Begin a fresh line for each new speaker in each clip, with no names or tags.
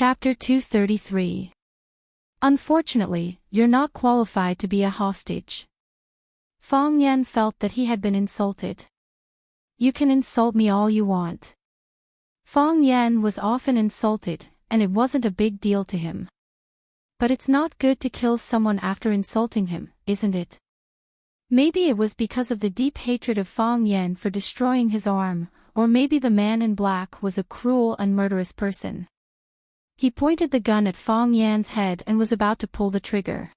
Chapter 233. Unfortunately, you're not qualified to be a hostage. Fang Yan felt that he had been insulted. You can insult me all you want. Fang Yan was often insulted, and it wasn't a big deal to him. But it's not good to kill someone after insulting him, isn't it? Maybe it was because of the deep hatred of Fang Yan for destroying his arm, or maybe the man in black was a cruel and murderous person. He pointed the gun at Fang Yan's head and was about to pull the trigger.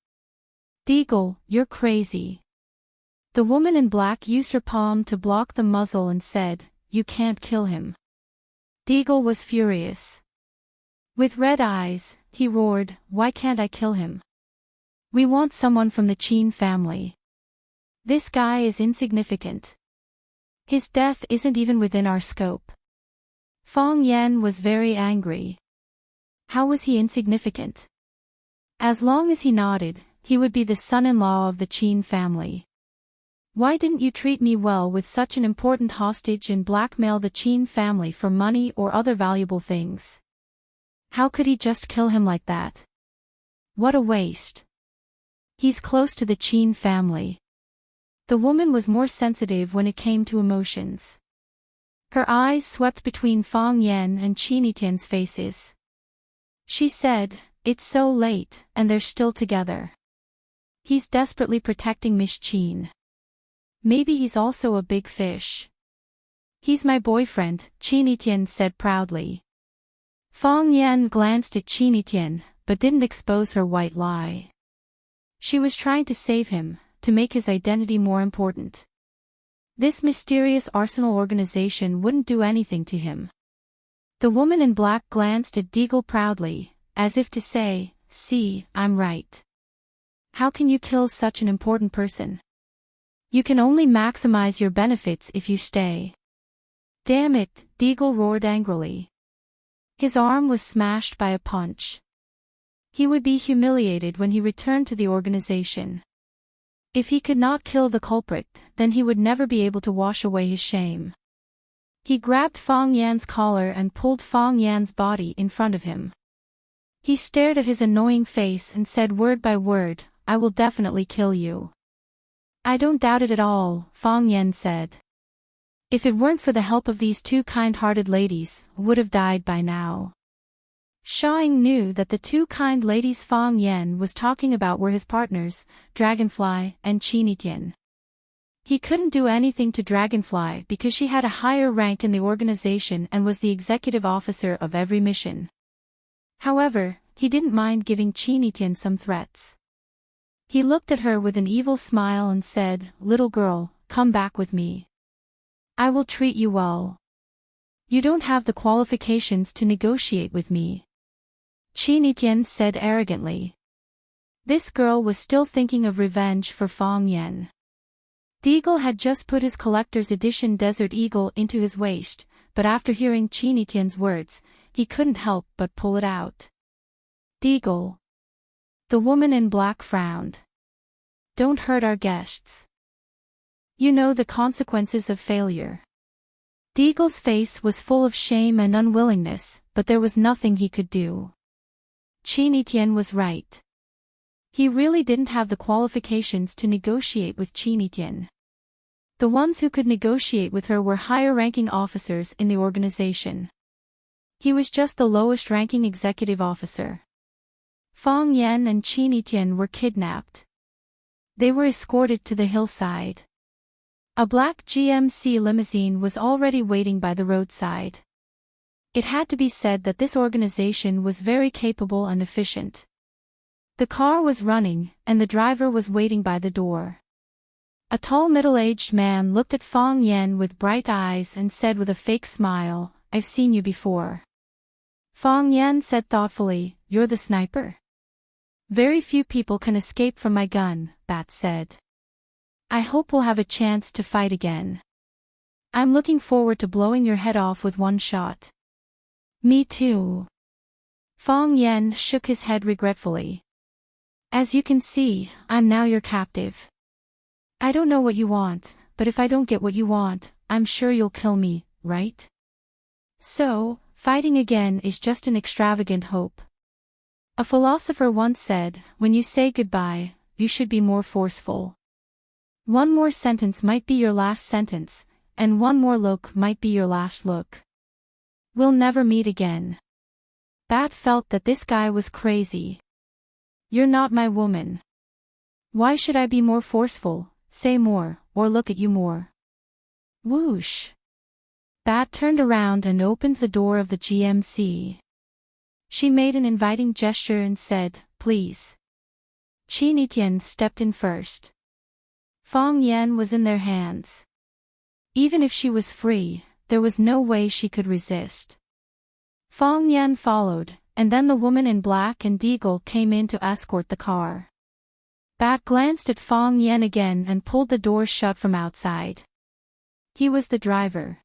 Deagle, you're crazy. The woman in black used her palm to block the muzzle and said, You can't kill him. Deagle was furious. With red eyes, he roared, Why can't I kill him? We want someone from the Qin family. This guy is insignificant. His death isn't even within our scope. Fang Yan was very angry. How was he insignificant? As long as he nodded, he would be the son-in-law of the Qin family. Why didn't you treat me well with such an important hostage and blackmail the Qin family for money or other valuable things? How could he just kill him like that? What a waste. He's close to the Qin family. The woman was more sensitive when it came to emotions. Her eyes swept between Fang Yan and Qin Tian's faces. She said, It's so late, and they're still together. He's desperately protecting Miss Qin. Maybe he's also a big fish. He's my boyfriend, Qin Tian said proudly. Fang Yan glanced at Qin Tian, but didn't expose her white lie. She was trying to save him, to make his identity more important. This mysterious arsenal organization wouldn't do anything to him. The woman in black glanced at Deagle proudly, as if to say, See, I'm right. How can you kill such an important person? You can only maximize your benefits if you stay. Damn it, Deagle roared angrily. His arm was smashed by a punch. He would be humiliated when he returned to the organization. If he could not kill the culprit, then he would never be able to wash away his shame. He grabbed Fang Yan's collar and pulled Fang Yan's body in front of him. He stared at his annoying face and said word by word, I will definitely kill you. I don't doubt it at all, Fang Yan said. If it weren't for the help of these two kind-hearted ladies, would have died by now. Xiaoying knew that the two kind ladies Fang Yan was talking about were his partners, Dragonfly and Qin Tian. He couldn't do anything to Dragonfly because she had a higher rank in the organization and was the executive officer of every mission. However, he didn't mind giving Qin Tian some threats. He looked at her with an evil smile and said, Little girl, come back with me. I will treat you well. You don't have the qualifications to negotiate with me. Qin Tian said arrogantly. This girl was still thinking of revenge for Fang Yan. Deagle had just put his collector's edition Desert Eagle into his waist, but after hearing Qin Tian's words, he couldn't help but pull it out. Deagle. The woman in black frowned. Don't hurt our guests. You know the consequences of failure. Deagle's face was full of shame and unwillingness, but there was nothing he could do. Qin Tian was right. He really didn't have the qualifications to negotiate with Qin Tian. The ones who could negotiate with her were higher-ranking officers in the organization. He was just the lowest-ranking executive officer. Fang Yan and Qin Tian were kidnapped. They were escorted to the hillside. A black GMC limousine was already waiting by the roadside. It had to be said that this organization was very capable and efficient. The car was running, and the driver was waiting by the door. A tall middle-aged man looked at Fang Yan with bright eyes and said with a fake smile, I've seen you before. Fang Yan said thoughtfully, You're the sniper? Very few people can escape from my gun, Bat said. I hope we'll have a chance to fight again. I'm looking forward to blowing your head off with one shot. Me too. Fang Yan shook his head regretfully. As you can see, I'm now your captive. I don't know what you want, but if I don't get what you want, I'm sure you'll kill me, right? So, Fighting again is just an extravagant hope. A philosopher once said, when you say goodbye, you should be more forceful. One more sentence might be your last sentence, and one more look might be your last look. We'll never meet again. Bat felt that this guy was crazy. You're not my woman. Why should I be more forceful, say more, or look at you more? Whoosh. Bat turned around and opened the door of the GMC. She made an inviting gesture and said, please. Qin Etienne stepped in first. Fang Yan was in their hands. Even if she was free, there was no way she could resist. Fang Yan followed, and then the woman in black and Deagle came in to escort the car. Bat glanced at Fang Yan again and pulled the door shut from outside. He was the driver.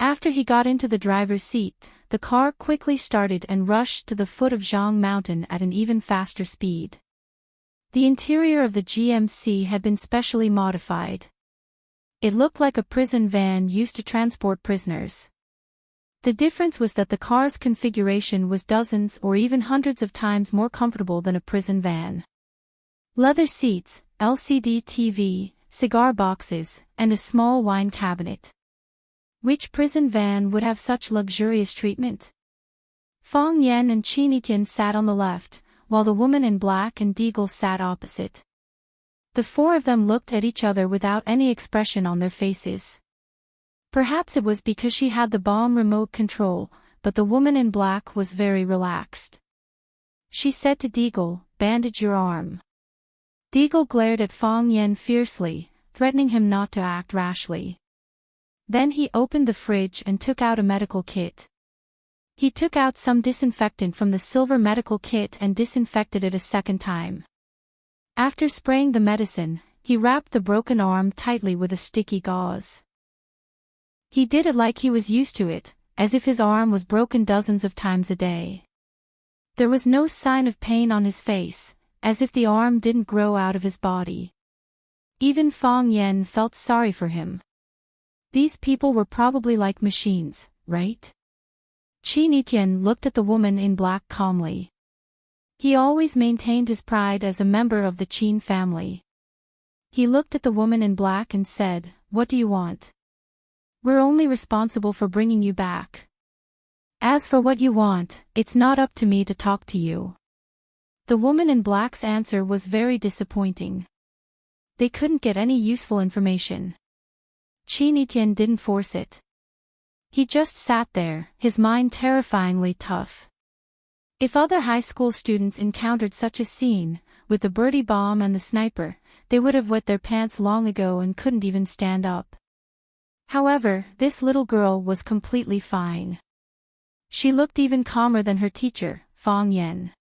After he got into the driver's seat, the car quickly started and rushed to the foot of Zhang Mountain at an even faster speed. The interior of the GMC had been specially modified. It looked like a prison van used to transport prisoners. The difference was that the car's configuration was dozens or even hundreds of times more comfortable than a prison van. Leather seats, LCD TV, cigar boxes, and a small wine cabinet. Which prison van would have such luxurious treatment? Fang Yan and Qin Etienne sat on the left, while the woman in black and Deagle sat opposite. The four of them looked at each other without any expression on their faces. Perhaps it was because she had the bomb remote control, but the woman in black was very relaxed. She said to Deagle, bandage your arm. Deagle glared at Fang Yan fiercely, threatening him not to act rashly. Then he opened the fridge and took out a medical kit. He took out some disinfectant from the silver medical kit and disinfected it a second time. After spraying the medicine, he wrapped the broken arm tightly with a sticky gauze. He did it like he was used to it, as if his arm was broken dozens of times a day. There was no sign of pain on his face, as if the arm didn't grow out of his body. Even Fang Yan felt sorry for him. These people were probably like machines, right? Qin Etienne looked at the woman in black calmly. He always maintained his pride as a member of the Qin family. He looked at the woman in black and said, "What do you want? We're only responsible for bringing you back. As for what you want, it's not up to me to talk to you." The woman in black's answer was very disappointing. They couldn't get any useful information. Qin Etienne didn't force it. He just sat there, his mind terrifyingly tough. If other high school students encountered such a scene, with the birdie bomb and the sniper, they would have wet their pants long ago and couldn't even stand up. However, this little girl was completely fine. She looked even calmer than her teacher, Fang Yan.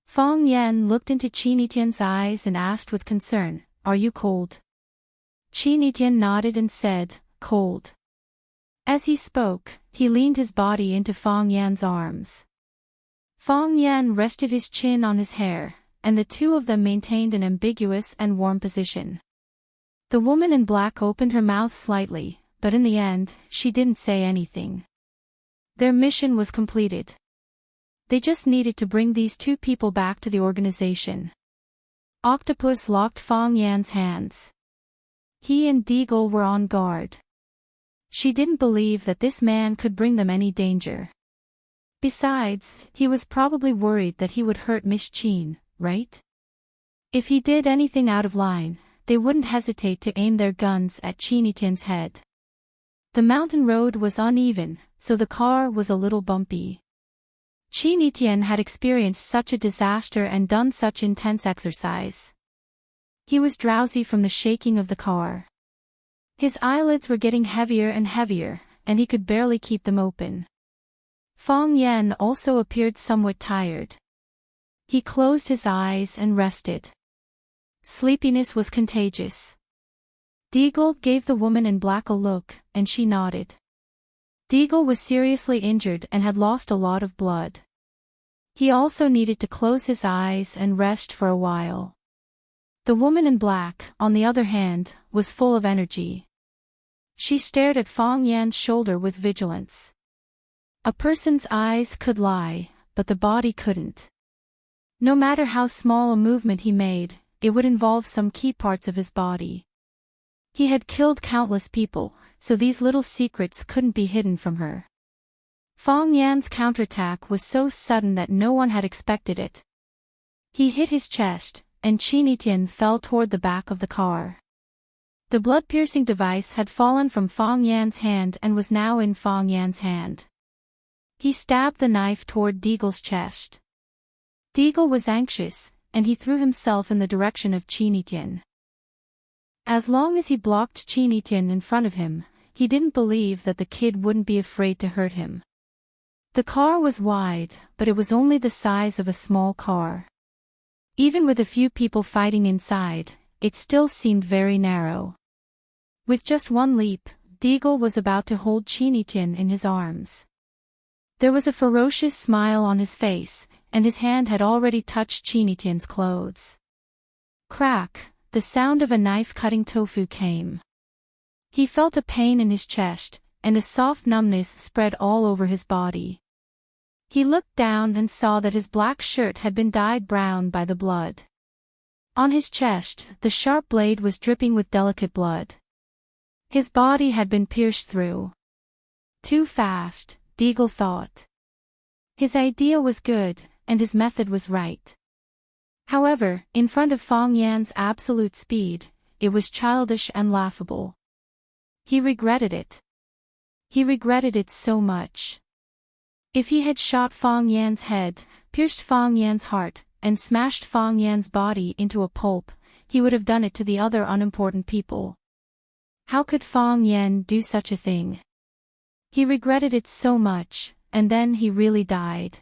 Fang Yan looked into Qin Etienne's eyes and asked with concern, "Are you cold?" Qin Etienne nodded and said, "Cold." As he spoke, he leaned his body into Fang Yan's arms. Fang Yan rested his chin on his hair, and the two of them maintained an ambiguous and warm position. The woman in black opened her mouth slightly, but in the end, she didn't say anything. Their mission was completed. They just needed to bring these two people back to the organization. Octopus locked Fang Yan's hands. He and Deagle were on guard. She didn't believe that this man could bring them any danger. Besides, he was probably worried that he would hurt Miss Qin, right? If he did anything out of line, they wouldn't hesitate to aim their guns at Qin Etienne's head. The mountain road was uneven, so the car was a little bumpy. Qin Etienne had experienced such a disaster and done such intense exercise. He was drowsy from the shaking of the car. His eyelids were getting heavier and heavier, and he could barely keep them open. Fang Yan also appeared somewhat tired. He closed his eyes and rested. Sleepiness was contagious. Deagle gave the woman in black a look, and she nodded. Deagle was seriously injured and had lost a lot of blood. He also needed to close his eyes and rest for a while. The woman in black, on the other hand, was full of energy. She stared at Fang Yan's shoulder with vigilance. A person's eyes could lie, but the body couldn't. No matter how small a movement he made, it would involve some key parts of his body. He had killed countless people, so these little secrets couldn't be hidden from her. Fong Yan's counterattack was so sudden that no one had expected it. He hit his chest, and Chinitian fell toward the back of the car. The blood-piercing device had fallen from Fong Yan's hand and was now in Fong Yan's hand. He stabbed the knife toward Deagle's chest. Deagle was anxious, and he threw himself in the direction of Chinitian. As long as he blocked Chinitian in front of him, he didn't believe that the kid wouldn't be afraid to hurt him. The car was wide, but it was only the size of a small car. Even with a few people fighting inside, it still seemed very narrow. With just one leap, Deagle was about to hold Chinitian in his arms. There was a ferocious smile on his face, and his hand had already touched Chinitian's clothes. Crack, the sound of a knife cutting tofu came. He felt a pain in his chest, and a soft numbness spread all over his body. He looked down and saw that his black shirt had been dyed brown by the blood. On his chest, the sharp blade was dripping with delicate blood. His body had been pierced through. Too fast, Deagle thought. His idea was good, and his method was right. However, in front of Fong Yan's absolute speed, it was childish and laughable. He regretted it. He regretted it so much. If he had shot Fong Yan's head, pierced Fong Yan's heart, and smashed Fong Yan's body into a pulp, he would have done it to the other unimportant people. How could Fong Yan do such a thing? He regretted it so much, and then he really died.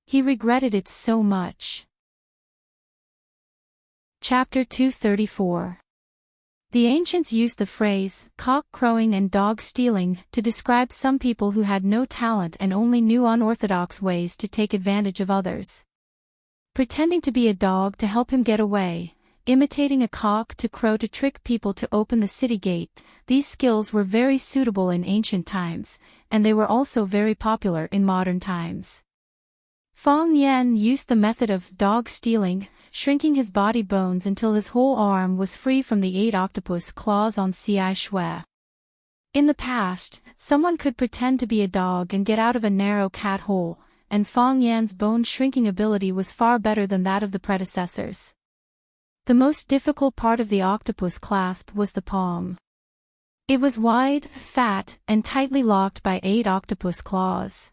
He regretted it so much. Chapter 234. The ancients used the phrase, cock crowing and dog stealing, to describe some people who had no talent and only knew unorthodox ways to take advantage of others. Pretending to be a dog to help him get away, imitating a cock to crow to trick people to open the city gate, these skills were very suitable in ancient times, and they were also very popular in modern times. Fong Yan used the method of dog stealing, shrinking his body bones until his whole arm was free from the 8 octopus claws on Ci Shui. In the past, someone could pretend to be a dog and get out of a narrow cat hole, and Fong Yan's bone shrinking ability was far better than that of the predecessors. The most difficult part of the octopus clasp was the palm. It was wide, fat, and tightly locked by 8 octopus claws.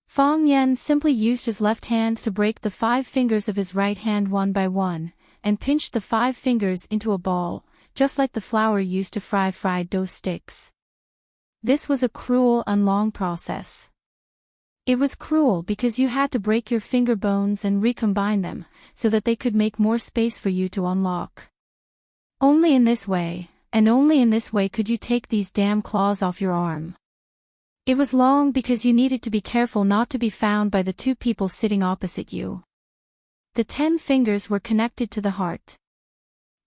Fong Yan simply used his left hand to break the 5 fingers of his right hand one by one, and pinched the 5 fingers into a ball, just like the flour used to fry fried dough sticks. This was a cruel and long process. It was cruel because you had to break your finger bones and recombine them, so that they could make more space for you to unlock. Only in this way, and only in this way could you take these damn claws off your arm. It was long because you needed to be careful not to be found by the 2 people sitting opposite you. The 10 fingers were connected to the heart.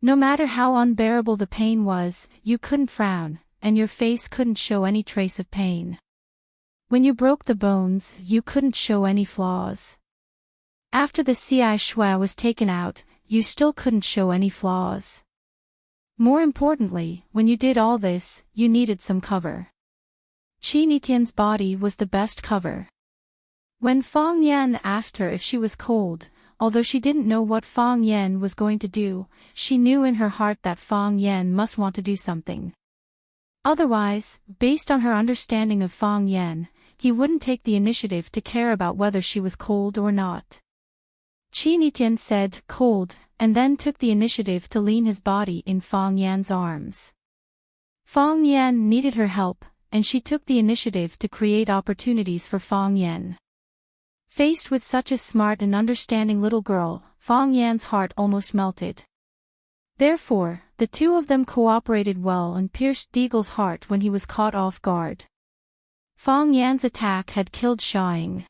No matter how unbearable the pain was, you couldn't frown, and your face couldn't show any trace of pain. When you broke the bones, you couldn't show any flaws. After the Ci Shui was taken out, you still couldn't show any flaws. More importantly, when you did all this, you needed some cover. Chinitian's body was the best cover. When Fong Yan asked her if she was cold, although she didn't know what Fong Yan was going to do, she knew in her heart that Fong Yan must want to do something. Otherwise, based on her understanding of Fong Yan, he wouldn't take the initiative to care about whether she was cold or not. Chinitian said, "Cold," and then took the initiative to lean his body in Fong Yan's arms. Fong Yan needed her help, and she took the initiative to create opportunities for Fong Yan. Faced with such a smart and understanding little girl, Fong Yan's heart almost melted. Therefore, the 2 of them cooperated well and pierced Deagle's heart when he was caught off guard. Fong Yan's attack had killed Xiaoying.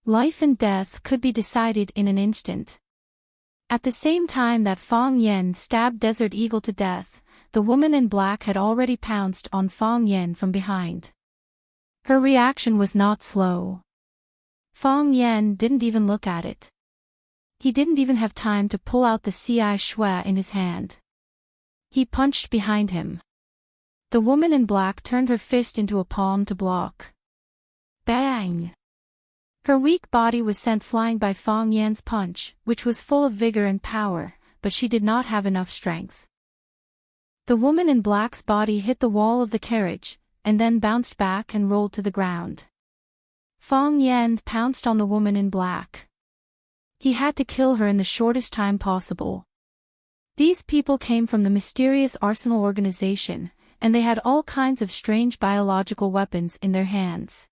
Life and death could be decided in an instant. At the same time that Fong Yan stabbed Desert Eagle to death, the woman in black had already pounced on Fong Yan from behind. Her reaction was not slow. Fong Yan didn't even look at it. He didn't even have time to pull out the ci shui in his hand. He punched behind him. The woman in black turned her fist into a palm to block. Bang! Her weak body was sent flying by Fong Yan's punch, which was full of vigor and power, but she did not have enough strength. The woman in black's body hit the wall of the carriage, and then bounced back and rolled to the ground. Fong Yan pounced on the woman in black. He had to kill her in the shortest time possible. These people came from the mysterious Arsenal organization, and they had all kinds of strange biological weapons in their hands.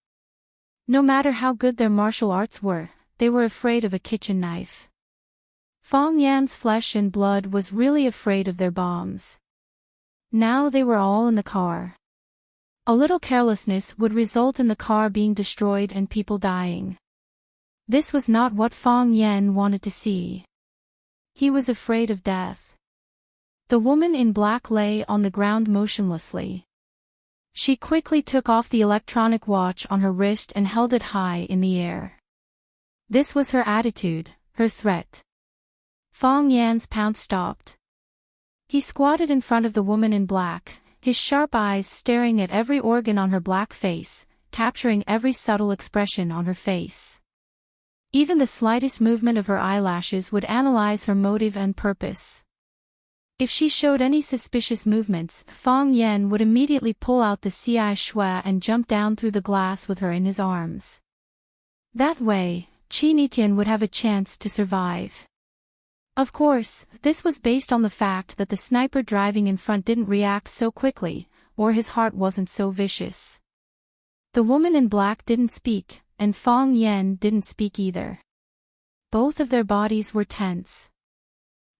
No matter how good their martial arts were, they were afraid of a kitchen knife. Fong Yan's flesh and blood was really afraid of their bombs. Now they were all in the car. A little carelessness would result in the car being destroyed and people dying. This was not what Fong Yan wanted to see. He was afraid of death. The woman in black lay on the ground motionlessly. She quickly took off the electronic watch on her wrist and held it high in the air. This was her attitude, her threat. Fong Yan's pounce stopped. He squatted in front of the woman in black, his sharp eyes staring at every organ on her black face, capturing every subtle expression on her face. Even the slightest movement of her eyelashes would analyze her motive and purpose. If she showed any suspicious movements, Fong Yan would immediately pull out the ci shui and jump down through the glass with her in his arms. That way, Qi would have a chance to survive. Of course, this was based on the fact that the sniper driving in front didn't react so quickly, or his heart wasn't so vicious. The woman in black didn't speak, and Fong Yan didn't speak either. Both of their bodies were tense.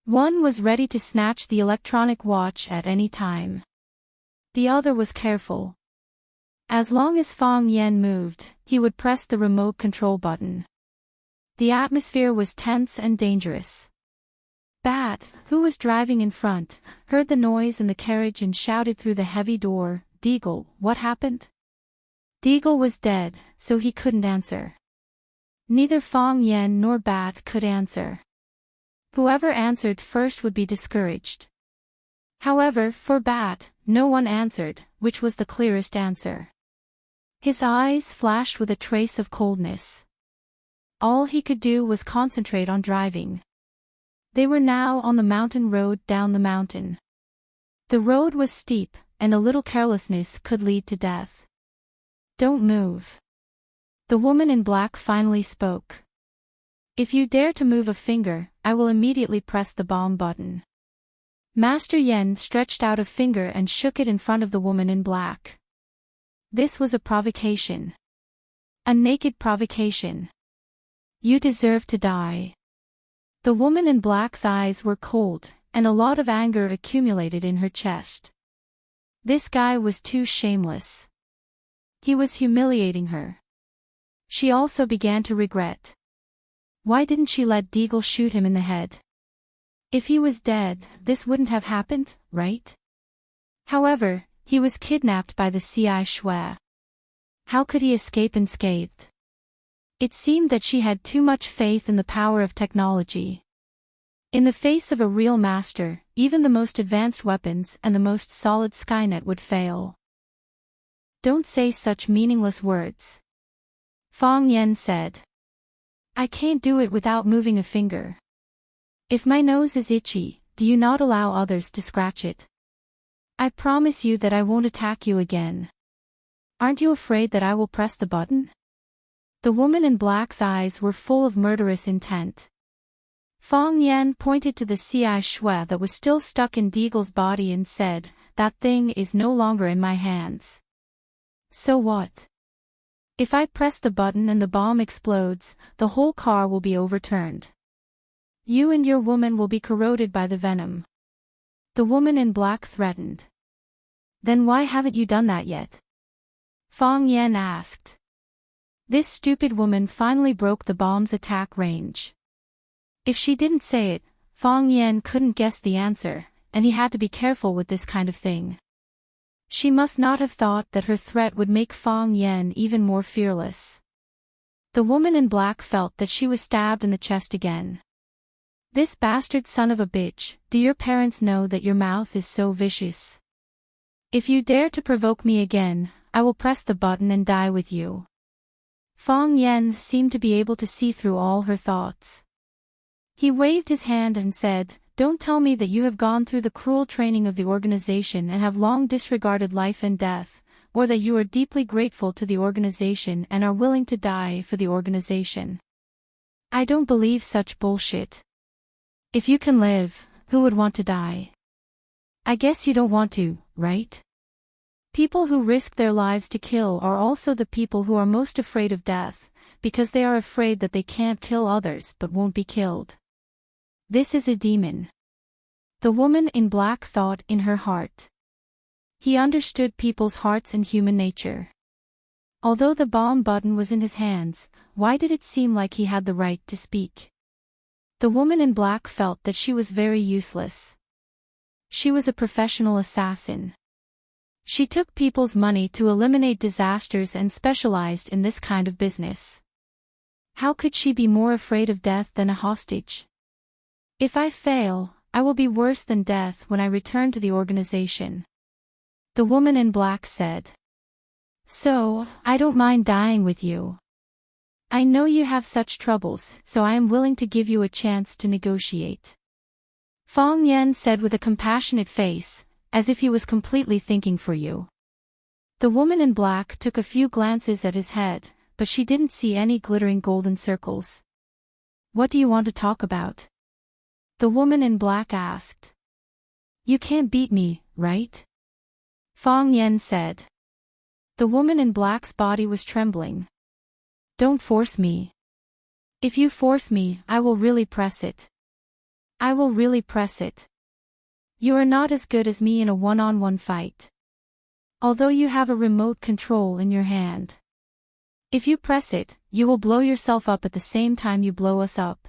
One was ready to snatch the electronic watch at any time. The other was careful. As long as Fong Yan moved, he would press the remote control button. The atmosphere was tense and dangerous. Bat, who was driving in front, heard the noise in the carriage and shouted through the heavy door, "Deagle, what happened?" Deagle was dead, so he couldn't answer. Neither Fong Yan nor Bat could answer. Whoever answered first would be discouraged. However, for Bat, no one answered, which was the clearest answer. His eyes flashed with a trace of coldness. All he could do was concentrate on driving. They were now on the mountain road down the mountain. The road was steep, and a little carelessness could lead to death. "Don't move." The woman in black finally spoke. "If you dare to move a finger, I will immediately press the bomb button." Master Yen stretched out a finger and shook it in front of the woman in black. This was a provocation. A naked provocation. "You deserve to die." The woman in black's eyes were cold, and a lot of anger accumulated in her chest. This guy was too shameless. He was humiliating her. She also began to regret. Why didn't she let Deagle shoot him in the head? If he was dead, this wouldn't have happened, right? However, he was kidnapped by the ci shui. How could he escape unscathed? It seemed that she had too much faith in the power of technology. In the face of a real master, even the most advanced weapons and the most solid Skynet would fail. "Don't say such meaningless words," Fong Yan said. "I can't do it without moving a finger. If my nose is itchy, do you not allow others to scratch it? I promise you that I won't attack you again. Aren't you afraid that I will press the button?" The woman in black's eyes were full of murderous intent. Fong Yan pointed to the ci shui that was still stuck in Deagle's body and said, "That thing is no longer in my hands." "So what? If I press the button and the bomb explodes, the whole car will be overturned. You and your woman will be corroded by the venom." The woman in black threatened. "Then why haven't you done that yet?" Fong Yan asked. This stupid woman finally broke the bomb's attack range. If she didn't say it, Fong Yan couldn't guess the answer, and he had to be careful with this kind of thing. She must not have thought that her threat would make Fang Yan even more fearless. The woman in black felt that she was stabbed in the chest again. This bastard son of a bitch, do your parents know that your mouth is so vicious? If you dare to provoke me again, I will press the button and die with you. Fang Yan seemed to be able to see through all her thoughts. He waved his hand and said, "Don't tell me that you have gone through the cruel training of the organization and have long disregarded life and death, or that you are deeply grateful to the organization and are willing to die for the organization. I don't believe such bullshit. If you can live, who would want to die? I guess you don't want to, right? People who risk their lives to kill are also the people who are most afraid of death, because they are afraid that they can't kill others but won't be killed. This is a demon." The woman in black thought in her heart. He understood people's hearts and human nature. Although the bomb button was in his hands, why did it seem like he had the right to speak? The woman in black felt that she was very useless. She was a professional assassin. She took people's money to eliminate disasters and specialized in this kind of business. How could she be more afraid of death than a hostage? If I fail, I will be worse than death when I return to the organization. The woman in black said. So, I don't mind dying with you. I know you have such troubles, so I am willing to give you a chance to negotiate. Fang Yan said with a compassionate face, as if he was completely thinking for you. The woman in black took a few glances at his head, but she didn't see any glittering golden circles. What do you want to talk about? The woman in black asked. You can't beat me, right? Fang Yan said. The woman in black's body was trembling. Don't force me. If you force me, I will really press it. I will really press it. You are not as good as me in a one-on-one fight. Although you have a remote control in your hand. If you press it, you will blow yourself up at the same time you blow us up.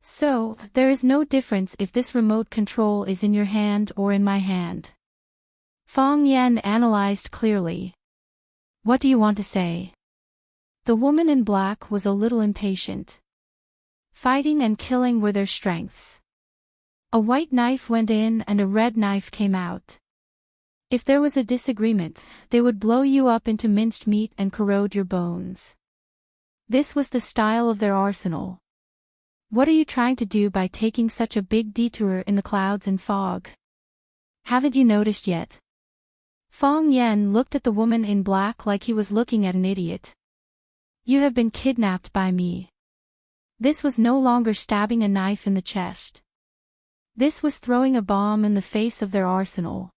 So, there is no difference if this remote control is in your hand or in my hand. Fang Yan analyzed clearly. What do you want to say? The woman in black was a little impatient. Fighting and killing were their strengths. A white knife went in and a red knife came out. If there was a disagreement, they would blow you up into minced meat and corrode your bones. This was the style of their arsenal. What are you trying to do by taking such a big detour in the clouds and fog? Haven't you noticed yet? Fang Yan looked at the woman in black like he was looking at an idiot. You have been kidnapped by me. This was no longer stabbing a knife in the chest. This was throwing a bomb in the face of their arsenal.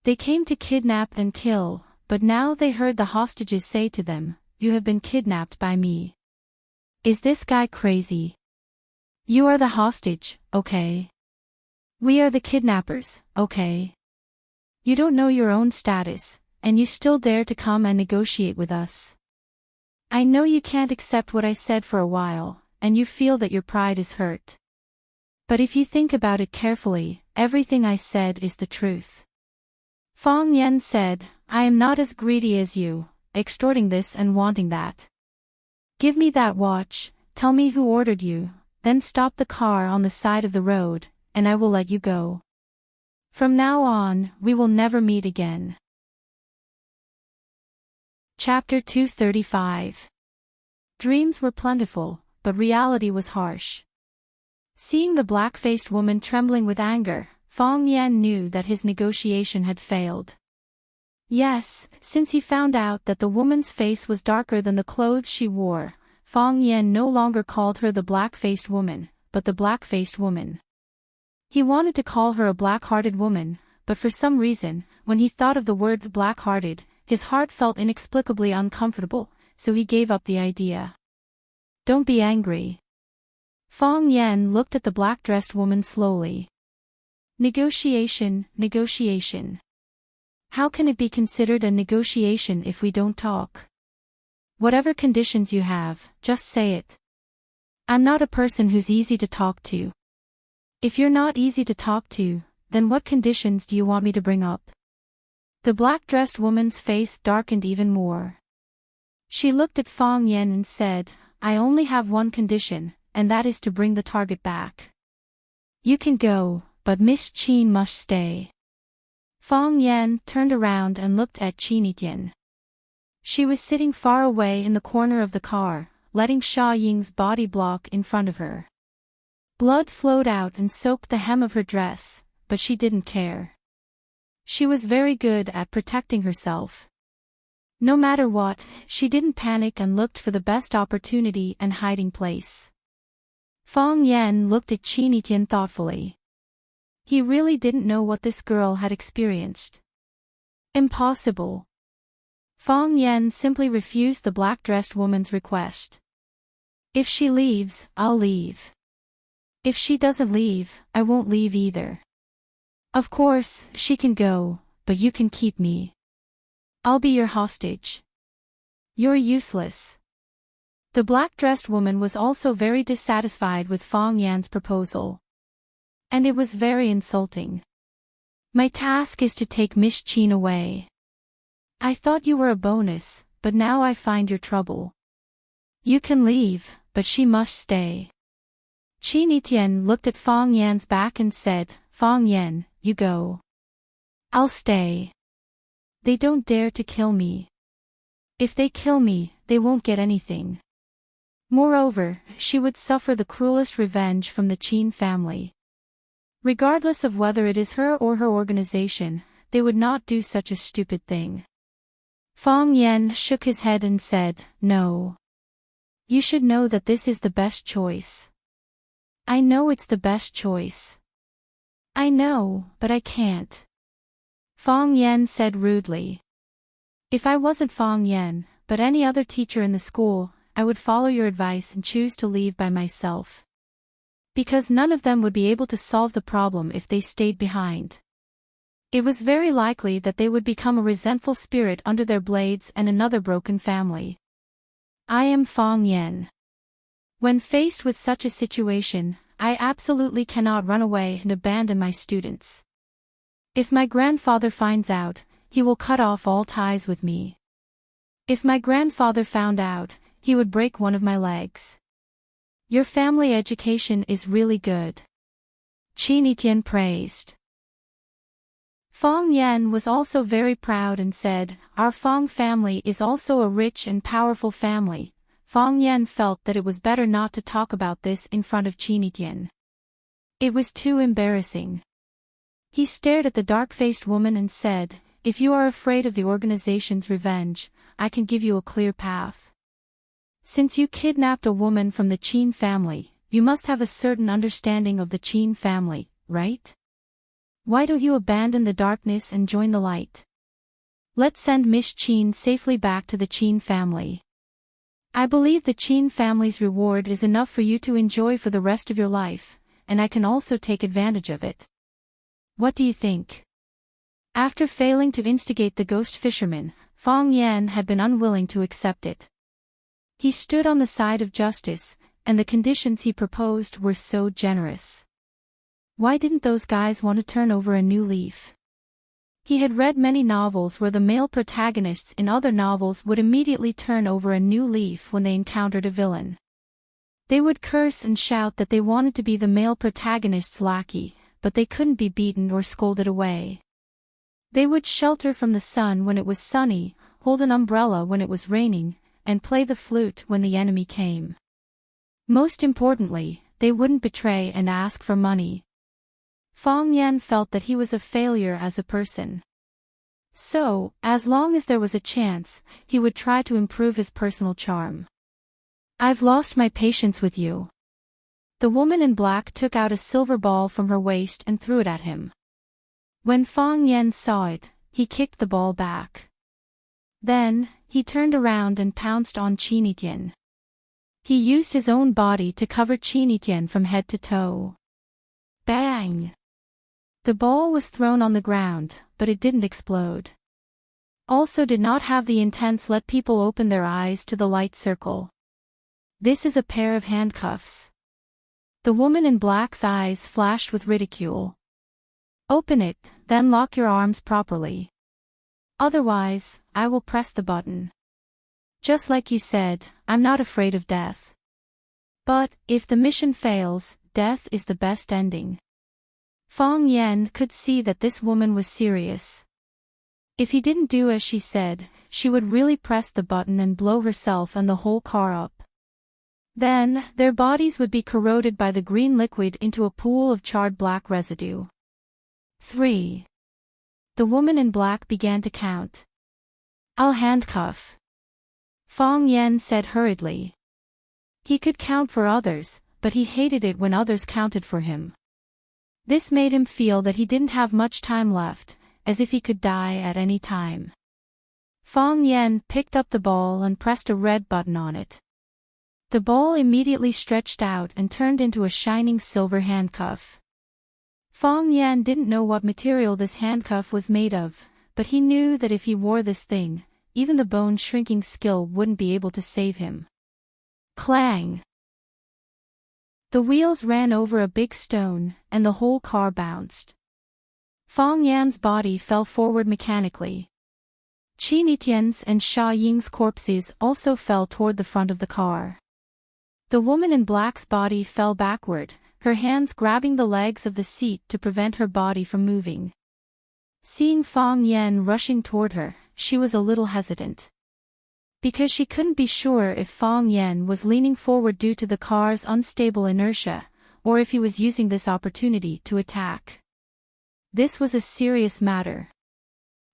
They came to kidnap and kill, but now they heard the hostages say to them, "You have been kidnapped by me." Is this guy crazy? You are the hostage, okay? We are the kidnappers, okay? You don't know your own status, and you still dare to come and negotiate with us. I know you can't accept what I said for a while, and you feel that your pride is hurt. But if you think about it carefully, everything I said is the truth. Fang Yan said, I am not as greedy as you, extorting this and wanting that. Give me that watch, tell me who ordered you, then stop the car on the side of the road, and I will let you go. From now on, we will never meet again. Chapter 235. Dreams were plentiful, but reality was harsh. Seeing the black-faced woman trembling with anger, Fang Yan knew that his negotiation had failed. Yes, since he found out that the woman's face was darker than the clothes she wore, Fang Yan no longer called her the black-faced woman, but the black-faced woman. He wanted to call her a black-hearted woman, but for some reason, when he thought of the word black-hearted, his heart felt inexplicably uncomfortable, so he gave up the idea. Don't be angry. Fang Yan looked at the black-dressed woman slowly. Negotiation, negotiation. How can it be considered a negotiation if we don't talk? Whatever conditions you have, just say it. I'm not a person who's easy to talk to. If you're not easy to talk to, then what conditions do you want me to bring up? The black-dressed woman's face darkened even more. She looked at Fang Yen and said, I only have one condition, and that is to bring the target back. You can go, but Miss Qin must stay. Fang Yen turned around and looked at Qin. She was sitting far away in the corner of the car, letting Xia Ying's body block in front of her. Blood flowed out and soaked the hem of her dress, but she didn't care. She was very good at protecting herself. No matter what, she didn't panic and looked for the best opportunity and hiding place. Fang Yen looked at Qin thoughtfully. He really didn't know what this girl had experienced. Impossible. Fang Yen simply refused the black-dressed woman's request. If she leaves, I'll leave. If she doesn't leave, I won't leave either. Of course, she can go, but you can keep me. I'll be your hostage. You're useless. The black-dressed woman was also very dissatisfied with Fang Yan's proposal. And it was very insulting. My task is to take Miss Qin away. I thought you were a bonus, but now I find you're trouble. You can leave, but she must stay. Qin looked at Fang Yan's back and said, Fang Yan, you go. I'll stay. They don't dare to kill me. If they kill me, they won't get anything. Moreover, she would suffer the cruelest revenge from the Qin family. Regardless of whether it is her or her organization, they would not do such a stupid thing. Fang Yan shook his head and said, No. You should know that this is the best choice. I know it's the best choice. I know, but I can't. Fang Yan said rudely. If I wasn't Fang Yan, but any other teacher in the school, I would follow your advice and choose to leave by myself. Because none of them would be able to solve the problem if they stayed behind. It was very likely that they would become a resentful spirit under their blades and another broken family. I am Fang Yan. When faced with such a situation, I absolutely cannot run away and abandon my students. If my grandfather finds out, he will cut off all ties with me. If my grandfather found out, he would break one of my legs. Your family education is really good. Qin praised. Fang Yan was also very proud and said, Our Fang family is also a rich and powerful family. Fang Yan felt that it was better not to talk about this in front of Qin. It was too embarrassing. He stared at the dark-faced woman and said, If you are afraid of the organization's revenge, I can give you a clear path. Since you kidnapped a woman from the Qin family, you must have a certain understanding of the Qin family, right? Why don't you abandon the darkness and join the light? Let's send Miss Qin safely back to the Qin family. I believe the Qin family's reward is enough for you to enjoy for the rest of your life, and I can also take advantage of it. What do you think? After failing to instigate the ghost fisherman, Fang Yan had been unwilling to accept it. He stood on the side of justice, and the conditions he proposed were so generous. Why didn't those guys want to turn over a new leaf? He had read many novels where the male protagonists in other novels would immediately turn over a new leaf when they encountered a villain. They would curse and shout that they wanted to be the male protagonist's lackey, but they couldn't be beaten or scolded away. They would shelter from the sun when it was sunny, hold an umbrella when it was raining, and play the flute when the enemy came. Most importantly, they wouldn't betray and ask for money. Fang Yan felt that he was a failure as a person. So, as long as there was a chance, he would try to improve his personal charm. I've lost my patience with you. The woman in black took out a silver ball from her waist and threw it at him. When Fang Yan saw it, he kicked the ball back. Then, he turned around and pounced on Qin. He used his own body to cover Qin from head to toe. Bang! The ball was thrown on the ground, but it didn't explode. Also did not have the intents let people open their eyes to the light circle. This is a pair of handcuffs. The woman in black's eyes flashed with ridicule. Open it, then lock your arms properly. Otherwise, I will press the button. Just like you said, I'm not afraid of death. But, if the mission fails, death is the best ending. Fong Yan could see that this woman was serious. If he didn't do as she said, she would really press the button and blow herself and the whole car up. Then, their bodies would be corroded by the green liquid into a pool of charred black residue. 3. The woman in black began to count. I'll handcuff. Fong Yan said hurriedly. He could count for others, but he hated it when others counted for him. This made him feel that he didn't have much time left, as if he could die at any time. Fong Yan picked up the ball and pressed a red button on it. The ball immediately stretched out and turned into a shining silver handcuff. Fong Yan didn't know what material this handcuff was made of, but he knew that if he wore this thing, even the bone-shrinking skill wouldn't be able to save him. Clang! The wheels ran over a big stone, and the whole car bounced. Fong Yan's body fell forward mechanically. Qin Etienne's and Sha Ying's corpses also fell toward the front of the car. The woman in black's body fell backward, her hands grabbing the legs of the seat to prevent her body from moving. Seeing Fong Yan rushing toward her, she was a little hesitant. Because she couldn't be sure if Fong Yan was leaning forward due to the car's unstable inertia, or if he was using this opportunity to attack. This was a serious matter.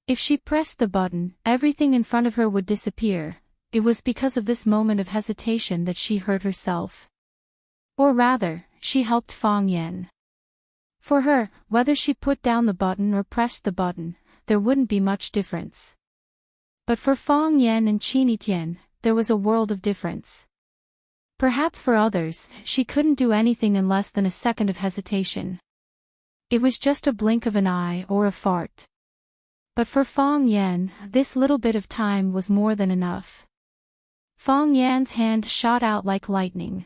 If she pressed the button, everything in front of her would disappear. It was because of this moment of hesitation that she hurt herself. Or rather, she helped Fong Yan. For her, whether she put down the button or pressed the button, there wouldn't be much difference. But for Fong Yan and Qin Etienne, there was a world of difference. Perhaps for others, she couldn't do anything in less than a second of hesitation. It was just a blink of an eye or a fart. But for Fong Yan, this little bit of time was more than enough. Fong Yan's hand shot out like lightning.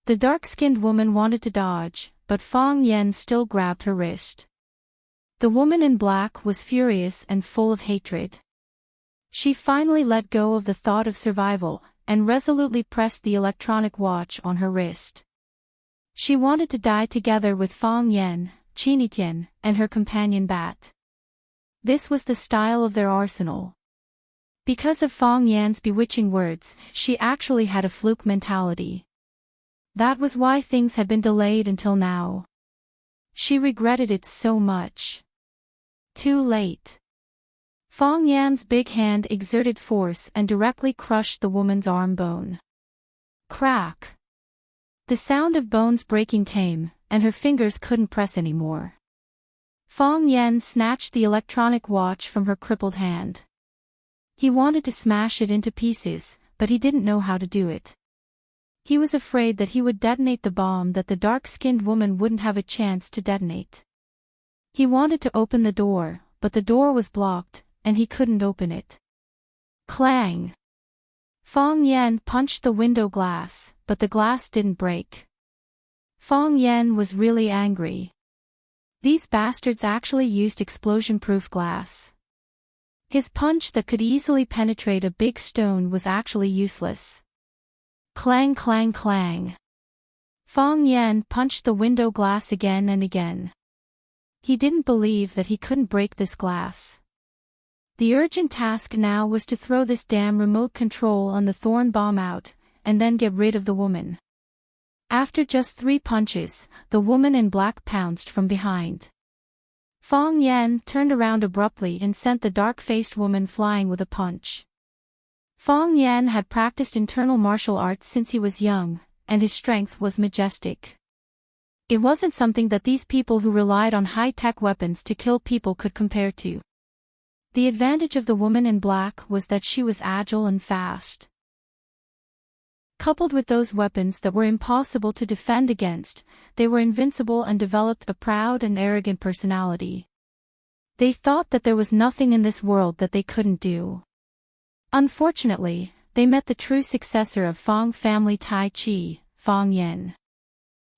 The dark-skinned woman wanted to dodge, but Fong Yan still grabbed her wrist. The woman in black was furious and full of hatred. She finally let go of the thought of survival, and resolutely pressed the electronic watch on her wrist. She wanted to die together with Fong Yan, Qin Etienne, and her companion Bat. This was the style of their arsenal. Because of Fong Yan's bewitching words, she actually had a fluke mentality. That was why things had been delayed until now. She regretted it so much. Too late. Fong Yan's big hand exerted force and directly crushed the woman's arm bone. Crack! The sound of bones breaking came, and her fingers couldn't press anymore. Fong Yan snatched the electronic watch from her crippled hand. He wanted to smash it into pieces, but he didn't know how to do it. He was afraid that he would detonate the bomb that the dark-skinned woman wouldn't have a chance to detonate. He wanted to open the door, but the door was blocked, and he couldn't open it. Clang! Fong Yan punched the window glass, but the glass didn't break. Fong Yan was really angry. These bastards actually used explosion-proof glass. His punch that could easily penetrate a big stone was actually useless. Clang clang clang. Fong Yan punched the window glass again and again. He didn't believe that he couldn't break this glass. The urgent task now was to throw this damn remote control on the thorn bomb out, and then get rid of the woman. After just 3 punches, the woman in black pounced from behind. Fong Yan turned around abruptly and sent the dark-faced woman flying with a punch. Fong Yan had practiced internal martial arts since he was young, and his strength was majestic. It wasn't something that these people who relied on high-tech weapons to kill people could compare to. The advantage of the woman in black was that she was agile and fast. Coupled with those weapons that were impossible to defend against, they were invincible and developed a proud and arrogant personality. They thought that there was nothing in this world that they couldn't do. Unfortunately, they met the true successor of Fong family Tai Chi, Fong Yan.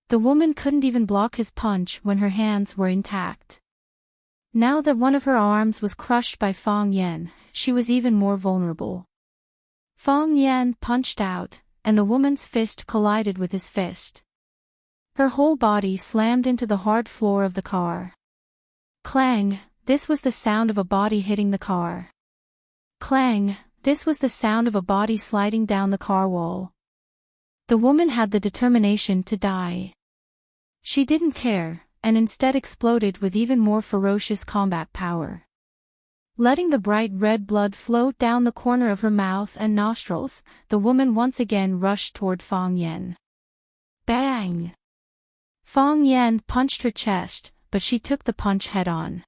The woman couldn't even block his punch when her hands were intact. Now that one of her arms was crushed by Fang Yan, she was even more vulnerable. Fang Yan punched out, and the woman's fist collided with his fist. Her whole body slammed into the hard floor of the car. Clang, this was the sound of a body hitting the car. Clang, this was the sound of a body sliding down the car wall. The woman had the determination to die. She didn't care, and instead exploded with even more ferocious combat power. Letting the bright red blood flow down the corner of her mouth and nostrils, the woman once again rushed toward Fang Yan. Bang! Fang Yan punched her chest, but she took the punch head-on.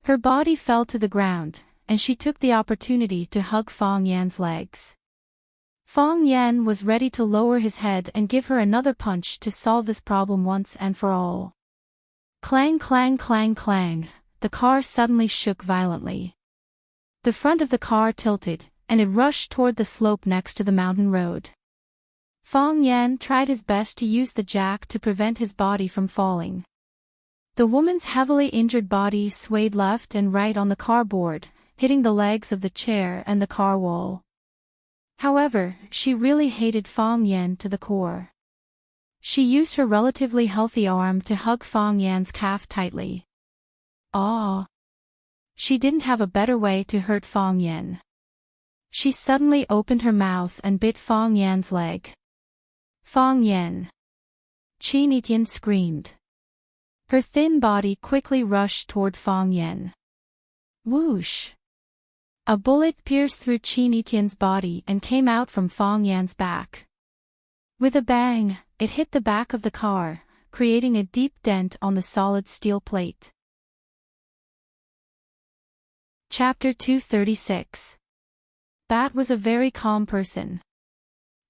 Her body fell to the ground, and she took the opportunity to hug Fang Yan's legs. Fang Yan was ready to lower his head and give her another punch to solve this problem once and for all. Clang clang clang clang, the car suddenly shook violently. The front of the car tilted, and it rushed toward the slope next to the mountain road. Fang Yan tried his best to use the jack to prevent his body from falling. The woman's heavily injured body swayed left and right on the car board, hitting the legs of the chair and the car wall. However, she really hated Fang Yan to the core. She used her relatively healthy arm to hug Fang Yan's calf tightly. Ah! She didn't have a better way to hurt Fang Yan. She suddenly opened her mouth and bit Fang Yan's leg. Fang Yan! Qin Etian screamed. Her thin body quickly rushed toward Fang Yan. Whoosh! A bullet pierced through Qin Etian's body and came out from Fang Yan's back. With a bang, it hit the back of the car, creating a deep dent on the solid steel plate. Chapter 236. Bat was a very calm person.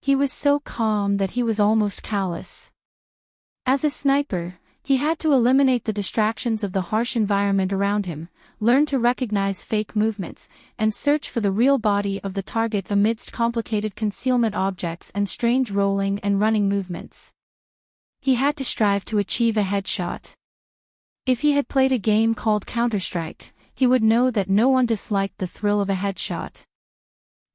He was so calm that he was almost callous. As a sniper, he had to eliminate the distractions of the harsh environment around him, learn to recognize fake movements, and search for the real body of the target amidst complicated concealment objects and strange rolling and running movements. He had to strive to achieve a headshot. If he had played a game called Counter-Strike, he would know that no one disliked the thrill of a headshot.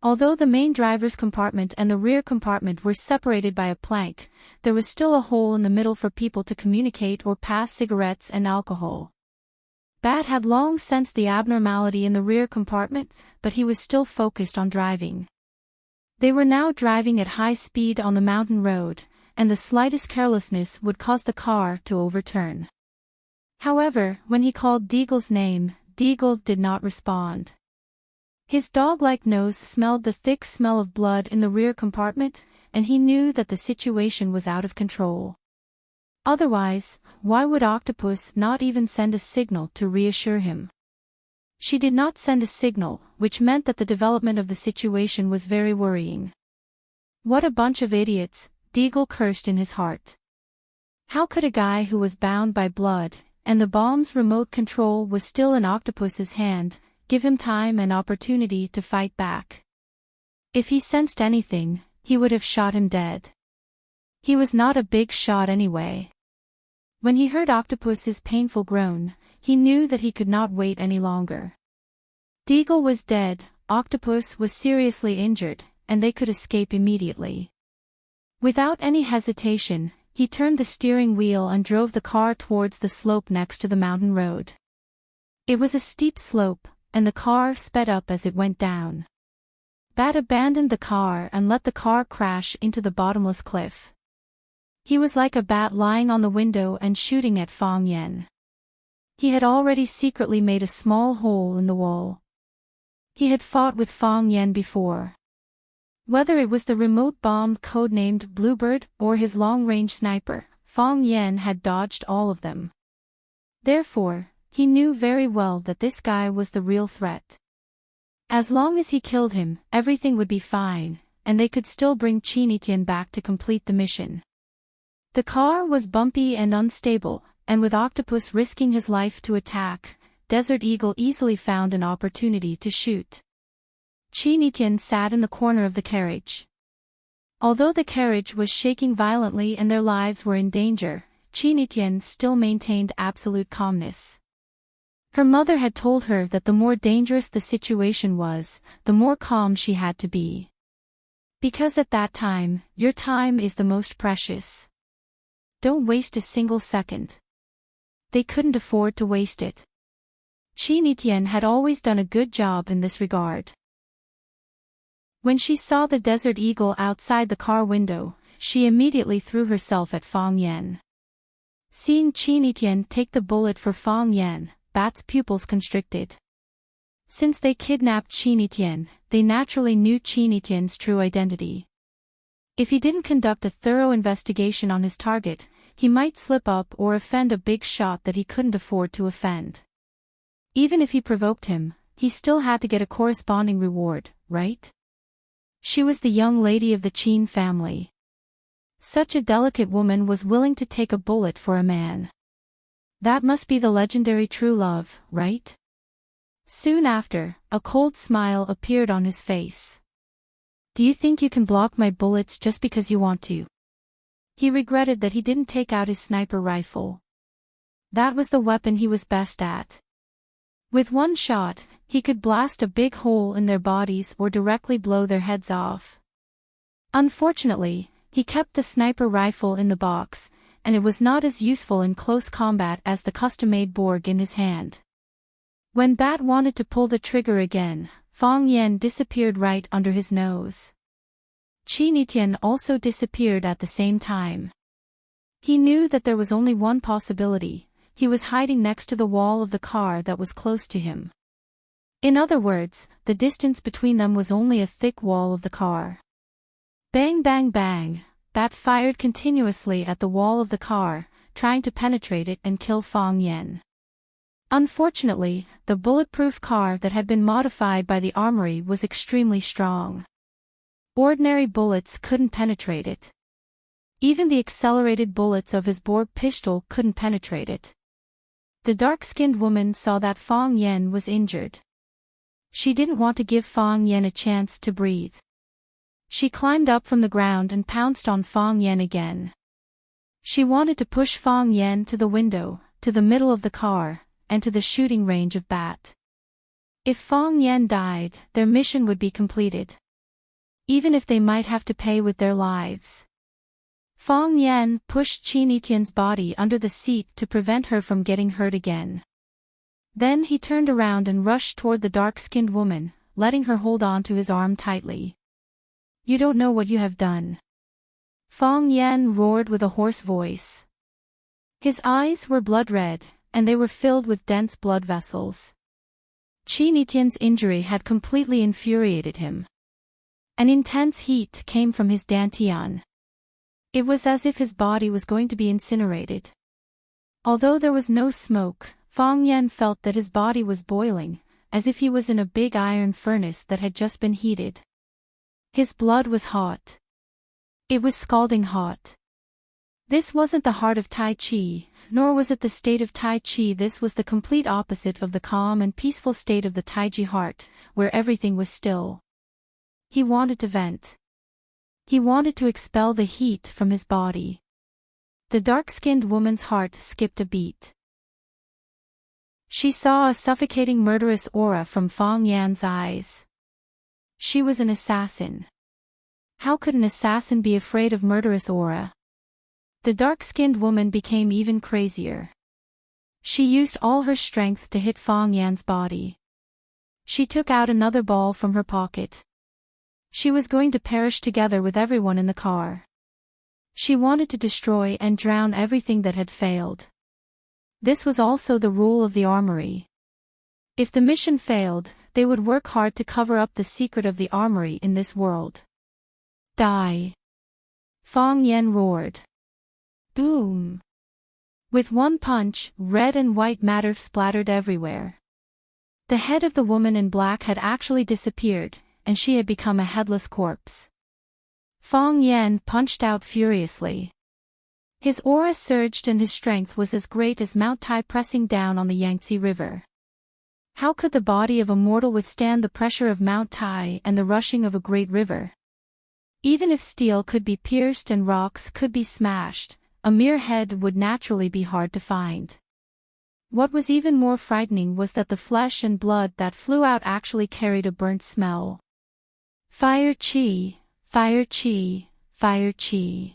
Although the main driver's compartment and the rear compartment were separated by a plank, there was still a hole in the middle for people to communicate or pass cigarettes and alcohol. Bat had long sensed the abnormality in the rear compartment, but he was still focused on driving. They were now driving at high speed on the mountain road, and the slightest carelessness would cause the car to overturn. However, when he called Deagle's name, Deagle did not respond. His dog-like nose smelled the thick smell of blood in the rear compartment, and he knew that the situation was out of control. Otherwise, why would Octopus not even send a signal to reassure him? She did not send a signal, which meant that the development of the situation was very worrying. What a bunch of idiots, Deagle cursed in his heart. How could a guy who was bound by blood, and the bomb's remote control was still in Octopus's hand, give him time and opportunity to fight back? If he sensed anything, he would have shot him dead. He was not a big shot anyway. When he heard Octopus's painful groan, he knew that he could not wait any longer. Deagle was dead, Octopus was seriously injured, and they could escape immediately. Without any hesitation, he turned the steering wheel and drove the car towards the slope next to the mountain road. It was a steep slope, and the car sped up as it went down. Bat abandoned the car and let the car crash into the bottomless cliff. He was like a bat lying on the window and shooting at Fang Yan. He had already secretly made a small hole in the wall. He had fought with Fang Yan before. Whether it was the remote bomb codenamed Bluebird or his long-range sniper, Fang Yan had dodged all of them. Therefore, he knew very well that this guy was the real threat. As long as he killed him, everything would be fine, and they could still bring Qin Etian back to complete the mission. The car was bumpy and unstable, and with Octopus risking his life to attack, Desert Eagle easily found an opportunity to shoot. Qin Etian sat in the corner of the carriage. Although the carriage was shaking violently and their lives were in danger, Qin Etian still maintained absolute calmness. Her mother had told her that the more dangerous the situation was, the more calm she had to be. Because at that time, your time is the most precious. Don't waste a single second. They couldn't afford to waste it. Chinitian had always done a good job in this regard. When she saw the desert eagle outside the car window, she immediately threw herself at Fang Yan. Seeing Chinitian take the bullet for Fang Yan, Bat's pupils constricted. Since they kidnapped Chinitian, they naturally knew Chinitian's true identity. If he didn't conduct a thorough investigation on his target, he might slip up or offend a big shot that he couldn't afford to offend. Even if he provoked him, he still had to get a corresponding reward, right? She was the young lady of the Qin family. Such a delicate woman was willing to take a bullet for a man. That must be the legendary true love, right? Soon after, a cold smile appeared on his face. Do you think you can block my bullets just because you want to? He regretted that he didn't take out his sniper rifle. That was the weapon he was best at. With one shot, he could blast a big hole in their bodies or directly blow their heads off. Unfortunately, he kept the sniper rifle in the box, and it was not as useful in close combat as the custom-made Borg in his hand. When Bat wanted to pull the trigger again, Fang Yan disappeared right under his nose. Chinitian also disappeared at the same time. He knew that there was only one possibility. He was hiding next to the wall of the car that was close to him. In other words, the distance between them was only a thick wall of the car. Bang bang bang, Bat fired continuously at the wall of the car, trying to penetrate it and kill Fang Yan. Unfortunately, the bulletproof car that had been modified by the armory was extremely strong. Ordinary bullets couldn't penetrate it. Even the accelerated bullets of his Borg pistol couldn't penetrate it. The dark-skinned woman saw that Fang Yan was injured. She didn't want to give Fang Yan a chance to breathe. She climbed up from the ground and pounced on Fang Yan again. She wanted to push Fang Yan to the window, to the middle of the car, and to the shooting range of Bat. If Fang Yan died, their mission would be completed. Even if they might have to pay with their lives. Fang Yan pushed Chinitian's body under the seat to prevent her from getting hurt again. Then he turned around and rushed toward the dark-skinned woman, letting her hold on to his arm tightly. You don't know what you have done. Fang Yan roared with a hoarse voice. His eyes were blood-red, and they were filled with dense blood vessels. Chinitian's injury had completely infuriated him. An intense heat came from his dantian. It was as if his body was going to be incinerated. Although there was no smoke, Fang Yan felt that his body was boiling, as if he was in a big iron furnace that had just been heated. His blood was hot. It was scalding hot. This wasn't the heart of Tai Chi, nor was it the state of Tai Chi. This was the complete opposite of the calm and peaceful state of the Taiji heart, where everything was still. He wanted to vent. He wanted to expel the heat from his body. The dark-skinned woman's heart skipped a beat. She saw a suffocating murderous aura from Fang Yan's eyes. She was an assassin. How could an assassin be afraid of murderous aura? The dark-skinned woman became even crazier. She used all her strength to hit Fang Yan's body. She took out another ball from her pocket. She was going to perish together with everyone in the car. She wanted to destroy and drown everything that had failed. This was also the rule of the armory. If the mission failed, they would work hard to cover up the secret of the armory in this world. Die! Fang Yan roared. Boom! With one punch, red and white matter splattered everywhere. The head of the woman in black had actually disappeared, and she had become a headless corpse. Fang Yan punched out furiously. His aura surged and his strength was as great as Mount Tai pressing down on the Yangtze River. How could the body of a mortal withstand the pressure of Mount Tai and the rushing of a great river? Even if steel could be pierced and rocks could be smashed, a mere head would naturally be hard to find. What was even more frightening was that the flesh and blood that flew out actually carried a burnt smell. Fire chi, fire chi, fire chi.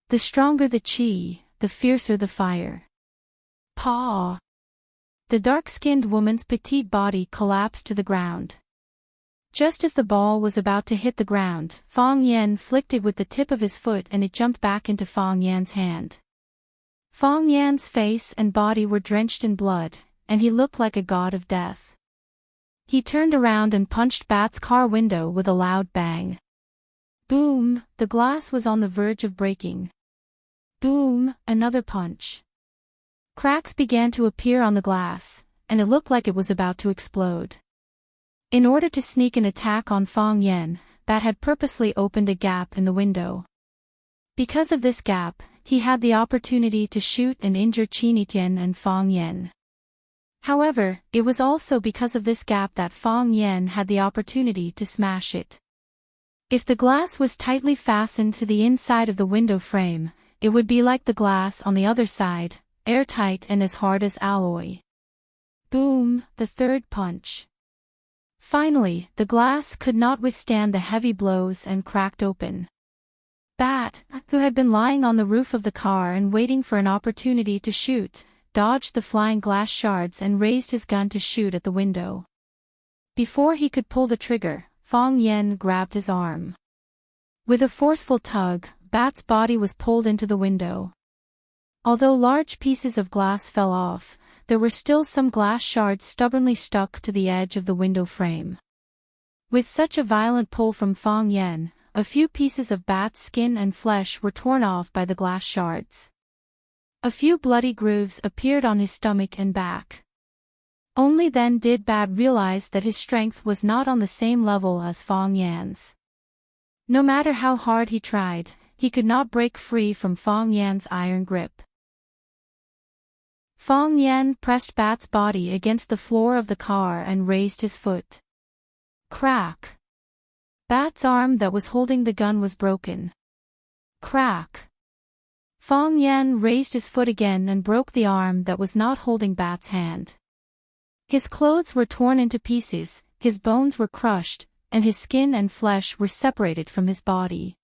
The stronger the chi, the fiercer the fire. Paw. The dark-skinned woman's petite body collapsed to the ground. Just as the ball was about to hit the ground, Fong Yan flicked it with the tip of his foot and it jumped back into Fong Yan's hand. Fong Yan's face and body were drenched in blood, and he looked like a god of death. He turned around and punched Bat's car window with a loud bang. Boom, the glass was on the verge of breaking. Boom, another punch. Cracks began to appear on the glass, and it looked like it was about to explode. In order to sneak an attack on Fong Yan, Bat had purposely opened a gap in the window. Because of this gap, he had the opportunity to shoot and injure Chinitian and Fong Yan. However, it was also because of this gap that Fong Yan had the opportunity to smash it. If the glass was tightly fastened to the inside of the window frame, it would be like the glass on the other side, airtight and as hard as alloy. Boom, the third punch. Finally, the glass could not withstand the heavy blows and cracked open. Bat, who had been lying on the roof of the car and waiting for an opportunity to shoot, dodged the flying glass shards and raised his gun to shoot at the window. Before he could pull the trigger, Fong Yan grabbed his arm. With a forceful tug, Bat's body was pulled into the window. Although large pieces of glass fell off, there were still some glass shards stubbornly stuck to the edge of the window frame. With such a violent pull from Fong Yan, a few pieces of Bat's skin and flesh were torn off by the glass shards. A few bloody grooves appeared on his stomach and back. Only then did Bat realize that his strength was not on the same level as Fong Yan's. No matter how hard he tried, he could not break free from Fong Yan's iron grip. Fong Yan pressed Bat's body against the floor of the car and raised his foot. Crack! Bat's arm that was holding the gun was broken. Crack! Fong Yan raised his foot again and broke the arm that was not holding Bat's hand. His clothes were torn into pieces, his bones were crushed, and his skin and flesh were separated from his body.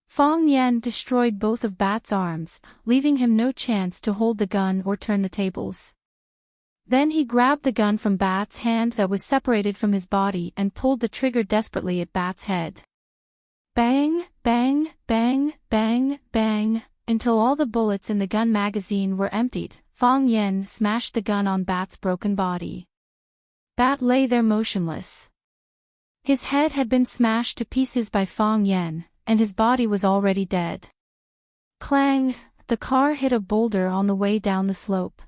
Fong Yan destroyed both of Bat's arms, leaving him no chance to hold the gun or turn the tables. Then he grabbed the gun from Bat's hand that was separated from his body and pulled the trigger desperately at Bat's head. Bang, bang, bang, bang, bang, until all the bullets in the gun magazine were emptied. Fong Yan smashed the gun on Bat's broken body. Bat lay there motionless. His head had been smashed to pieces by Fong Yan, and his body was already dead. Clang! The car hit a boulder on the way down the slope.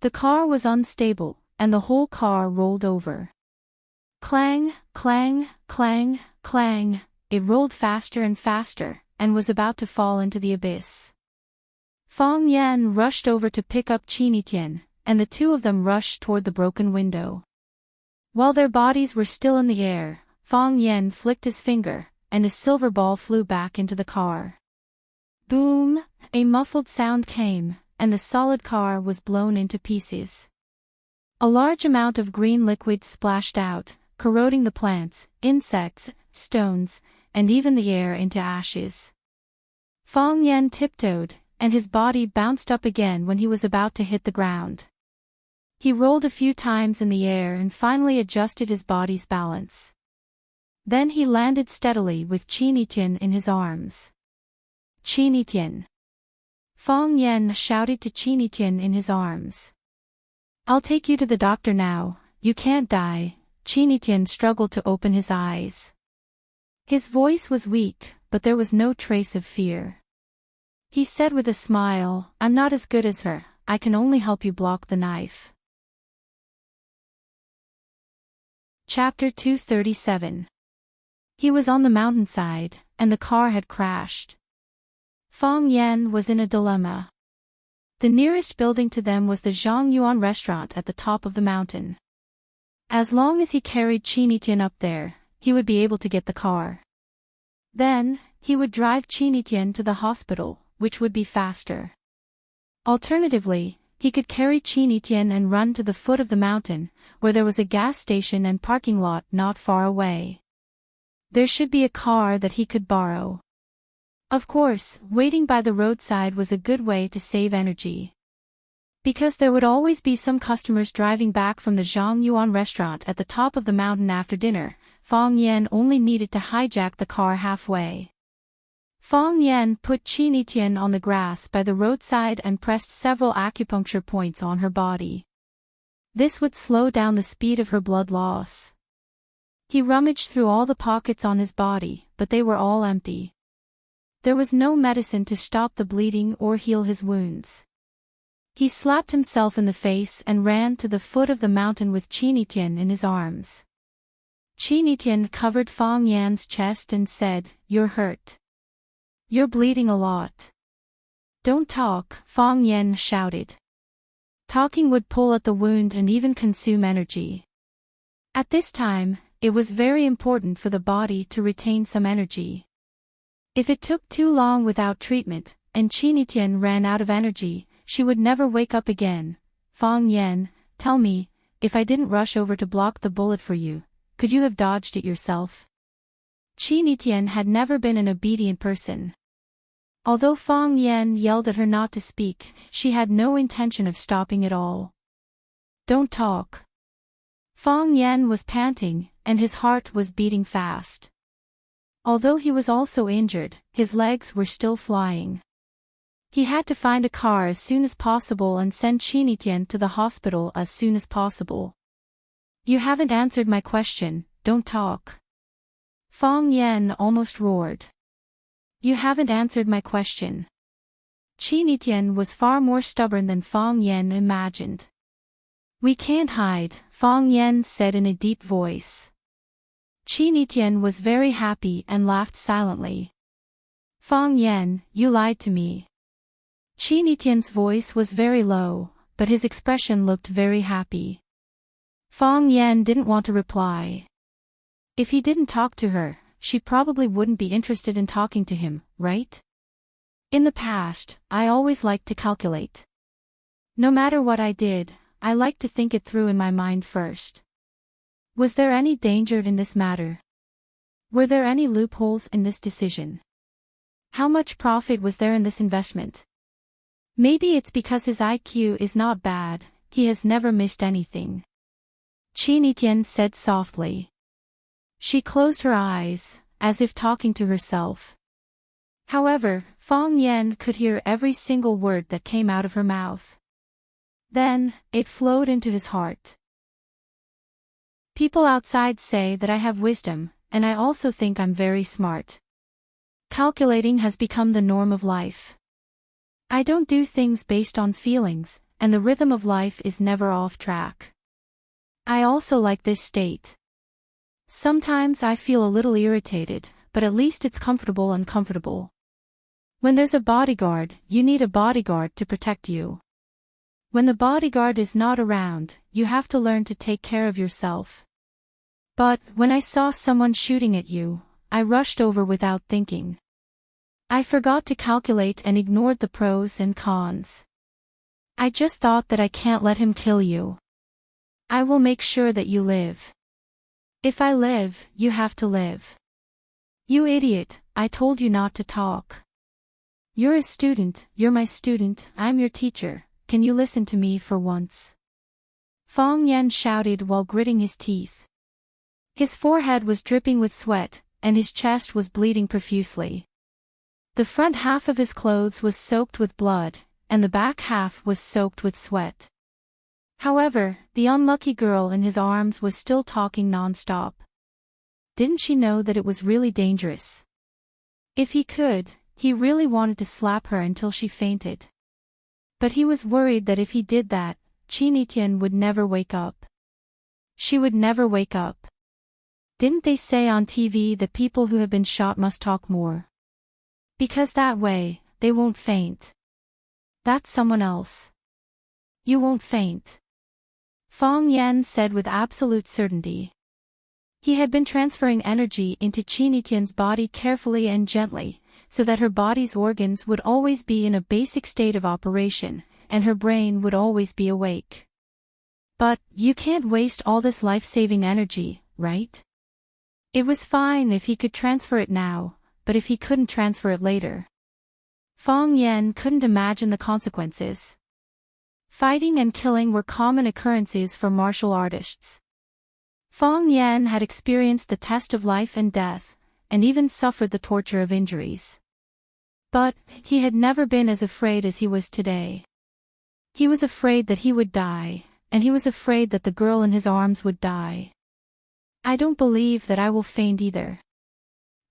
The car was unstable, and the whole car rolled over. Clang, clang, clang, clang, it rolled faster and faster, and was about to fall into the abyss. Fong Yan rushed over to pick up Chinitian, and the two of them rushed toward the broken window. While their bodies were still in the air, Fong Yan flicked his finger, and a silver ball flew back into the car. Boom! A muffled sound came, and the solid car was blown into pieces. A large amount of green liquid splashed out, corroding the plants, insects, stones, and even the air into ashes. Fong Yan tiptoed, and his body bounced up again when he was about to hit the ground. He rolled a few times in the air and finally adjusted his body's balance. Then he landed steadily with Chinitian in his arms. Chinitian! Fong Yan shouted to Chinitian in his arms. I'll take you to the doctor now, you can't die. Chinitian struggled to open his eyes. His voice was weak, but there was no trace of fear. He said with a smile, I'm not as good as her, I can only help you block the knife. Chapter 237. He was on the mountainside, and the car had crashed. Fong Yan was in a dilemma. The nearest building to them was the Zhang Yuan restaurant at the top of the mountain. As long as he carried Chinitian up there, he would be able to get the car. Then, he would drive Chinitian to the hospital, which would be faster. Alternatively, he could carry Chinitian and run to the foot of the mountain, where there was a gas station and parking lot not far away. There should be a car that he could borrow. Of course, waiting by the roadside was a good way to save energy. Because there would always be some customers driving back from the Zhangyuan restaurant at the top of the mountain after dinner, Fang Yan only needed to hijack the car halfway. Fang Yan put Chinitian on the grass by the roadside and pressed several acupuncture points on her body. This would slow down the speed of her blood loss. He rummaged through all the pockets on his body, but they were all empty. There was no medicine to stop the bleeding or heal his wounds. He slapped himself in the face and ran to the foot of the mountain with Chinitian in his arms. Chinitian covered Fang Yan's chest and said, "You're hurt. You're bleeding a lot." "Don't talk," Fang Yan shouted. Talking would pull at the wound and even consume energy. At this time, it was very important for the body to retain some energy. If it took too long without treatment, and Chinitian ran out of energy, she would never wake up again. "Fang Yan, tell me, if I didn't rush over to block the bullet for you, could you have dodged it yourself?" Chinitian had never been an obedient person. Although Fang Yan yelled at her not to speak, she had no intention of stopping at all. "Don't talk." Fang Yan was panting, and his heart was beating fast. Although he was also injured, his legs were still flying. He had to find a car as soon as possible and send Chinitian to the hospital as soon as possible. "You haven't answered my question, don't talk." Fang Yan almost roared. "You haven't answered my question." Chinitian was far more stubborn than Fang Yan imagined. "We can't hide," Fang Yan said in a deep voice. Chinitian was very happy and laughed silently. "Fang Yan, you lied to me." Chinitian's voice was very low, but his expression looked very happy. Fang Yan didn't want to reply. If he didn't talk to her, she probably wouldn't be interested in talking to him, right? "In the past, I always liked to calculate. No matter what I did, I liked to think it through in my mind first. Was there any danger in this matter? Were there any loopholes in this decision? How much profit was there in this investment? Maybe it's because his IQ is not bad, he has never missed anything." Chinitian said softly. She closed her eyes, as if talking to herself. However, Fang Yan could hear every single word that came out of her mouth. Then, it flowed into his heart. "People outside say that I have wisdom, and I also think I'm very smart. Calculating has become the norm of life. I don't do things based on feelings, and the rhythm of life is never off track. I also like this state. Sometimes I feel a little irritated, but at least it's comfortable and comfortable. When there's a bodyguard, you need a bodyguard to protect you. When the bodyguard is not around, you have to learn to take care of yourself. But, when I saw someone shooting at you, I rushed over without thinking. I forgot to calculate and ignored the pros and cons. I just thought that I can't let him kill you. I will make sure that you live. If I live, you have to live. You idiot, I told you not to talk. You're a student, you're my student, I'm your teacher, can you listen to me for once?" Fang Yan shouted while gritting his teeth. His forehead was dripping with sweat, and his chest was bleeding profusely. The front half of his clothes was soaked with blood, and the back half was soaked with sweat. However, the unlucky girl in his arms was still talking non-stop. Didn't she know that it was really dangerous? If he could, he really wanted to slap her until she fainted. But he was worried that if he did that, Chinitian would never wake up. She would never wake up. Didn't they say on TV that people who have been shot must talk more? Because that way, they won't faint. That's someone else. You won't faint. Fang Yan said with absolute certainty. He had been transferring energy into Chinitian's body carefully and gently, so that her body's organs would always be in a basic state of operation, and her brain would always be awake. But, you can't waste all this life-saving energy, right? It was fine if he could transfer it now, but if he couldn't transfer it later. Fang Yan couldn't imagine the consequences. Fighting and killing were common occurrences for martial artists. Fang Yan had experienced the test of life and death, and even suffered the torture of injuries. But, he had never been as afraid as he was today. He was afraid that he would die, and he was afraid that the girl in his arms would die. I don't believe that I will faint either.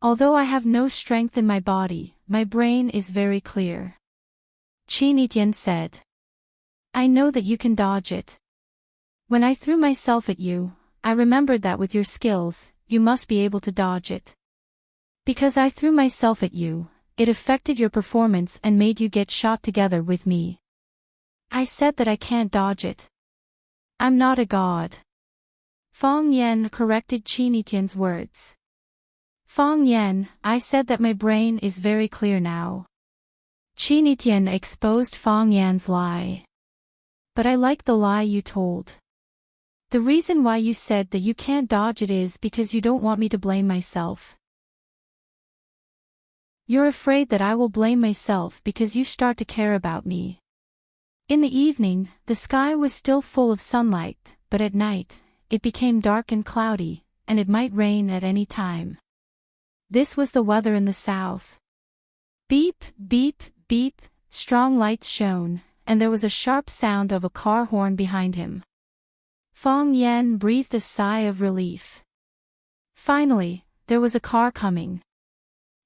Although I have no strength in my body, my brain is very clear. Qin Tian said. I know that you can dodge it. When I threw myself at you, I remembered that with your skills, you must be able to dodge it. Because I threw myself at you, it affected your performance and made you get shot together with me. I said that I can't dodge it. I'm not a god. Fang Yan corrected Qin Tian's words. Fang Yan, I said that my brain is very clear now. Qin Tian exposed Fang Yan's lie. But I like the lie you told. The reason why you said that you can't dodge it is because you don't want me to blame myself. You're afraid that I will blame myself because you start to care about me. In the evening, the sky was still full of sunlight, but at night, it became dark and cloudy, and it might rain at any time. This was the weather in the south. Beep, beep, beep, strong lights shone, and there was a sharp sound of a car horn behind him. Fang Yan breathed a sigh of relief. Finally, there was a car coming.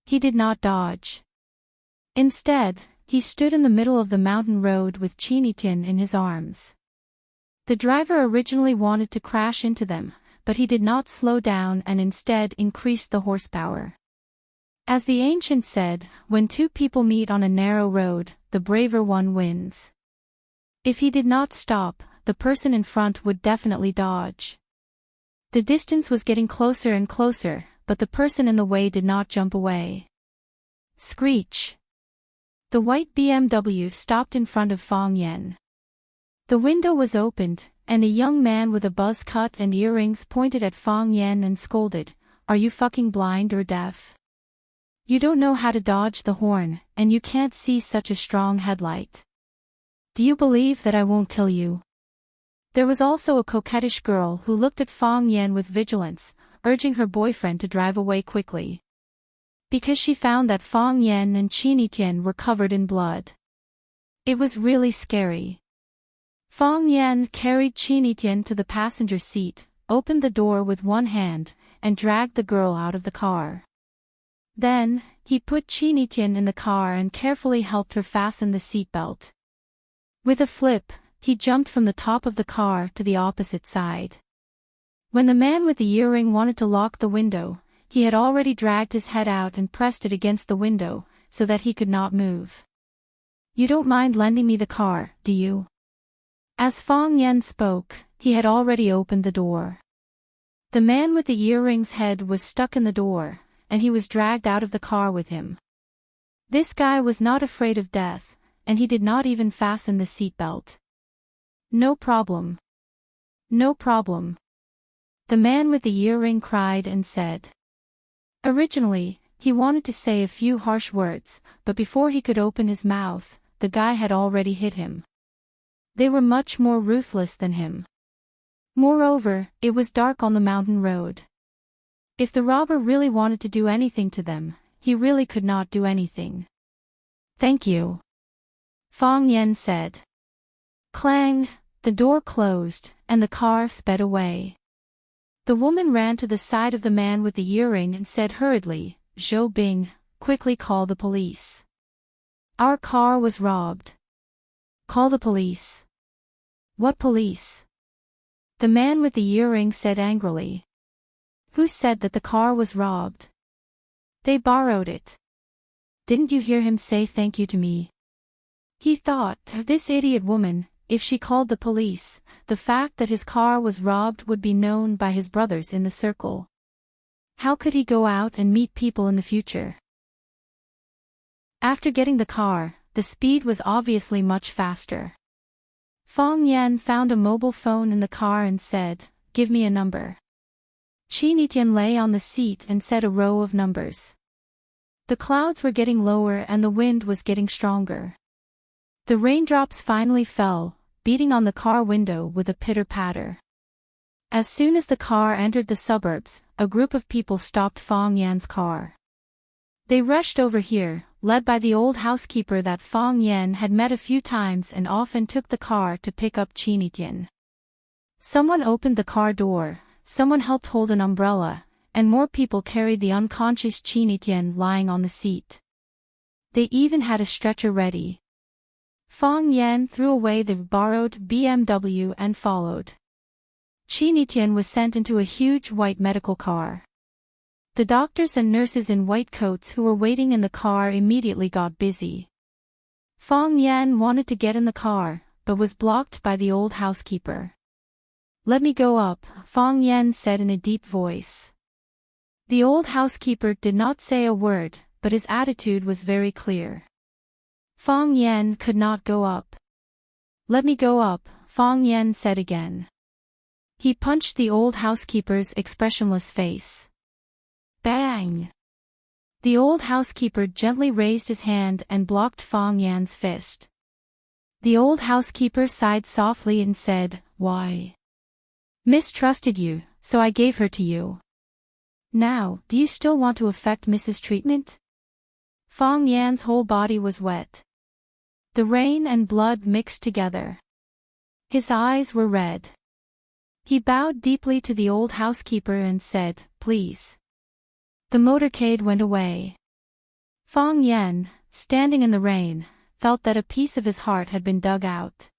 He did not dodge. Instead, he stood in the middle of the mountain road with Qin Tian in his arms. The driver originally wanted to crash into them, but he did not slow down and instead increased the horsepower. As the ancient said, when two people meet on a narrow road, the braver one wins. If he did not stop, the person in front would definitely dodge. The distance was getting closer and closer, but the person in the way did not jump away. Screech! The white BMW stopped in front of Fang Yan. The window was opened, and a young man with a buzz cut and earrings pointed at Fang Yan and scolded, "Are you fucking blind or deaf? You don't know how to dodge the horn, and you can't see such a strong headlight. Do you believe that I won't kill you?" There was also a coquettish girl who looked at Fang Yan with vigilance, urging her boyfriend to drive away quickly. Because she found that Fang Yan and Qin Tian were covered in blood. It was really scary. Fang Yan carried Qin Tian to the passenger seat, opened the door with one hand, and dragged the girl out of the car. Then, he put Qin Tian in the car and carefully helped her fasten the seatbelt. With a flip, he jumped from the top of the car to the opposite side. When the man with the earring wanted to lock the window, he had already dragged his head out and pressed it against the window, so that he could not move. "You don't mind lending me the car, do you?" As Fang Yan spoke, he had already opened the door. The man with the earring's head was stuck in the door, and he was dragged out of the car with him. This guy was not afraid of death, and he did not even fasten the seatbelt. "No problem. No problem." The man with the earring cried and said. Originally, he wanted to say a few harsh words, but before he could open his mouth, the guy had already hit him. They were much more ruthless than him. Moreover, it was dark on the mountain road. If the robber really wanted to do anything to them, he really could not do anything. "Thank you," Fang Yan said. Clang! The door closed, and the car sped away. The woman ran to the side of the man with the earring and said hurriedly, "Zhou Bing, quickly call the police. Our car was robbed." "Call the police." "What police?" The man with the earring said angrily. "Who said that the car was robbed? They borrowed it. Didn't you hear him say thank you to me?" He thought, this idiot woman, if she called the police, the fact that his car was robbed would be known by his brothers in the circle. How could he go out and meet people in the future? After getting the car, the speed was obviously much faster. Fong Yan found a mobile phone in the car and said, "Give me a number." Qin Tian lay on the seat and said a row of numbers. The clouds were getting lower and the wind was getting stronger. The raindrops finally fell, beating on the car window with a pitter-patter. As soon as the car entered the suburbs, a group of people stopped Fong Yan's car. They rushed over here, led by the old housekeeper that Fong Yan had met a few times and often took the car to pick up Qin Tian. Someone opened the car door, someone helped hold an umbrella, and more people carried the unconscious Qin Tian lying on the seat. They even had a stretcher ready. Fong Yan threw away the borrowed BMW and followed. Qin Tian was sent into a huge white medical car. The doctors and nurses in white coats who were waiting in the car immediately got busy. Fong Yan wanted to get in the car, but was blocked by the old housekeeper. "Let me go up," Fong Yan said in a deep voice. The old housekeeper did not say a word, but his attitude was very clear. Fong Yan could not go up. "Let me go up," Fong Yan said again. He punched the old housekeeper's expressionless face. Bang! The old housekeeper gently raised his hand and blocked Fong Yan's fist. The old housekeeper sighed softly and said, "Why? Mistrusted you, so I gave her to you. Now, do you still want to affect Mrs. Treatment?" Fong Yan's whole body was wet. The rain and blood mixed together. His eyes were red. He bowed deeply to the old housekeeper and said, "Please." The motorcade went away. Fong Yan, standing in the rain, felt that a piece of his heart had been dug out.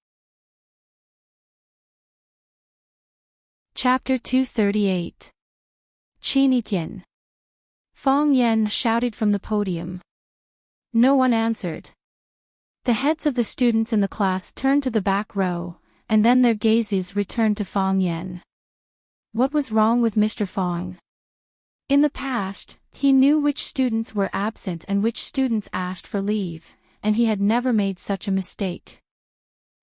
Chapter 238. Qin Tian. Fong Yan shouted from the podium. No one answered. The heads of the students in the class turned to the back row, and then their gazes returned to Fong Yan. What was wrong with Mr. Fong? In the past, he knew which students were absent and which students asked for leave, and he had never made such a mistake.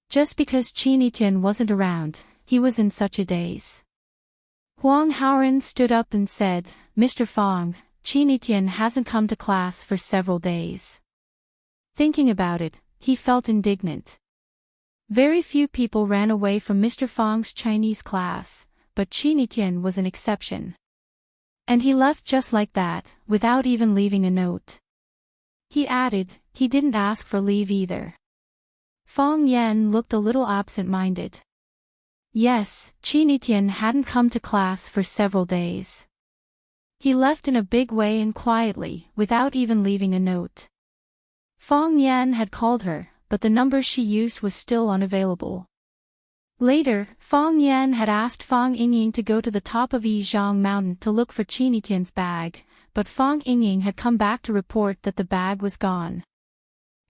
Just because Qin Tian wasn't around, he was in such a daze. Huang Haoren stood up and said, "Mr. Fong, Qin Tian hasn't come to class for several days." Thinking about it, he felt indignant. Very few people ran away from Mr. Fong's Chinese class, but Qin Tian was an exception. And he left just like that, without even leaving a note. He added, he didn't ask for leave either. Fong Yan looked a little absent-minded. Yes, Qin Tian hadn't come to class for several days. He left in a big way and quietly, without even leaving a note. Fong Yan had called her, but the number she used was still unavailable. Later, Fong Yan had asked Fong Yingying to go to the top of Yizhang Mountain to look for Qin Tian's bag, but Fong Yingying had come back to report that the bag was gone.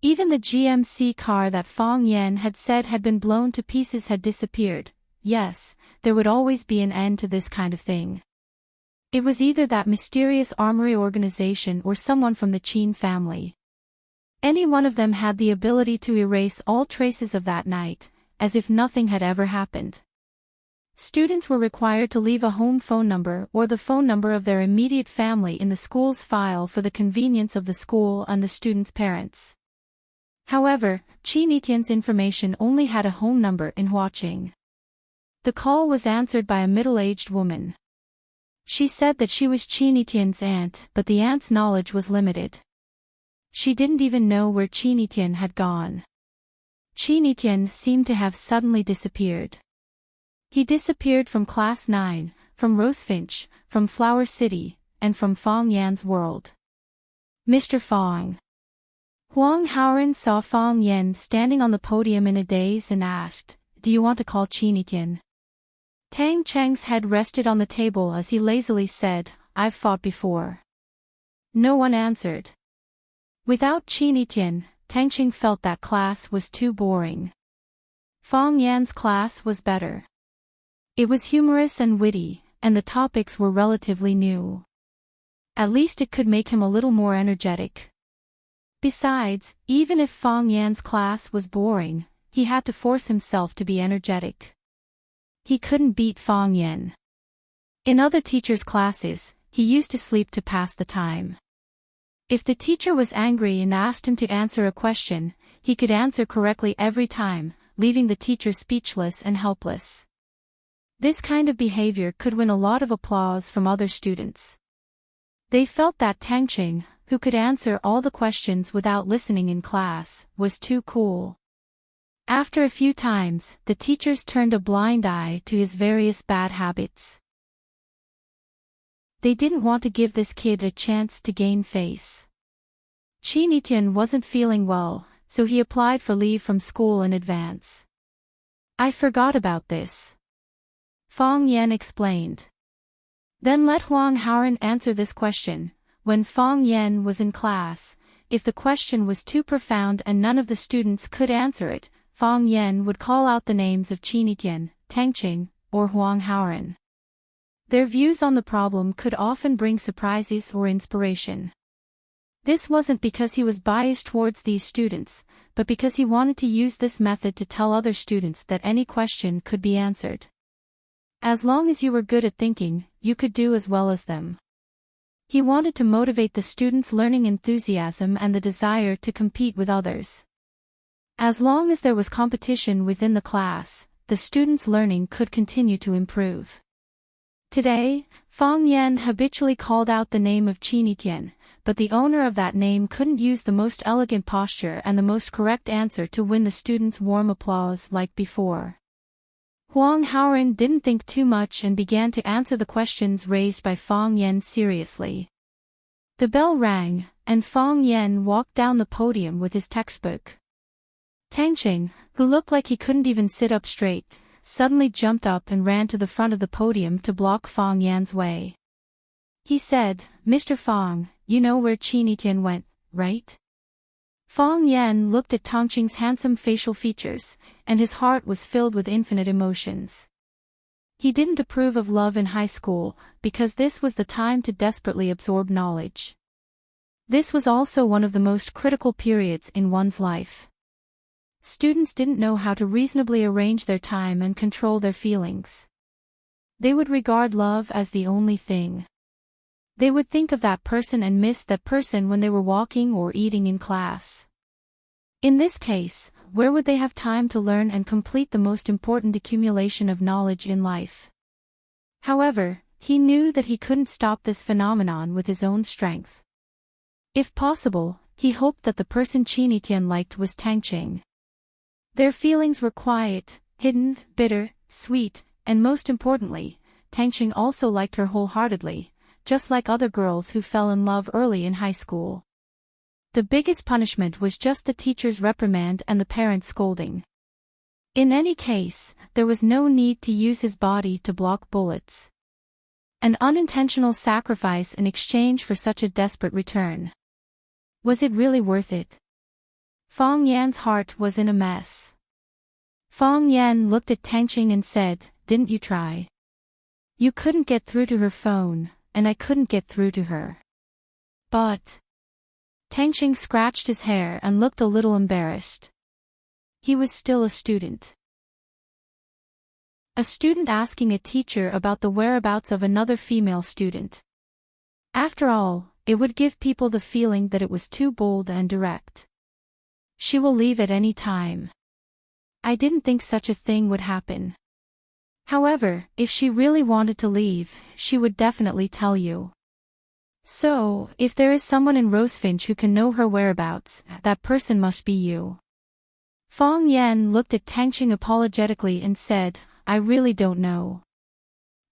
Even the GMC car that Fong Yan had said had been blown to pieces had disappeared. Yes, there would always be an end to this kind of thing. It was either that mysterious armory organization or someone from the Qin family. Any one of them had the ability to erase all traces of that night, as if nothing had ever happened. Students were required to leave a home phone number or the phone number of their immediate family in the school's file for the convenience of the school and the students' parents. However, Qin Tian's information only had a home number in Huaqing. The call was answered by a middle-aged woman. She said that she was Qin Tian's aunt, but the aunt's knowledge was limited. She didn't even know where Qin Tian had gone. Qin Tian seemed to have suddenly disappeared. He disappeared from Class 9, from Rosefinch, from Flower City, and from Fong Yan's world. Mr. Fong. Huang Haoren saw Fong Yan standing on the podium in a daze and asked, "Do you want to call Qin Tian?" Tang Cheng's head rested on the table as he lazily said, "I've fought before." No one answered. Without Qin Tian, Tang Cheng felt that class was too boring. Fong Yan's class was better. It was humorous and witty, and the topics were relatively new. At least it could make him a little more energetic. Besides, even if Fong Yan's class was boring, he had to force himself to be energetic. He couldn't beat Fang Yan. In other teachers' classes, he used to sleep to pass the time. If the teacher was angry and asked him to answer a question, he could answer correctly every time, leaving the teacher speechless and helpless. This kind of behavior could win a lot of applause from other students. They felt that Tangqing, who could answer all the questions without listening in class, was too cool. After a few times, the teachers turned a blind eye to his various bad habits. They didn't want to give this kid a chance to gain face. Qinitian wasn't feeling well, so he applied for leave from school in advance. I forgot about this. Fang Yan explained. Then let Huang Haoren answer this question. When Fang Yan was in class, if the question was too profound and none of the students could answer it, Fang Yan would call out the names of Qinitian, Tangqing, or Huang Haoren. Their views on the problem could often bring surprises or inspiration. This wasn't because he was biased towards these students, but because he wanted to use this method to tell other students that any question could be answered. As long as you were good at thinking, you could do as well as them. He wanted to motivate the students' learning enthusiasm and the desire to compete with others. As long as there was competition within the class, the students' learning could continue to improve. Today, Fang Yan habitually called out the name of Qinitian, but the owner of that name couldn't use the most elegant posture and the most correct answer to win the students' warm applause like before. Huang Haoren didn't think too much and began to answer the questions raised by Fang Yan seriously. The bell rang, and Fang Yan walked down the podium with his textbook. Tangqing, who looked like he couldn't even sit up straight, suddenly jumped up and ran to the front of the podium to block Fang Yan's way. He said, "Mr. Fang, you know where Qinitian went, right?" Fang Yan looked at Tangqing's handsome facial features, and his heart was filled with infinite emotions. He didn't approve of love in high school, because this was the time to desperately absorb knowledge. This was also one of the most critical periods in one's life. Students didn't know how to reasonably arrange their time and control their feelings. They would regard love as the only thing. They would think of that person and miss that person when they were walking or eating in class. In this case, where would they have time to learn and complete the most important accumulation of knowledge in life? However, he knew that he couldn't stop this phenomenon with his own strength. If possible, he hoped that the person Qinitian liked was Tangqing. Their feelings were quiet, hidden, bitter, sweet, and most importantly, Tangqing also liked her wholeheartedly, just like other girls who fell in love early in high school. The biggest punishment was just the teacher's reprimand and the parents' scolding. In any case, there was no need to use his body to block bullets. An unintentional sacrifice in exchange for such a desperate return. Was it really worth it? Fang Yan's heart was in a mess. Fang Yan looked at Tangqing and said, "Didn't you try? You couldn't get through to her phone, and I couldn't get through to her." But Tangqing scratched his hair and looked a little embarrassed. He was still a student. A student asking a teacher about the whereabouts of another female student. After all, it would give people the feeling that it was too bold and direct. "She will leave at any time. I didn't think such a thing would happen. However, if she really wanted to leave, she would definitely tell you. So, if there is someone in Rosefinch who can know her whereabouts, that person must be you." Fang Yan looked at Tangqing apologetically and said, "I really don't know."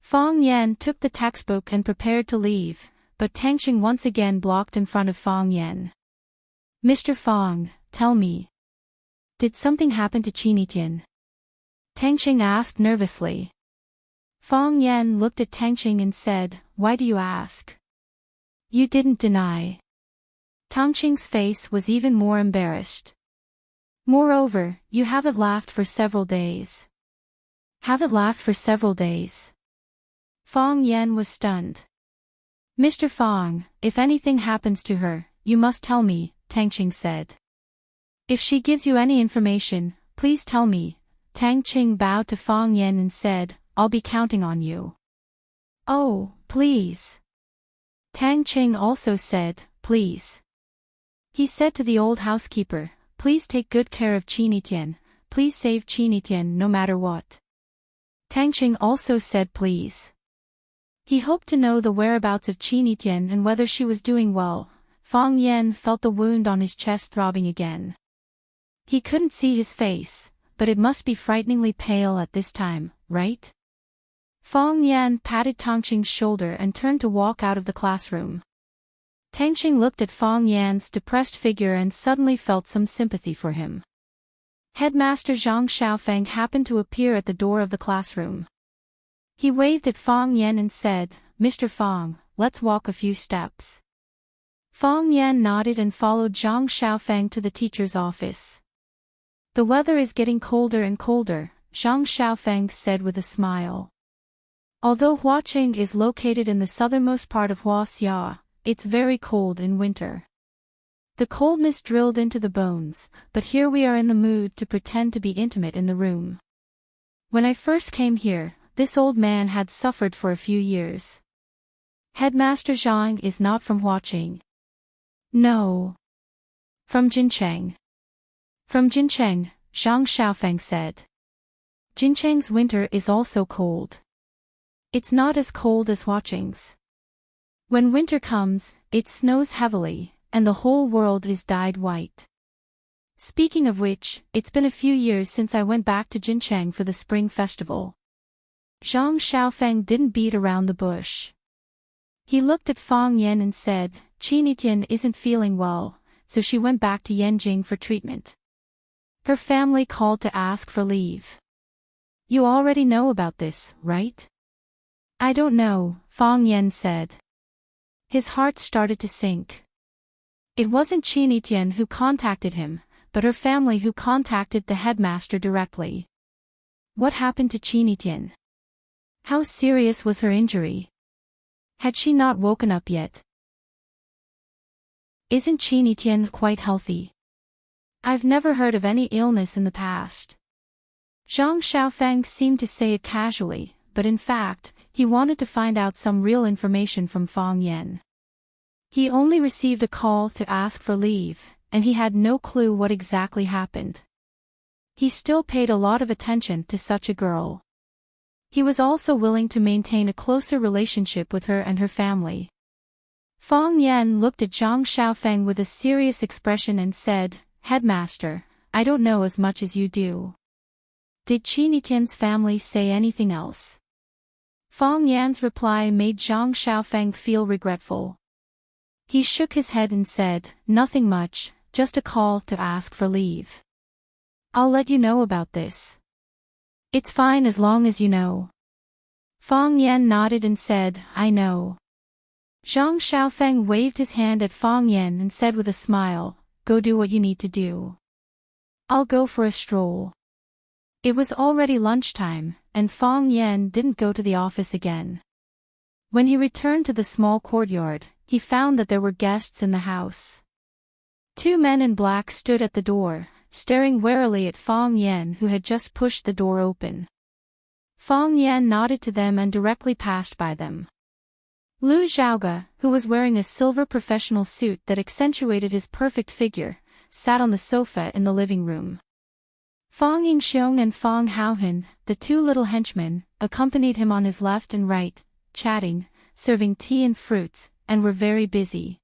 Fang Yan took the textbook and prepared to leave, but Tangqing once again blocked in front of Fang Yan. "Mr. Fang, tell me. Did something happen to Qinitian?" Tangqing asked nervously. Fang Yan looked at Tangqing and said, "Why do you ask? You didn't deny." Tangqing's face was even more embarrassed. "Moreover, you haven't laughed for several days." "Haven't laughed for several days?" Fang Yan was stunned. "Mr. Fang, if anything happens to her, you must tell me," Tangqing said. "If she gives you any information, please tell me. Tang Qing bowed to Fang Yan and said, I'll be counting on you. Oh, please. Tang Qing also said, please. He said to the old housekeeper, please take good care of Qinitian, please save Qinitian no matter what. Tang Qing also said please. He hoped to know the whereabouts of Qinitian and whether she was doing well. Fang Yan felt the wound on his chest throbbing again. He couldn't see his face, but it must be frighteningly pale at this time, right? Fang Yan patted Tang Qing's shoulder and turned to walk out of the classroom. Tang Qing looked at Fang Yan's depressed figure and suddenly felt some sympathy for him. Headmaster Zhang Xiaofeng happened to appear at the door of the classroom. He waved at Fang Yan and said, Mr. Fang, let's walk a few steps. Fang Yan nodded and followed Zhang Xiaofeng to the teacher's office. The weather is getting colder and colder, Zhang Xiaofeng said with a smile. Although Huaqing is located in the southernmost part of Huaxia, it's very cold in winter. The coldness drilled into the bones, but here we are in the mood to pretend to be intimate in the room. When I first came here, this old man had suffered for a few years. Headmaster Zhang is not from Huaqing. No. From Jincheng. From Jincheng, Zhang Xiaofeng said. Jincheng's winter is also cold. It's not as cold as Huaqing's. When winter comes, it snows heavily, and the whole world is dyed white. Speaking of which, it's been a few years since I went back to Jincheng for the spring festival. Zhang Xiaofeng didn't beat around the bush. He looked at Fang Yan and said, Qinitian isn't feeling well, so she went back to Yanjing for treatment. Her family called to ask for leave. You already know about this, right? I don't know, Fang Yan said. His heart started to sink. It wasn't Qinitian who contacted him, but her family who contacted the headmaster directly. What happened to Qinitian? How serious was her injury? Had she not woken up yet? Isn't Qinitian quite healthy? I've never heard of any illness in the past. Zhang Xiaofeng seemed to say it casually, but in fact, he wanted to find out some real information from Fang Yan. He only received a call to ask for leave, and he had no clue what exactly happened. He still paid a lot of attention to such a girl. He was also willing to maintain a closer relationship with her and her family. Fang Yan looked at Zhang Xiaofeng with a serious expression and said, Headmaster, I don't know as much as you do. Did Qinitian's family say anything else? Fang Yan's reply made Zhang Xiaofeng feel regretful. He shook his head and said, Nothing much, just a call to ask for leave. I'll let you know about this. It's fine as long as you know. Fang Yan nodded and said, I know. Zhang Xiaofeng waved his hand at Fang Yan and said with a smile, Go do what you need to do. I'll go for a stroll. It was already lunchtime, and Fang Yan didn't go to the office again. When he returned to the small courtyard, he found that there were guests in the house. Two men in black stood at the door, staring warily at Fang Yan who had just pushed the door open. Fang Yan nodded to them and directly passed by them. Lu Zhaoge, who was wearing a silver professional suit that accentuated his perfect figure, sat on the sofa in the living room. Fang Yingxiong and Fang Haohan, the two little henchmen, accompanied him on his left and right, chatting, serving tea and fruits, and were very busy.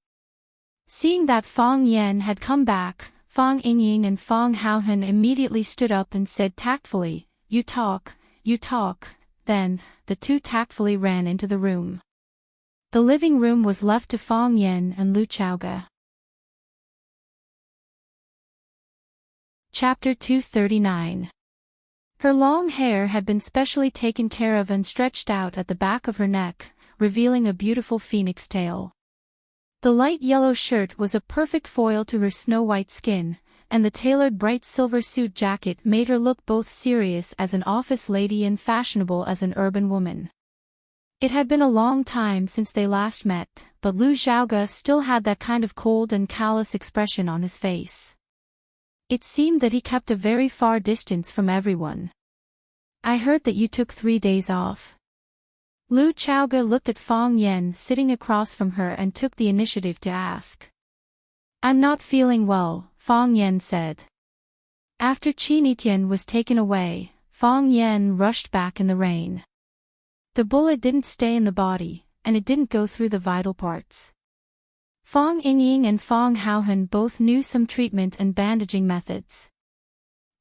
Seeing that Fang Yan had come back, Fang Yingying and Fang Haohan immediately stood up and said tactfully, You talk. Then, the two tactfully ran into the room. The living room was left to Fang Yan and Lu Zhaoge. Chapter 239. Her long hair had been specially taken care of and stretched out at the back of her neck, revealing a beautiful phoenix tail. The light yellow shirt was a perfect foil to her snow-white skin, and the tailored bright silver suit jacket made her look both serious as an office lady and fashionable as an urban woman. It had been a long time since they last met, but Lu Zhaoge still had that kind of cold and callous expression on his face. It seemed that he kept a very far distance from everyone. I heard that you took 3 days off. Lu Chaoge looked at Fang Yan sitting across from her and took the initiative to ask. I'm not feeling well, Fang Yan said. After Qinitian was taken away, Fang Yan rushed back in the rain. The bullet didn't stay in the body, and it didn't go through the vital parts. Fang Yingying and Fang Haohan both knew some treatment and bandaging methods.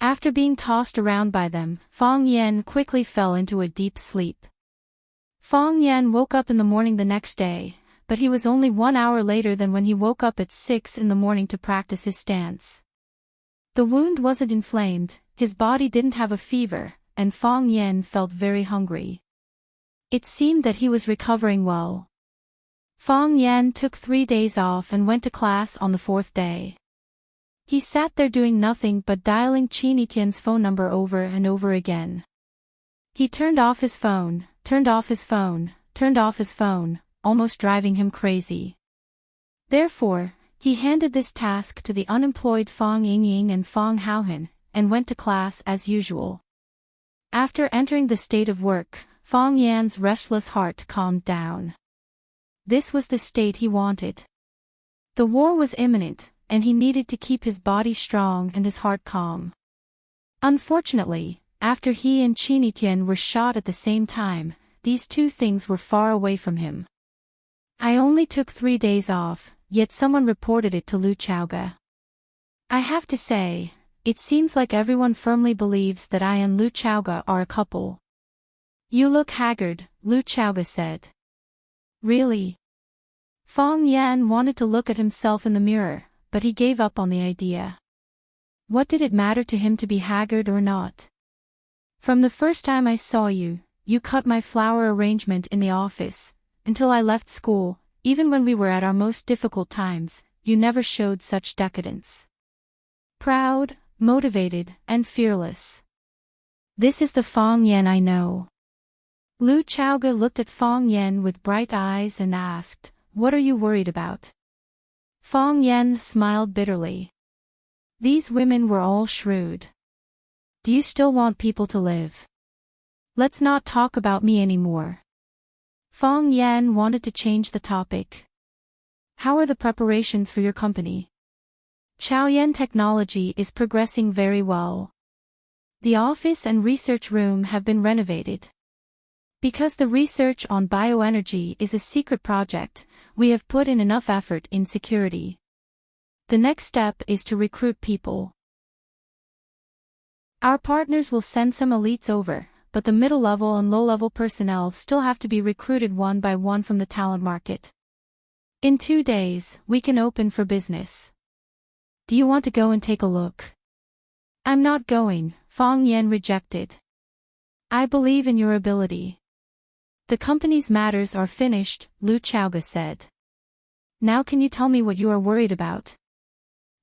After being tossed around by them, Fang Yan quickly fell into a deep sleep. Fang Yan woke up in the morning the next day, but he was only 1 hour later than when he woke up at 6 in the morning to practice his stance. The wound wasn't inflamed, his body didn't have a fever, and Fang Yan felt very hungry. It seemed that he was recovering well. Fang Yan took 3 days off and went to class on the 4th day. He sat there doing nothing but dialing Qinitian's phone number over and over again. He turned off his phone, turned off his phone, turned off his phone, almost driving him crazy. Therefore, he handed this task to the unemployed Fang Yingying and Fang Haohan, and went to class as usual. After entering the state of work, Fang Yan's restless heart calmed down. This was the state he wanted. The war was imminent, and he needed to keep his body strong and his heart calm. Unfortunately, after he and Qinitian were shot at the same time, these two things were far away from him. I only took 3 days off, yet someone reported it to Lu Chaoge. I have to say, it seems like everyone firmly believes that I and Lu Chaoge are a couple. You look haggard, Lu Chaoge said. Really? Fang Yan wanted to look at himself in the mirror, but he gave up on the idea. What did it matter to him to be haggard or not? From the first time I saw you, you cut my flower arrangement in the office. Until I left school, even when we were at our most difficult times, you never showed such decadence. Proud, motivated, and fearless. This is the Fang Yan I know. Lu Chaoge looked at Fang Yan with bright eyes and asked, what are you worried about? Fang Yan smiled bitterly. These women were all shrewd. Do you still want people to live? Let's not talk about me anymore. Fang Yan wanted to change the topic. How are the preparations for your company? Chaoyan Technology is progressing very well. The office and research room have been renovated. Because the research on bioenergy is a secret project, we have put in enough effort in security. The next step is to recruit people. Our partners will send some elites over, but the middle-level and low-level personnel still have to be recruited one by one from the talent market. In 2 days, we can open for business. Do you want to go and take a look? I'm not going, Fang Yan rejected. I believe in your ability. The company's matters are finished, Lu Chaoge said. Now can you tell me what you are worried about?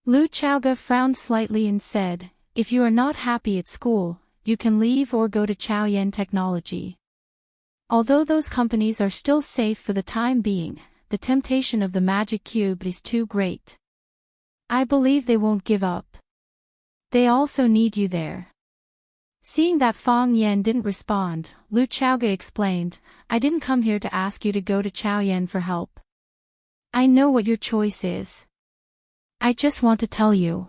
Lu Chaoge frowned slightly and said, if you are not happy at school, you can leave or go to Chaoyan Technology. Although those companies are still safe for the time being, the temptation of the magic cube is too great. I believe they won't give up. They also need you there. Seeing that Fang Yan didn't respond, Lu Chaoge explained, I didn't come here to ask you to go to Chaoyan for help. I know what your choice is. I just want to tell you.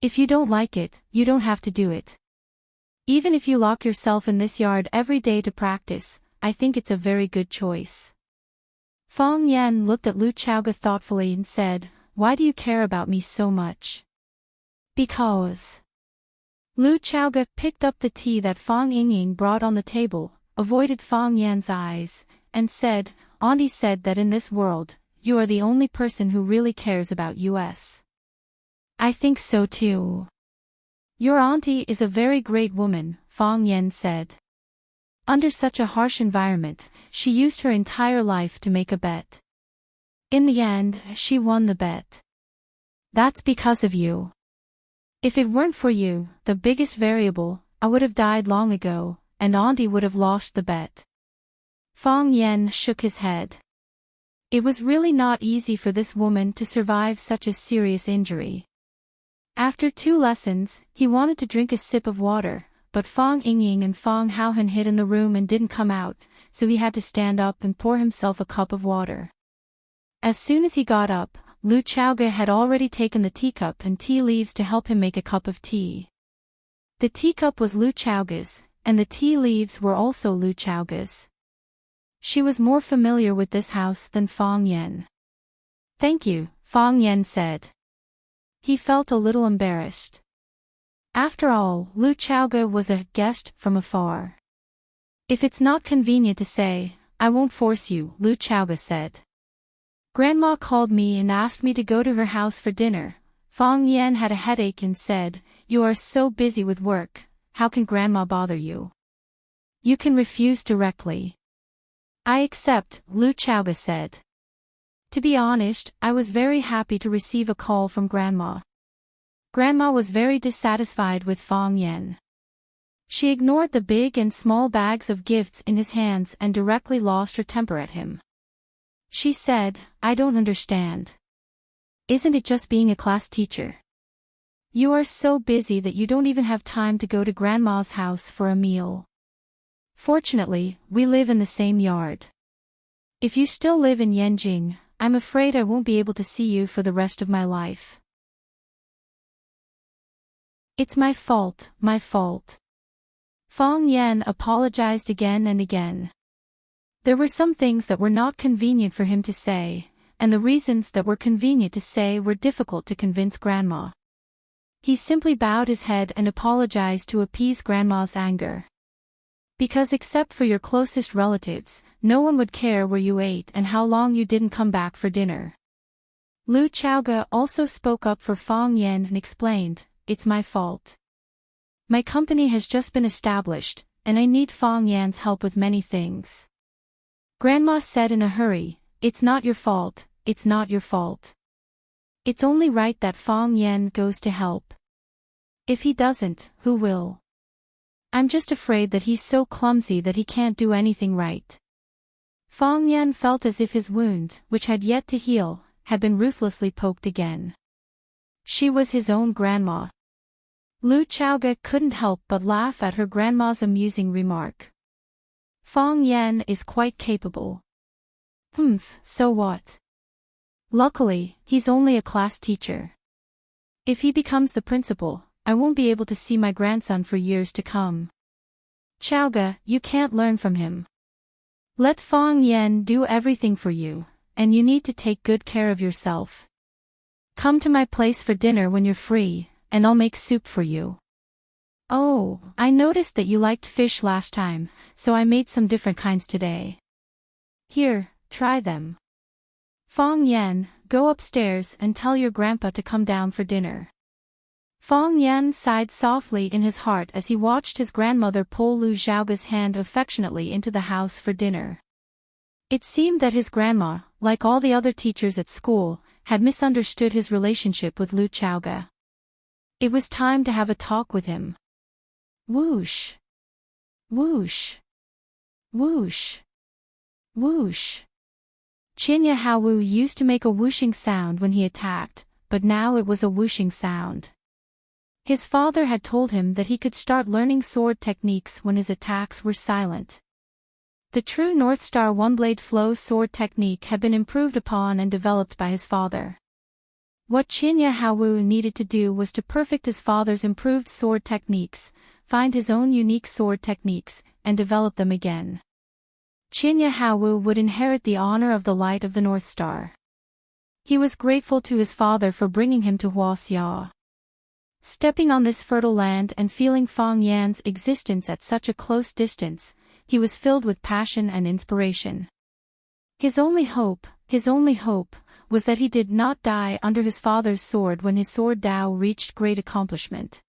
If you don't like it, you don't have to do it. Even if you lock yourself in this yard every day to practice, I think it's a very good choice. Fang Yan looked at Lu Chaoge thoughtfully and said, why do you care about me so much? Because. Lu Chaoge picked up the tea that Fang Yingying brought on the table, avoided Fang Yan's eyes, and said, Auntie said that in this world, you are the only person who really cares about us. I think so too. Your auntie is a very great woman, Fang Yan said. Under such a harsh environment, she used her entire life to make a bet. In the end, she won the bet. That's because of you. If it weren't for you, the biggest variable, I would have died long ago, and Auntie would have lost the bet. Fang Yan shook his head. It was really not easy for this woman to survive such a serious injury. After 2 lessons, he wanted to drink a sip of water, but Fong Yingying and Fong Haohan hid in the room and didn't come out, so he had to stand up and pour himself a cup of water. As soon as he got up, Lu Chaoge had already taken the teacup and tea leaves to help him make a cup of tea. The teacup was Lu Chaoge's, and the tea leaves were also Lu Chaoge's. She was more familiar with this house than Fong Yan. "Thank you," Fong Yan said. He felt a little embarrassed. After all, Lu Chaoge was a guest from afar. "If it's not convenient to say, I won't force you," Lu Chaoge said. "Grandma called me and asked me to go to her house for dinner." Fong Yan had a headache and said, "You are so busy with work, how can Grandma bother you? You can refuse directly." "I accept," Lu Chaoge said. "To be honest, I was very happy to receive a call from Grandma." Grandma was very dissatisfied with Fong Yan. She ignored the big and small bags of gifts in his hands and directly lost her temper at him. She said, "I don't understand. Isn't it just being a class teacher? You are so busy that you don't even have time to go to Grandma's house for a meal. Fortunately, we live in the same yard. If you still live in Yanjing, I'm afraid I won't be able to see you for the rest of my life." "It's my fault, my fault." Fong Yan apologized again and again. There were some things that were not convenient for him to say, and the reasons that were convenient to say were difficult to convince Grandma. He simply bowed his head and apologized to appease Grandma's anger. Because except for your closest relatives, no one would care where you ate and how long you didn't come back for dinner. Lu Chaoge also spoke up for Fong Yan and explained, "It's my fault. My company has just been established, and I need Fong Yan's help with many things." Grandma said in a hurry, "It's not your fault, it's not your fault. It's only right that Fong Yan goes to help. If he doesn't, who will? I'm just afraid that he's so clumsy that he can't do anything right." Fong Yan felt as if his wound, which had yet to heal, had been ruthlessly poked again. She was his own grandma. Lu Chaoge couldn't help but laugh at her grandma's amusing remark. "Fong Yan is quite capable." "Humph, so what? Luckily, he's only a class teacher. If he becomes the principal, I won't be able to see my grandson for years to come. Chaoge, you can't learn from him. Let Fong Yan do everything for you, and you need to take good care of yourself. Come to my place for dinner when you're free, and I'll make soup for you. Oh, I noticed that you liked fish last time, so I made some different kinds today. Here, try them. Fong Yan, go upstairs and tell your grandpa to come down for dinner." Fong Yan sighed softly in his heart as he watched his grandmother pull Lu Xiaoge's hand affectionately into the house for dinner. It seemed that his grandma, like all the other teachers at school, had misunderstood his relationship with Lu Chaoge. It was time to have a talk with him. Whoosh! Whoosh! Whoosh! Whoosh! Qinya Haowu used to make a whooshing sound when he attacked, but now it was a whooshing sound. His father had told him that he could start learning sword techniques when his attacks were silent. The true North Star one-blade flow sword technique had been improved upon and developed by his father. What Qinya Haowu needed to do was to perfect his father's improved sword techniques, find his own unique sword techniques, and develop them again. Qinya Haowu would inherit the honor of the light of the North Star. He was grateful to his father for bringing him to Huaxia. Stepping on this fertile land and feeling Fong Yan's existence at such a close distance, he was filled with passion and inspiration. His only hope, was that he did not die under his father's sword when his sword Dao reached great accomplishment.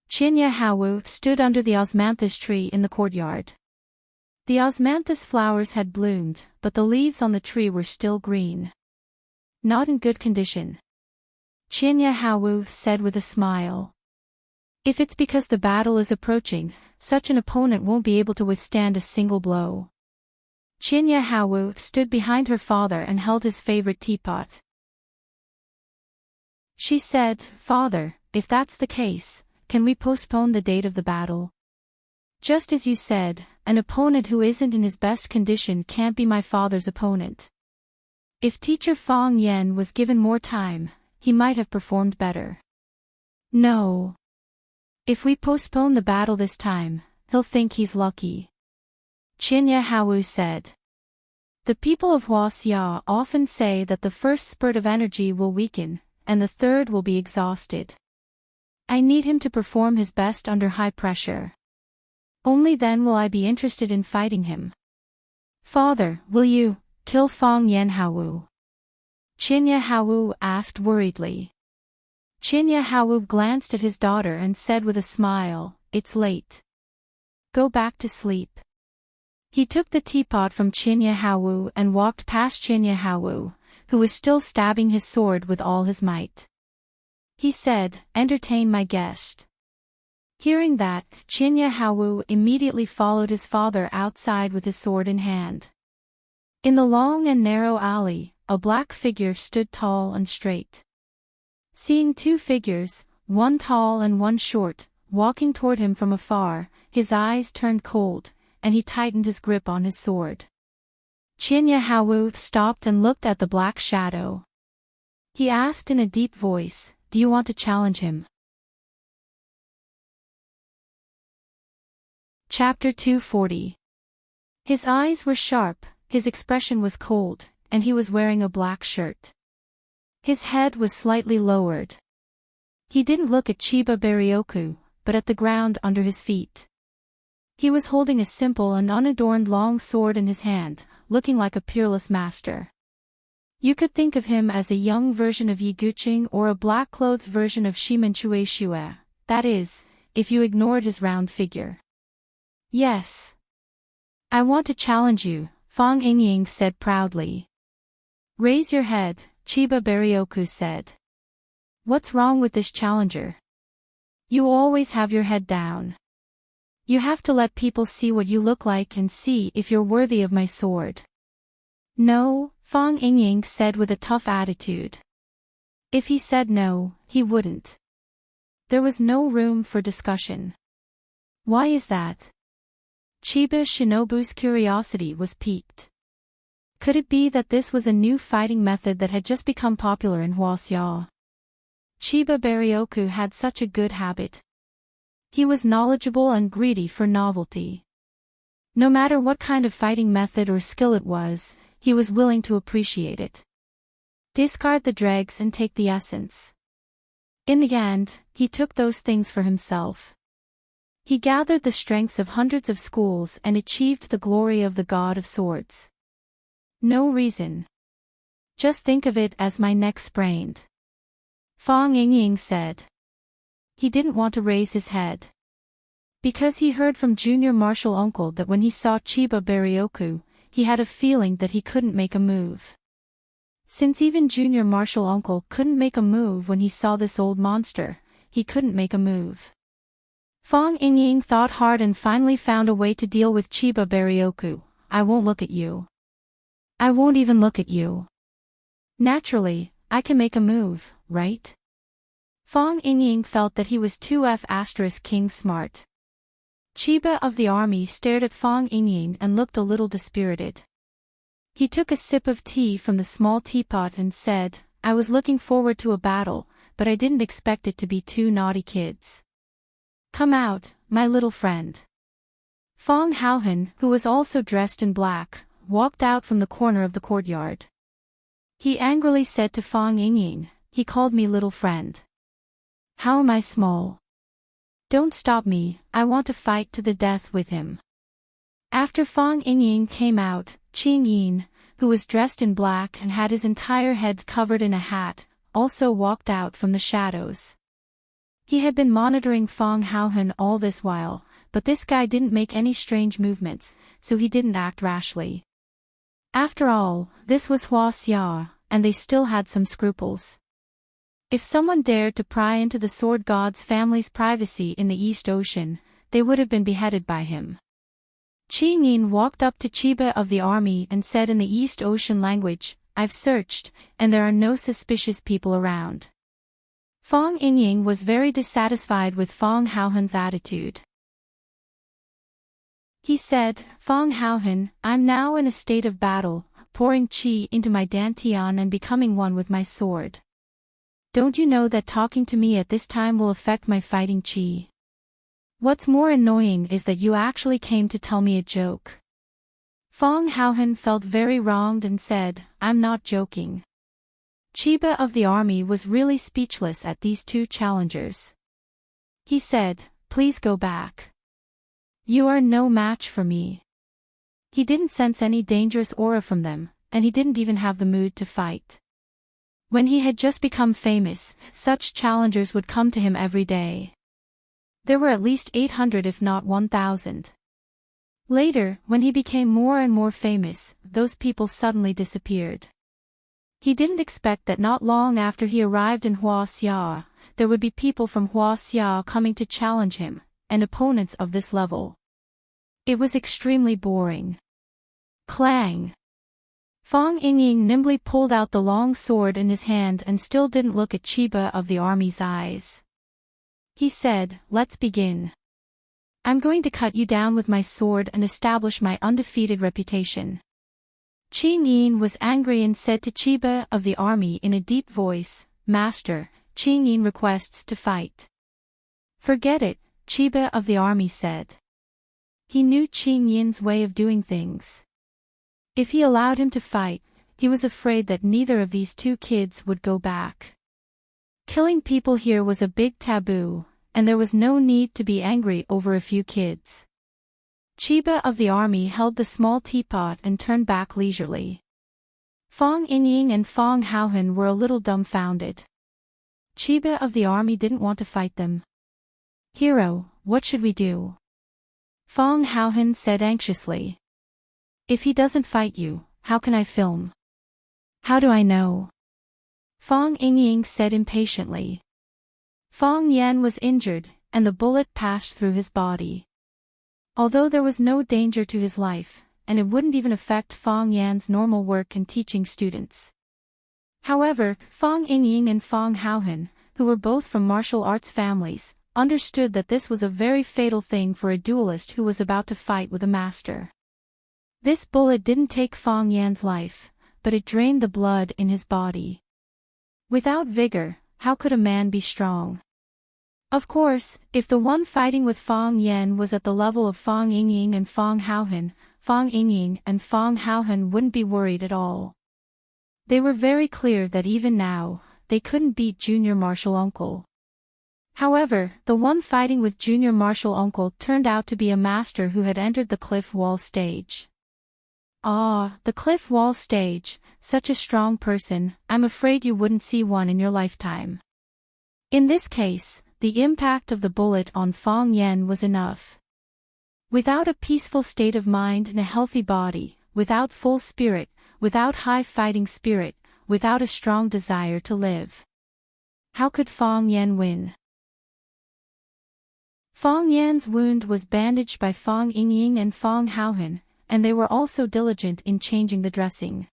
Qinya Haowu stood under the osmanthus tree in the courtyard. The osmanthus flowers had bloomed, but the leaves on the tree were still green. Not in good condition. Qinya Haowu said with a smile. If it's because the battle is approaching, such an opponent won't be able to withstand a single blow. Qinya Haowu stood behind her father and held his favorite teapot. She said, "Father, if that's the case, can we postpone the date of the battle? Just as you said, an opponent who isn't in his best condition can't be my father's opponent. If teacher Fang Yan was given more time, he might have performed better. No. If we postpone the battle this time, he'll think he's lucky. Qinya Haowu said. The people of Huaxia often say that the first spurt of energy will weaken, and the third will be exhausted. I need him to perform his best under high pressure. Only then will I be interested in fighting him. Father, will you kill Fang Yan Haowu? Qinya Haowu asked worriedly. Qinya Haowu glanced at his daughter and said with a smile, it's late. Go back to sleep. He took the teapot from Qinya Haowu and walked past Qinya Haowu, who was still stabbing his sword with all his might. He said, entertain my guest. Hearing that, Qinya Haowu immediately followed his father outside with his sword in hand. In the long and narrow alley, a black figure stood tall and straight. Seeing two figures, one tall and one short, walking toward him from afar, his eyes turned cold, and he tightened his grip on his sword. Qinya Haowu stopped and looked at the black shadow. He asked in a deep voice, do you want to challenge him? Chapter 240. His eyes were sharp, his expression was cold, and he was wearing a black shirt. His head was slightly lowered. He didn't look at Chiba Berioku, but at the ground under his feet. He was holding a simple and unadorned long sword in his hand, looking like a peerless master. You could think of him as a young version of Yi Guqing or a black-clothed version of Shimen Chueshue, that is, if you ignored his round figure. Yes. I want to challenge you, Fang Yingying said proudly. Raise your head, Chiba Berioku said. What's wrong with this challenger? You always have your head down. You have to let people see what you look like and see if you're worthy of my sword. No, Fang Yingying said with a tough attitude. If he said no, he wouldn't. There was no room for discussion. Why is that? Chiba Shinobu's curiosity was piqued. Could it be that this was a new fighting method that had just become popular in Huaxia? Chiba Berioku had such a good habit. He was knowledgeable and greedy for novelty. No matter what kind of fighting method or skill it was, he was willing to appreciate it. Discard the dregs and take the essence. In the end, he took those things for himself. He gathered the strengths of hundreds of schools and achieved the glory of the God of Swords. No reason. Just think of it as my neck sprained. Fang Yingying said. He didn't want to raise his head. Because he heard from Junior Martial Uncle that when he saw Chiba Berioku, he had a feeling that he couldn't make a move. Since even Junior Martial Uncle couldn't make a move when he saw this old monster, he couldn't make a move. Fang Yingying thought hard and finally found a way to deal with Chiba Berioku. I won't look at you. I won't even look at you. Naturally, I can make a move, right? Fang Yingying felt that he was too King smart. Chiba of the army stared at Fang Yingying and looked a little dispirited. He took a sip of tea from the small teapot and said, I was looking forward to a battle, but I didn't expect it to be two naughty kids. Come out, my little friend. Fang Haohan, who was also dressed in black, walked out from the corner of the courtyard. He angrily said to Fang Yingying, he called me little friend. How am I small? Don't stop me, I want to fight to the death with him. After Fang Yingying came out, Qing Yin, who was dressed in black and had his entire head covered in a hat, also walked out from the shadows. He had been monitoring Fang Haohan all this while, but this guy didn't make any strange movements, so he didn't act rashly. After all, this was Huaxia, and they still had some scruples. If someone dared to pry into the sword god's family's privacy in the East Ocean, they would have been beheaded by him. Qing Yin walked up to Chiba of the army and said in the East Ocean language, I've searched, and there are no suspicious people around. Fong Yingying was very dissatisfied with Fong Haohen's attitude. He said, Fong Haohen, I'm now in a state of battle, pouring qi into my dantian and becoming one with my sword. Don't you know that talking to me at this time will affect my fighting qi? What's more annoying is that you actually came to tell me a joke. Fong Haohen felt very wronged and said, I'm not joking. Chiba of the army was really speechless at these two challengers. He said, please go back. You are no match for me. He didn't sense any dangerous aura from them, and he didn't even have the mood to fight. When he had just become famous, such challengers would come to him every day. There were at least 800 if not 1,000. Later, when he became more and more famous, those people suddenly disappeared. He didn't expect that not long after he arrived in Huaxia, there would be people from Huaxia coming to challenge him, and opponents of this level. It was extremely boring. Clang! Fong Yingying nimbly pulled out the long sword in his hand and still didn't look at Chiba of the army's eyes. He said, let's begin. I'm going to cut you down with my sword and establish my undefeated reputation. Qi Yin was angry and said to Chiba of the army in a deep voice, Master, Qi Yin requests to fight. Forget it, Chiba of the army said. He knew Qi Yin's way of doing things. If he allowed him to fight, he was afraid that neither of these two kids would go back. Killing people here was a big taboo, and there was no need to be angry over a few kids. Chiba of the army held the small teapot and turned back leisurely. Fong Yingying and Fong Haohen were a little dumbfounded. Chiba of the army didn't want to fight them. Hero, what should we do? Fong Haohen said anxiously. If he doesn't fight you, how can I film? How do I know? Fong Yingying said impatiently. Fong Yan was injured, and the bullet passed through his body. Although there was no danger to his life, and it wouldn't even affect Fong Yan's normal work in teaching students. However, Fong Yingying and Fong Haohen, who were both from martial arts families, understood that this was a very fatal thing for a duelist who was about to fight with a master. This bullet didn't take Fong Yan's life, but it drained the blood in his body. Without vigor, how could a man be strong? Of course, if the one fighting with Fong Yan was at the level of Fong Yingying and Fong Haohen, Fong Yingying and Fong Haohen wouldn't be worried at all. They were very clear that even now, they couldn't beat Junior Martial Uncle. However, the one fighting with Junior Martial Uncle turned out to be a master who had entered the cliff wall stage. Ah, the cliff wall stage, such a strong person, I'm afraid you wouldn't see one in your lifetime. In this case, the impact of the bullet on Fong Yan was enough. Without a peaceful state of mind and a healthy body, without full spirit, without high fighting spirit, without a strong desire to live, how could Fong Yan win? Fong Yan's wound was bandaged by Fong Yingying and Fong Haohen, and they were also diligent in changing the dressing.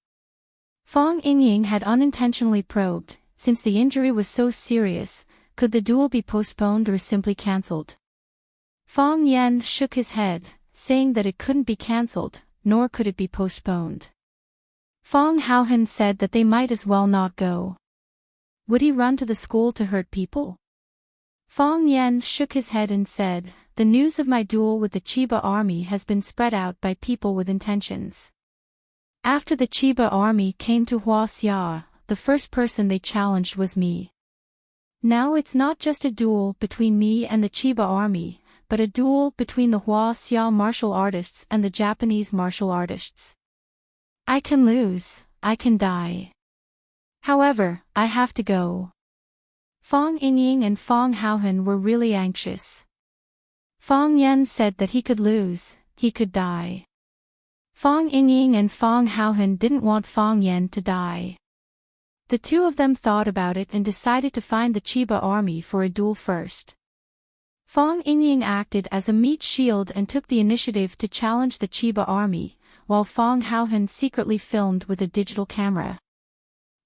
Fong Yingying had unintentionally probed, since the injury was so serious, could the duel be postponed or simply cancelled? Fong Yan shook his head, saying that it couldn't be cancelled, nor could it be postponed. Fong Haohen said that they might as well not go. Would he run to the school to hurt people? Fong Yan shook his head and said, the news of my duel with the Chiba army has been spread out by people with intentions. After the Chiba army came to Huaxia, the first person they challenged was me. Now it's not just a duel between me and the Chiba army, but a duel between the Huaxia martial artists and the Japanese martial artists. I can lose, I can die. However, I have to go. Fong Yingying and Fong Haohen were really anxious. Fong Yan said that he could lose, he could die. Fong Yingying and Fong Haohen didn't want Fong Yan to die. The two of them thought about it and decided to find the Chiba army for a duel first. Fong Yingying acted as a meat shield and took the initiative to challenge the Chiba army, while Fong Haohen secretly filmed with a digital camera.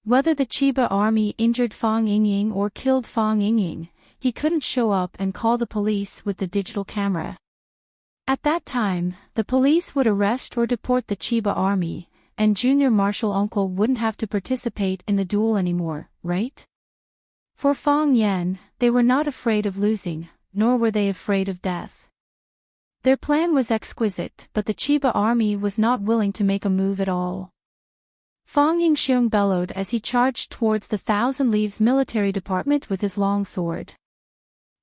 Whether the Chiba army injured Fang Yingying or killed Fang Yingying, he couldn't show up and call the police with the digital camera. At that time, the police would arrest or deport the Chiba army, and Junior Marshal Uncle wouldn't have to participate in the duel anymore, right? For Fang Yan, they were not afraid of losing, nor were they afraid of death. Their plan was exquisite, but the Chiba army was not willing to make a move at all. Fang Yingxiong bellowed as he charged towards the Thousand Leaves military department with his long sword.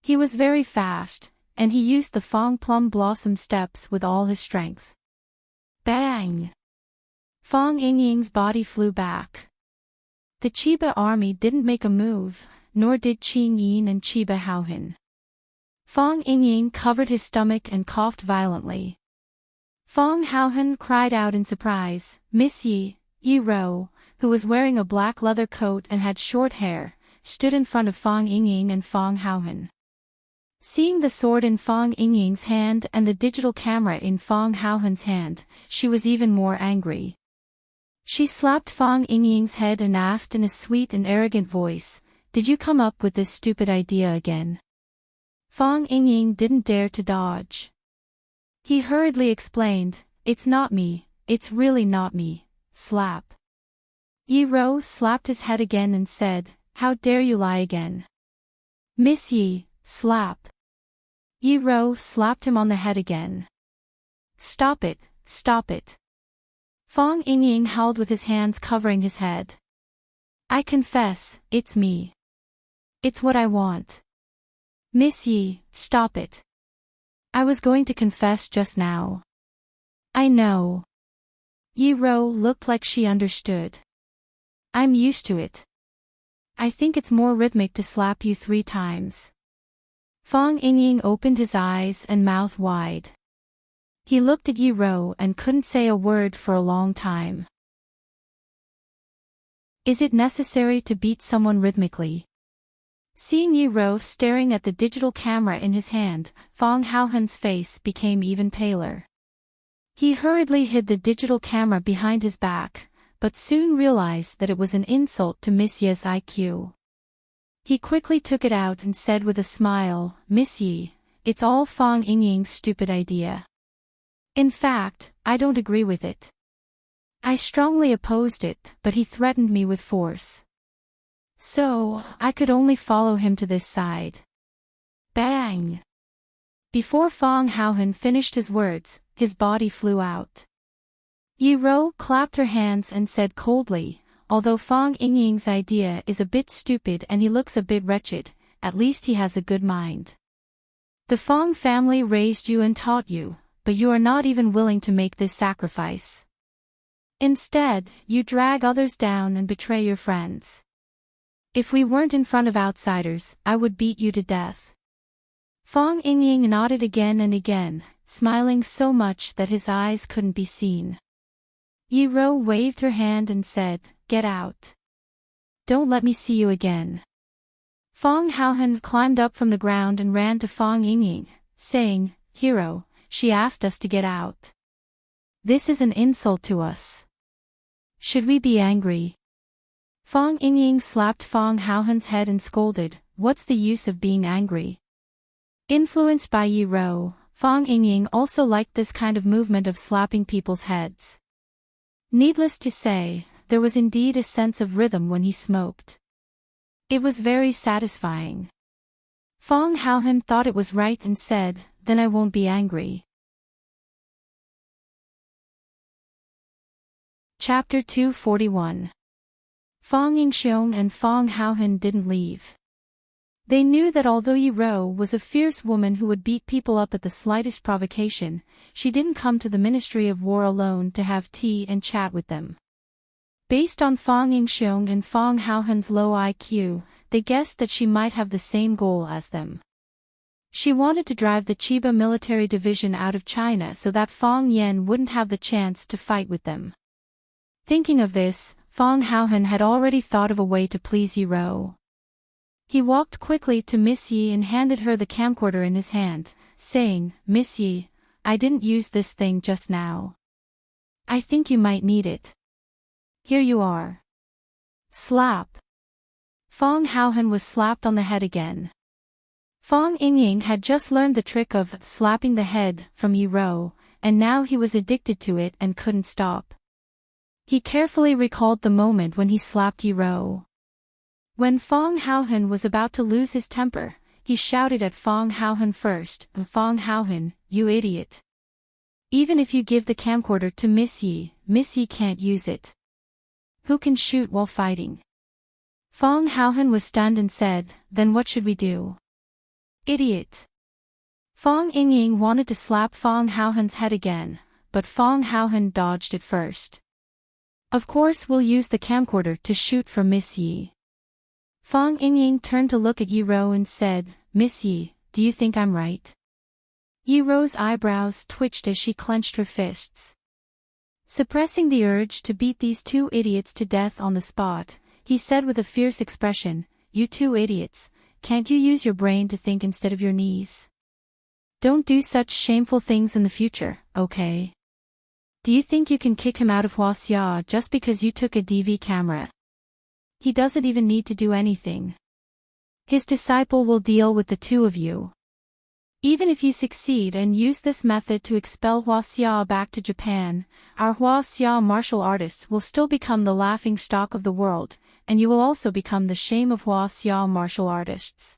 He was very fast, and he used the Fang Plum Blossom steps with all his strength. Bang! Fang Yingying's body flew back. The Chiba army didn't make a move, nor did Qing Yin and Chiba Haohan. Fang Yingying covered his stomach and coughed violently. Fang Haohan cried out in surprise. Miss Yi Ro, who was wearing a black leather coat and had short hair, stood in front of Fang Yingying and Fang Haohan. Seeing the sword in Fang Yingying's hand and the digital camera in Fang Haohan's hand, she was even more angry. She slapped Fang Yingying's head and asked in a sweet and arrogant voice, "Did you come up with this stupid idea again?" Fang Yingying didn't dare to dodge. He hurriedly explained, "It's not me, it's really not me." Slap. Yi Ro slapped his head again and said, "How dare you lie again?" Miss Yi, slap. Yi Ro slapped him on the head again. "Stop it, stop it." Fang Yingying howled with his hands covering his head. "I confess, it's me. It's what I want. Miss Yi, stop it. I was going to confess just now." "I know." Yi Ro looked like she understood. "I'm used to it. I think it's more rhythmic to slap you 3 times. Fang Yingying opened his eyes and mouth wide. He looked at Yi Ro and couldn't say a word for a long time. Is it necessary to beat someone rhythmically? Seeing Yi Ro staring at the digital camera in his hand, Fang Haohan's face became even paler. He hurriedly hid the digital camera behind his back, but soon realized that it was an insult to Miss Yi's IQ. He quickly took it out and said with a smile, "Miss Yi, it's all Fang Yingying's stupid idea. In fact, I don't agree with it. I strongly opposed it, but he threatened me with force. So, I could only follow him to this side." Bang! Before Fang Haohan finished his words, his body flew out. Yi Ro clapped her hands and said coldly, "Although Fang Yingying's idea is a bit stupid and he looks a bit wretched, at least he has a good mind. The Fang family raised you and taught you, but you are not even willing to make this sacrifice. Instead, you drag others down and betray your friends. If we weren't in front of outsiders, I would beat you to death." Fang Yingying nodded again and again, smiling so much that his eyes couldn't be seen. Yi Ro waved her hand and said, "Get out. Don't let me see you again." Fang Haohan climbed up from the ground and ran to Fang Yingying, saying, "Hero, she asked us to get out. This is an insult to us. Should we be angry?" Fang Yingying slapped Fang Haohan's head and scolded, "What's the use of being angry?" Influenced by Yi Ro, Fang Yingying also liked this kind of movement of slapping people's heads. Needless to say, there was indeed a sense of rhythm when he smoked. It was very satisfying. Fang Haohan thought it was right and said, "Then I won't be angry." Chapter 241. Fang Yingxiong and Fang Haohan didn't leave. They knew that although Yi Ro was a fierce woman who would beat people up at the slightest provocation, she didn't come to the Ministry of War alone to have tea and chat with them. Based on Fang Yingxiong and Fang Haohan's low IQ, they guessed that she might have the same goal as them. She wanted to drive the Chiba military division out of China so that Fang Yan wouldn't have the chance to fight with them. Thinking of this, Fang Haohan had already thought of a way to please Yi Ro. He walked quickly to Miss Yi and handed her the camcorder in his hand, saying, "Miss Yi, I didn't use this thing just now. I think you might need it. Here you are." Slap. Fong Haohan was slapped on the head again. Fong Yingying had just learned the trick of slapping the head from Yi Rou, and now he was addicted to it and couldn't stop. He carefully recalled the moment when he slapped Yi Rou. When Fong Haohan was about to lose his temper, he shouted at Fong Haohan first, "Fong Haohan, you idiot. Even if you give the camcorder to Miss Yi can't use it. Who can shoot while fighting?" Fong Haohan was stunned and said, "Then what should we do?" "Idiot." Fong Yingying wanted to slap Fong Haohan's head again, but Fong Haohan dodged it first. "Of course we'll use the camcorder to shoot for Miss Yi." Fong Yingying turned to look at Yi Rou and said, "Miss Yi, do you think I'm right?" Yi Rou's eyebrows twitched as she clenched her fists. Suppressing the urge to beat these two idiots to death on the spot, he said with a fierce expression, "You two idiots, can't you use your brain to think instead of your knees? Don't do such shameful things in the future, okay? Do you think you can kick him out of Huaxia just because you took a DV camera? He doesn't even need to do anything. His disciple will deal with the two of you. Even if you succeed and use this method to expel Huaxia back to Japan, our Huaxia martial artists will still become the laughing stock of the world, and you will also become the shame of Huaxia martial artists.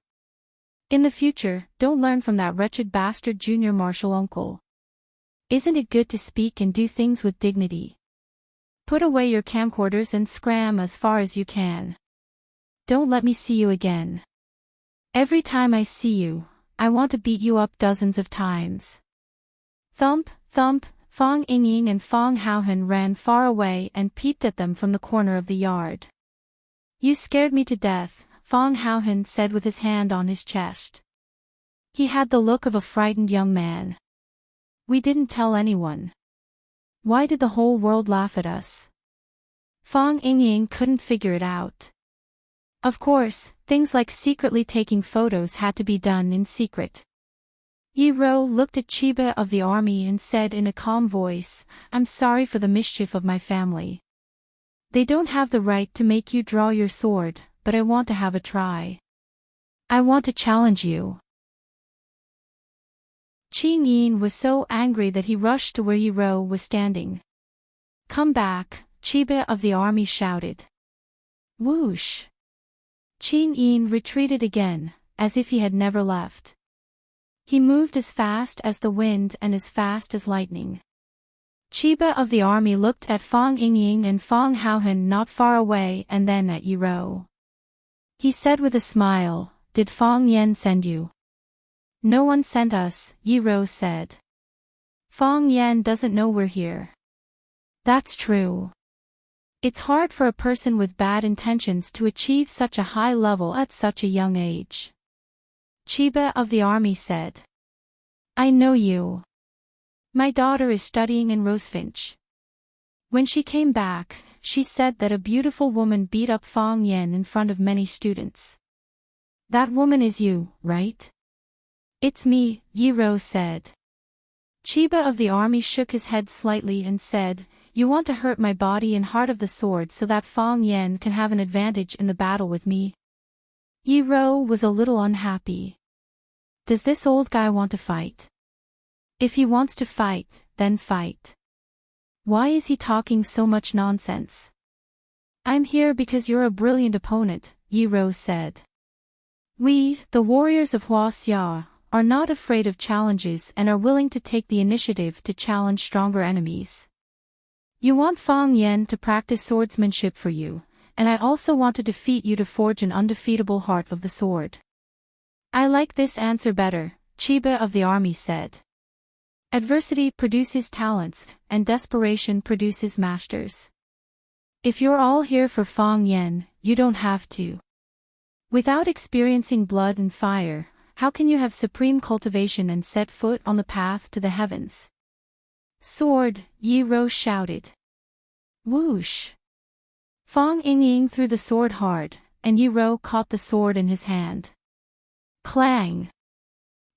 In the future, don't learn from that wretched bastard junior martial uncle. Isn't it good to speak and do things with dignity? Put away your camcorders and scram as far as you can. Don't let me see you again. Every time I see you, I want to beat you up dozens of times." Thump, thump, Fong Yingying and Fong Haohan ran far away and peeped at them from the corner of the yard. "You scared me to death," Fong Haohan said with his hand on his chest. He had the look of a frightened young man. "We didn't tell anyone. Why did the whole world laugh at us?" Fong Yingying couldn't figure it out. Of course, things like secretly taking photos had to be done in secret. Yi Rou looked at Chiba of the army and said in a calm voice, "I'm sorry for the mischief of my family. They don't have the right to make you draw your sword, but I want to have a try. I want to challenge you." Qing Yin was so angry that he rushed to where Yi Rou was standing. "Come back," Chiba of the army shouted. Whoosh! Qing Yin retreated again, as if he had never left. He moved as fast as the wind and as fast as lightning. Chiba of the army looked at Fong Yingying and Fong Haohan not far away and then at Yi Rou. He said with a smile, "Did Fong Yen send you?" "No one sent us," Yi Rou said. "Fong Yen doesn't know we're here." "That's true. It's hard for a person with bad intentions to achieve such a high level at such a young age." Chiba of the army said. "I know you. My daughter is studying in Rosefinch. When she came back, she said that a beautiful woman beat up Fong Yen in front of many students. That woman is you, right?" "It's me," Yi Rou said. Chiba of the army shook his head slightly and said, "You want to hurt my body and heart of the sword so that Fong Yen can have an advantage in the battle with me?" Yi Rou was a little unhappy. Does this old guy want to fight? If he wants to fight, then fight. Why is he talking so much nonsense? "I'm here because you're a brilliant opponent," Yi Rou said. "We, the warriors of Huaxia, are not afraid of challenges and are willing to take the initiative to challenge stronger enemies. You want Fong Yen to practice swordsmanship for you, and I also want to defeat you to forge an undefeatable heart of the sword." "I like this answer better," Chiba of the army said. "Adversity produces talents, and desperation produces masters. If you're all here for Fong Yen, you don't have to. Without experiencing blood and fire, how can you have supreme cultivation and set foot on the path to the heavens?" "Sword!" Yi Rou shouted. Whoosh! Fong Yingying threw the sword hard, and Yi Rou caught the sword in his hand. Clang!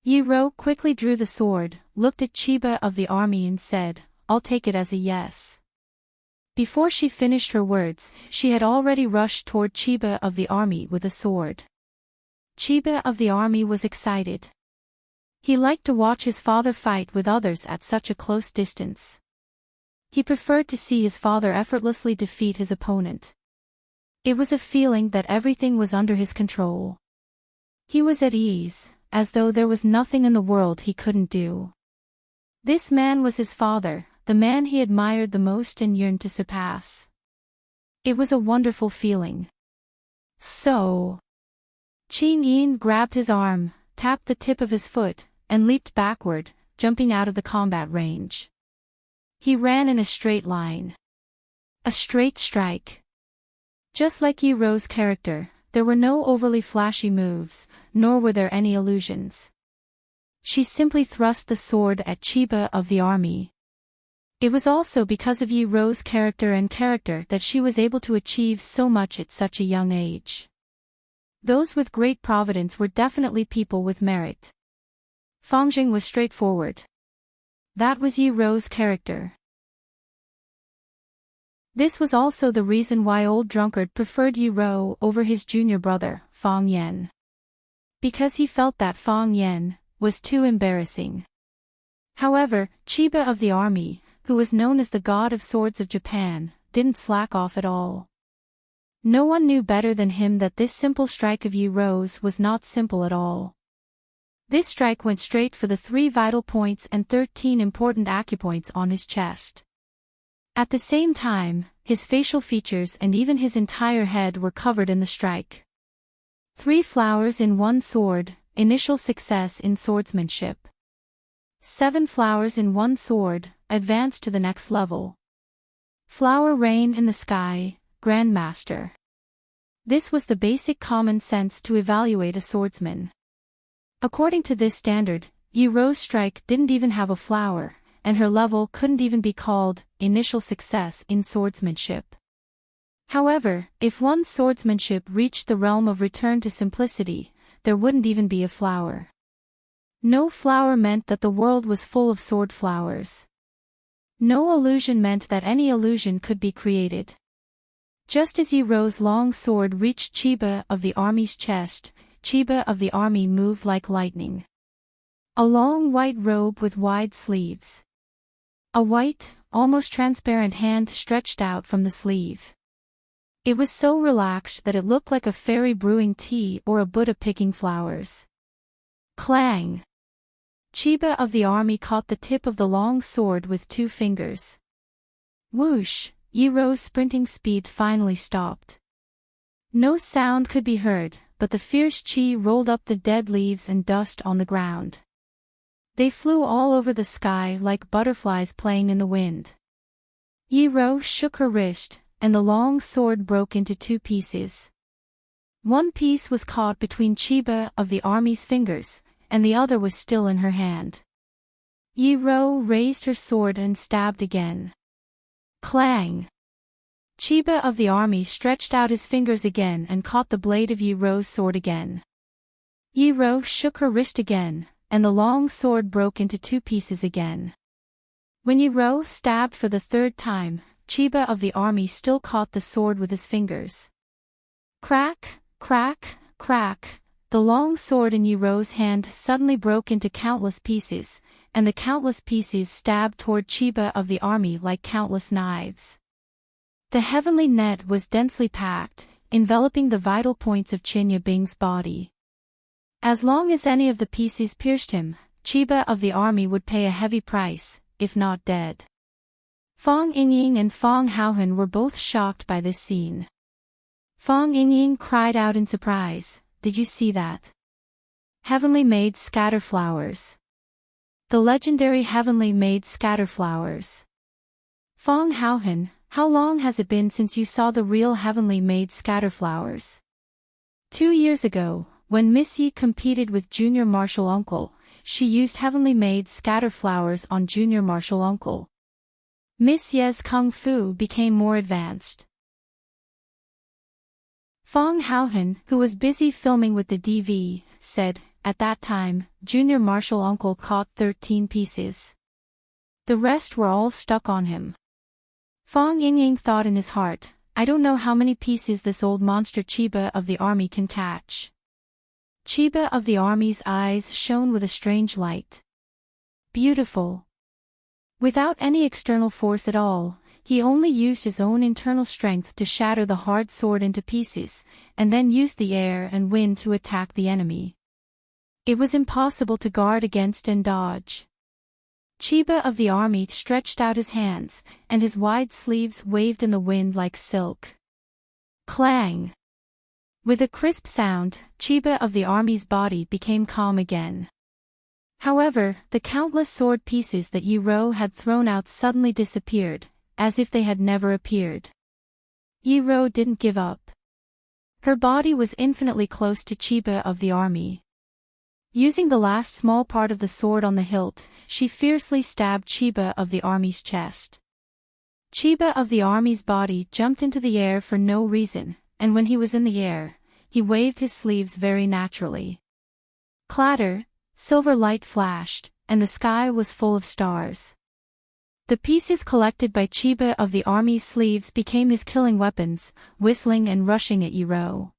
Yi Rou quickly drew the sword, looked at Chiba of the army and said, "I'll take it as a yes." Before she finished her words, she had already rushed toward Chiba of the army with a sword. Chiba of the army was excited. He liked to watch his father fight with others at such a close distance. He preferred to see his father effortlessly defeat his opponent. It was a feeling that everything was under his control. He was at ease, as though there was nothing in the world he couldn't do. This man was his father, the man he admired the most and yearned to surpass. It was a wonderful feeling. So. Qin Yin grabbed his arm, tapped the tip of his foot, and leaped backward, jumping out of the combat range. He ran in a straight line. A straight strike. Just like Yi Ro's character, there were no overly flashy moves, nor were there any illusions. She simply thrust the sword at Chiba of the army. It was also because of Yi Ro's character that she was able to achieve so much at such a young age. Those with great providence were definitely people with merit. Fangjing was straightforward. That was Yi Ro's character. This was also the reason why Old Drunkard preferred Yi Ro over his junior brother, Fang Yan. Because he felt that Fang Yan was too embarrassing. However, Chiba of the army, who was known as the god of swords of Japan, didn't slack off at all. No one knew better than him that this simple strike of Yi Ro's was not simple at all. This strike went straight for the 3 vital points and 13 important acupoints on his chest. At the same time, his facial features and even his entire head were covered in the strike. 3 flowers in 1 sword, initial success in swordsmanship. 7 flowers in 1 sword, advance to the next level. Flower rain in the sky, Grandmaster. This was the basic common sense to evaluate a swordsman. According to this standard, Yi Ro's strike didn't even have a flower, and her level couldn't even be called initial success in swordsmanship. However, if one's swordsmanship reached the realm of return to simplicity, there wouldn't even be a flower. No flower meant that the world was full of sword flowers. No illusion meant that any illusion could be created. Just as Yi Ro's long sword reached Chiba of the army's chest, Chiba of the army moved like lightning. A long white robe with wide sleeves. A white, almost transparent hand stretched out from the sleeve. It was so relaxed that it looked like a fairy brewing tea or a Buddha picking flowers. Clang! Chiba of the army caught the tip of the long sword with 2 fingers. Whoosh! Yi Ro's sprinting speed finally stopped. No sound could be heard, but the fierce chi rolled up the dead leaves and dust on the ground. They flew all over the sky like butterflies playing in the wind. Yi Ro shook her wrist, and the long sword broke into 2 pieces. One piece was caught between Chiba of the army's fingers, and the other was still in her hand. Yi Ro raised her sword and stabbed again. Clang! Chiba of the army stretched out his fingers again and caught the blade of Yi Ro's sword again. Yi Ro shook her wrist again, and the long sword broke into 2 pieces again. When Yi Ro stabbed for the 3rd time, Chiba of the army still caught the sword with his fingers. Crack, crack, crack, the long sword in Yi Ro's hand suddenly broke into countless pieces, and the countless pieces stabbed toward Chiba of the army like countless knives. The heavenly net was densely packed, enveloping the vital points of Qin Yibing's body. As long as any of the pieces pierced him, Chiba of the army would pay a heavy price, if not dead. Fang Yingying and Fang Haohan were both shocked by this scene. Fang Yingying cried out in surprise, "Did you see that? Heavenly Maid Scatterflowers. The legendary Heavenly Maid Scatterflowers." Fang Haohan, how long has it been since you saw the real Heavenly Maid Scatterflowers? 2 years ago, when Miss Yi competed with Junior Martial Uncle, she used Heavenly Maid Scatterflowers on Junior Martial Uncle. Miss Ye's Kung Fu became more advanced. Fang Haohan, who was busy filming with the DV, said, "At that time, Junior Martial Uncle caught 13 pieces. The rest were all stuck on him." Fong Yingying thought in his heart, I don't know how many pieces this old monster Chiba of the army can catch. Chiba of the army's eyes shone with a strange light. Beautiful. Without any external force at all, he only used his own internal strength to shatter the hard sword into pieces, and then used the air and wind to attack the enemy. It was impossible to guard against and dodge. Chiba of the army stretched out his hands, and his wide sleeves waved in the wind like silk. Clang! With a crisp sound, Chiba of the army's body became calm again. However, the countless sword pieces that Yi-Ro had thrown out suddenly disappeared, as if they had never appeared. Yi-Ro didn't give up. Her body was infinitely close to Chiba of the army. Using the last small part of the sword on the hilt, she fiercely stabbed Chiba of the army's chest. Chiba of the army's body jumped into the air for no reason, and when he was in the air, he waved his sleeves very naturally. Clatter, silver light flashed, and the sky was full of stars. The pieces collected by Chiba of the army's sleeves became his killing weapons, whistling and rushing at Yi-Ro.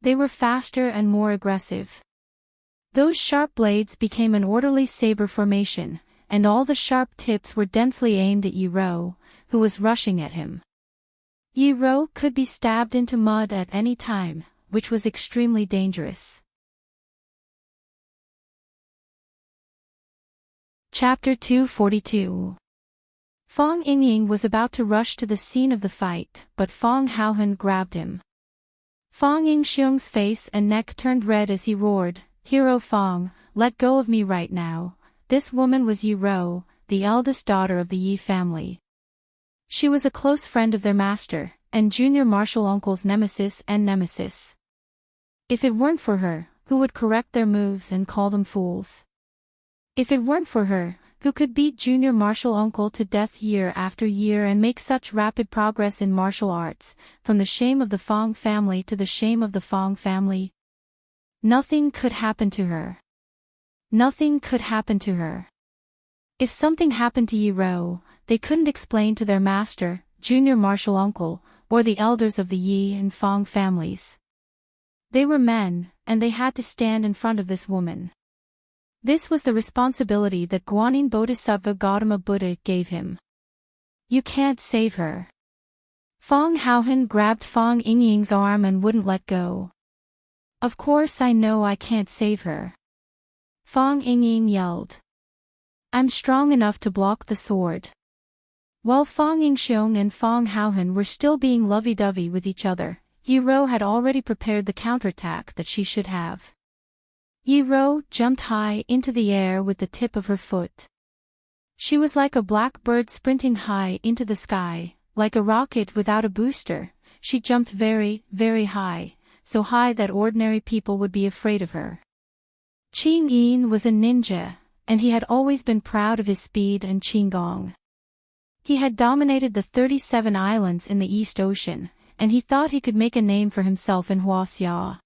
They were faster and more aggressive. Those sharp blades became an orderly saber formation, and all the sharp tips were densely aimed at Yi-Ro, who was rushing at him. Yi-Ro could be stabbed into mud at any time, which was extremely dangerous. Chapter 242. Fong Yingying was about to rush to the scene of the fight, but Fong Haohan grabbed him. Fong Yingxiong's face and neck turned red as he roared, Hero Fong, let go of me right now. This woman was Yi-Ro, the eldest daughter of the Yi family. She was a close friend of their master, and junior martial uncle's nemesis and nemesis. If it weren't for her, who would correct their moves and call them fools? If it weren't for her, who could beat junior martial uncle to death year after year and make such rapid progress in martial arts, from the shame of the Fong family to the shame of the Fong family? Nothing could happen to her. Nothing could happen to her. If something happened to Yi-Ro, they couldn't explain to their master, junior martial uncle, or the elders of the Yi and Fong families. They were men, and they had to stand in front of this woman. This was the responsibility that Guanyin Bodhisattva Gautama Buddha gave him. You can't save her. Fong Haohan grabbed Fong Yingying's arm and wouldn't let go. Of course I know I can't save her. Fong Yingying yelled. I'm strong enough to block the sword. While Fong Yingxiong and Fong Haohan were still being lovey-dovey with each other, Yi-Ro had already prepared the counterattack that she should have. Yi-Ro jumped high into the air with the tip of her foot. She was like a black bird sprinting high into the sky, like a rocket without a booster. She jumped very, very high, so high that ordinary people would be afraid of her. Qing Yin was a ninja, and he had always been proud of his speed and qinggong. He had dominated the 37 islands in the East Ocean, and he thought he could make a name for himself in Huaxia.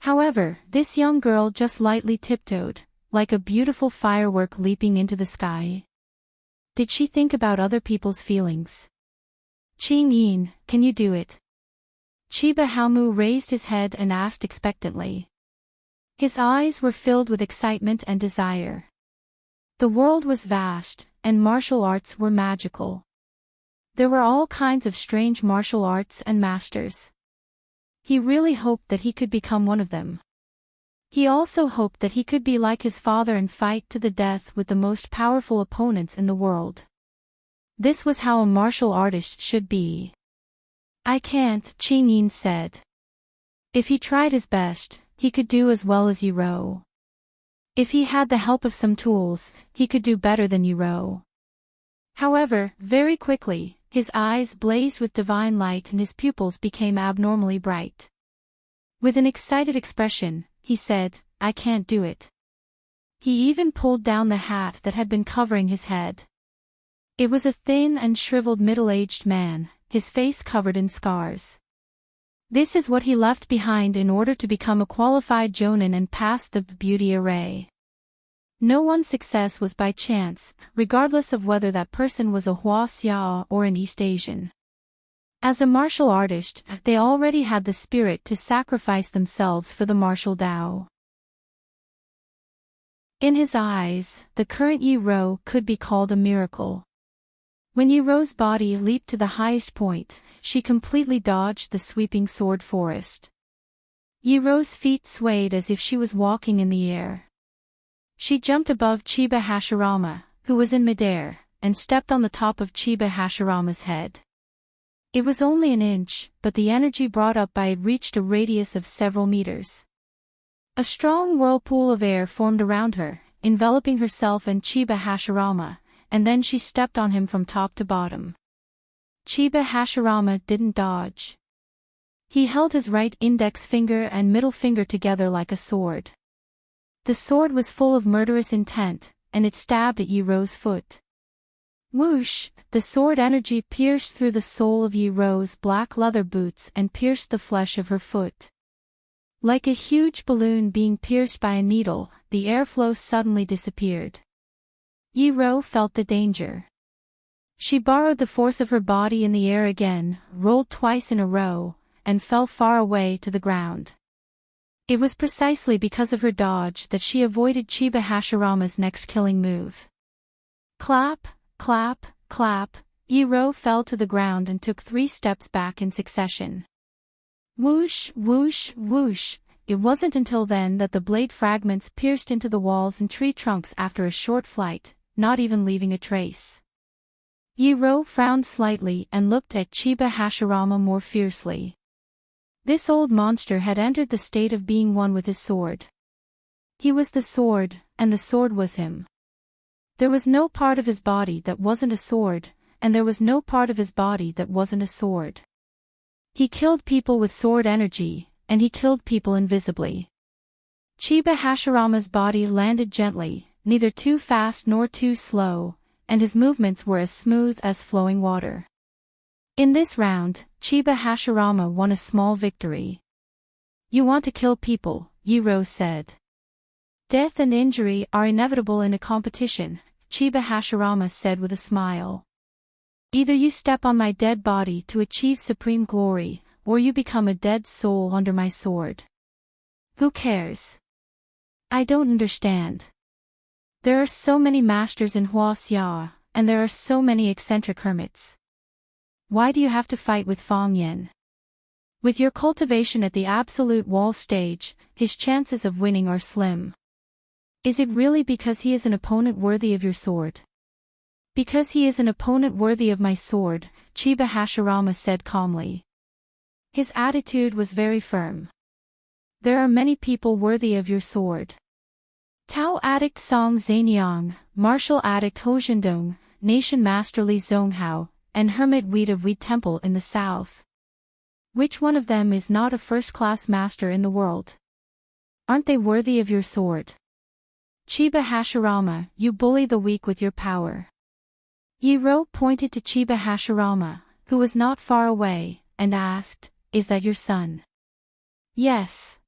However, this young girl just lightly tiptoed, like a beautiful firework leaping into the sky. Did she think about other people's feelings? Qing Yin, can you do it? Chiba Haomu raised his head and asked expectantly. His eyes were filled with excitement and desire. The world was vast, and martial arts were magical. There were all kinds of strange martial arts and masters. He really hoped that he could become one of them. He also hoped that he could be like his father and fight to the death with the most powerful opponents in the world. This was how a martial artist should be. I can't, Qing Yin said. If he tried his best, he could do as well as Yi-Ro. If he had the help of some tools, he could do better than Yi-Ro. However, very quickly, his eyes blazed with divine light and his pupils became abnormally bright. With an excited expression, he said, I can't do it. He even pulled down the hat that had been covering his head. It was a thin and shriveled middle-aged man, his face covered in scars. This is what he left behind in order to become a qualified jonin and pass the beauty array. No one's success was by chance, regardless of whether that person was a Hua or an East Asian. As a martial artist, they already had the spirit to sacrifice themselves for the martial Tao. In his eyes, the current Yi Ro could be called a miracle. When Yi Ro's body leaped to the highest point, she completely dodged the sweeping sword forest. Yi Ro's feet swayed as if she was walking in the air. She jumped above Chiba Hashirama, who was in midair, and stepped on the top of Chiba Hashirama's head. It was only an inch, but the energy brought up by it reached a radius of several meters. A strong whirlpool of air formed around her, enveloping herself and Chiba Hashirama, and then she stepped on him from top to bottom. Chiba Hashirama didn't dodge. He held his right index finger and middle finger together like a sword. The sword was full of murderous intent, and it stabbed at Yi Ro's foot. Whoosh! The sword energy pierced through the sole of Yi Ro's black leather boots and pierced the flesh of her foot. Like a huge balloon being pierced by a needle, the airflow suddenly disappeared. Yi Ro felt the danger. She borrowed the force of her body in the air again, rolled twice in a row, and fell far away to the ground. It was precisely because of her dodge that she avoided Chiba Hashirama's next killing move. Clap, clap, clap, Yi Ro fell to the ground and took 3 steps back in succession. Whoosh, whoosh, whoosh. It wasn't until then that the blade fragments pierced into the walls and tree trunks after a short flight, not even leaving a trace. Yi Ro frowned slightly and looked at Chiba Hashirama more fiercely. This old monster had entered the state of being one with his sword. He was the sword, and the sword was him. There was no part of his body that wasn't a sword, and there was no part of his body that wasn't a sword. He killed people with sword energy, and he killed people invisibly. Chiba Hashirama's body landed gently, neither too fast nor too slow, and his movements were as smooth as flowing water. In this round, Chiba Hashirama won a small victory. You want to kill people, Yi Ro said. Death and injury are inevitable in a competition, Chiba Hashirama said with a smile. Either you step on my dead body to achieve supreme glory, or you become a dead soul under my sword. Who cares? I don't understand. There are so many masters in Huaxia, and there are so many eccentric hermits. Why do you have to fight with Fang Yan? With your cultivation at the absolute wall stage, his chances of winning are slim. Is it really because he is an opponent worthy of your sword? Because he is an opponent worthy of my sword, Chiba Hashirama said calmly. His attitude was very firm. There are many people worthy of your sword. Tao addict Song Zanyang, martial addict Ho Zhendong, nation master Li Zonghao, and hermit Weed of Weed Temple in the south. Which one of them is not a first-class master in the world? Aren't they worthy of your sword? Chiba Hashirama, you bully the weak with your power. Yi Ro pointed to Chiba Hashirama, who was not far away, and asked, Is that your son? Yes.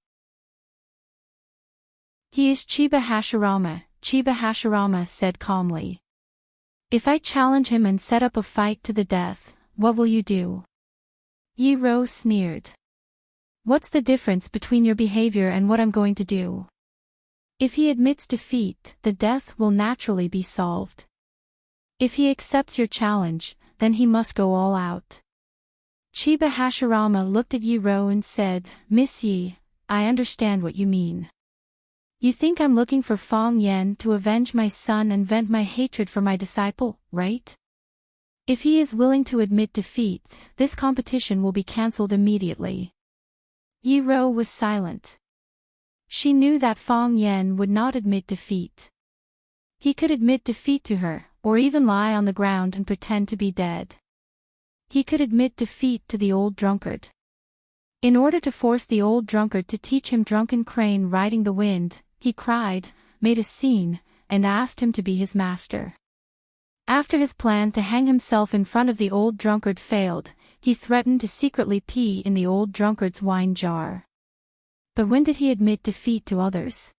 He is Chiba Hashirama, Chiba Hashirama said calmly. If I challenge him and set up a fight to the death, what will you do? Yi Ro sneered. What's the difference between your behavior and what I'm going to do? If he admits defeat, the death will naturally be solved. If he accepts your challenge, then he must go all out. Chiba Hashirama looked at Yi Ro and said, Miss Yi, I understand what you mean. You think I'm looking for Fang Yan to avenge my son and vent my hatred for my disciple, right? If he is willing to admit defeat, this competition will be cancelled immediately. Yi Ro was silent. She knew that Fang Yan would not admit defeat. He could admit defeat to her, or even lie on the ground and pretend to be dead. He could admit defeat to the old drunkard. In order to force the old drunkard to teach him drunken crane riding the wind, he cried, made a scene, and asked him to be his master. After his plan to hang himself in front of the old drunkard failed, he threatened to secretly pee in the old drunkard's wine jar. But when did he admit defeat to others?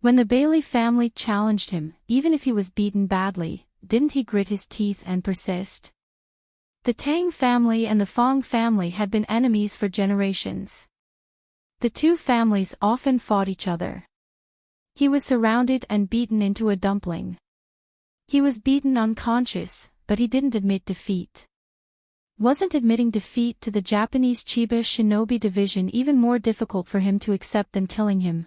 When the Bailey family challenged him, even if he was beaten badly, didn't he grit his teeth and persist? The Tang family and the Fong family had been enemies for generations. The two families often fought each other. He was surrounded and beaten into a dumpling. He was beaten unconscious, but he didn't admit defeat. Wasn't admitting defeat to the Japanese Chiba Shinobi Division even more difficult for him to accept than killing him?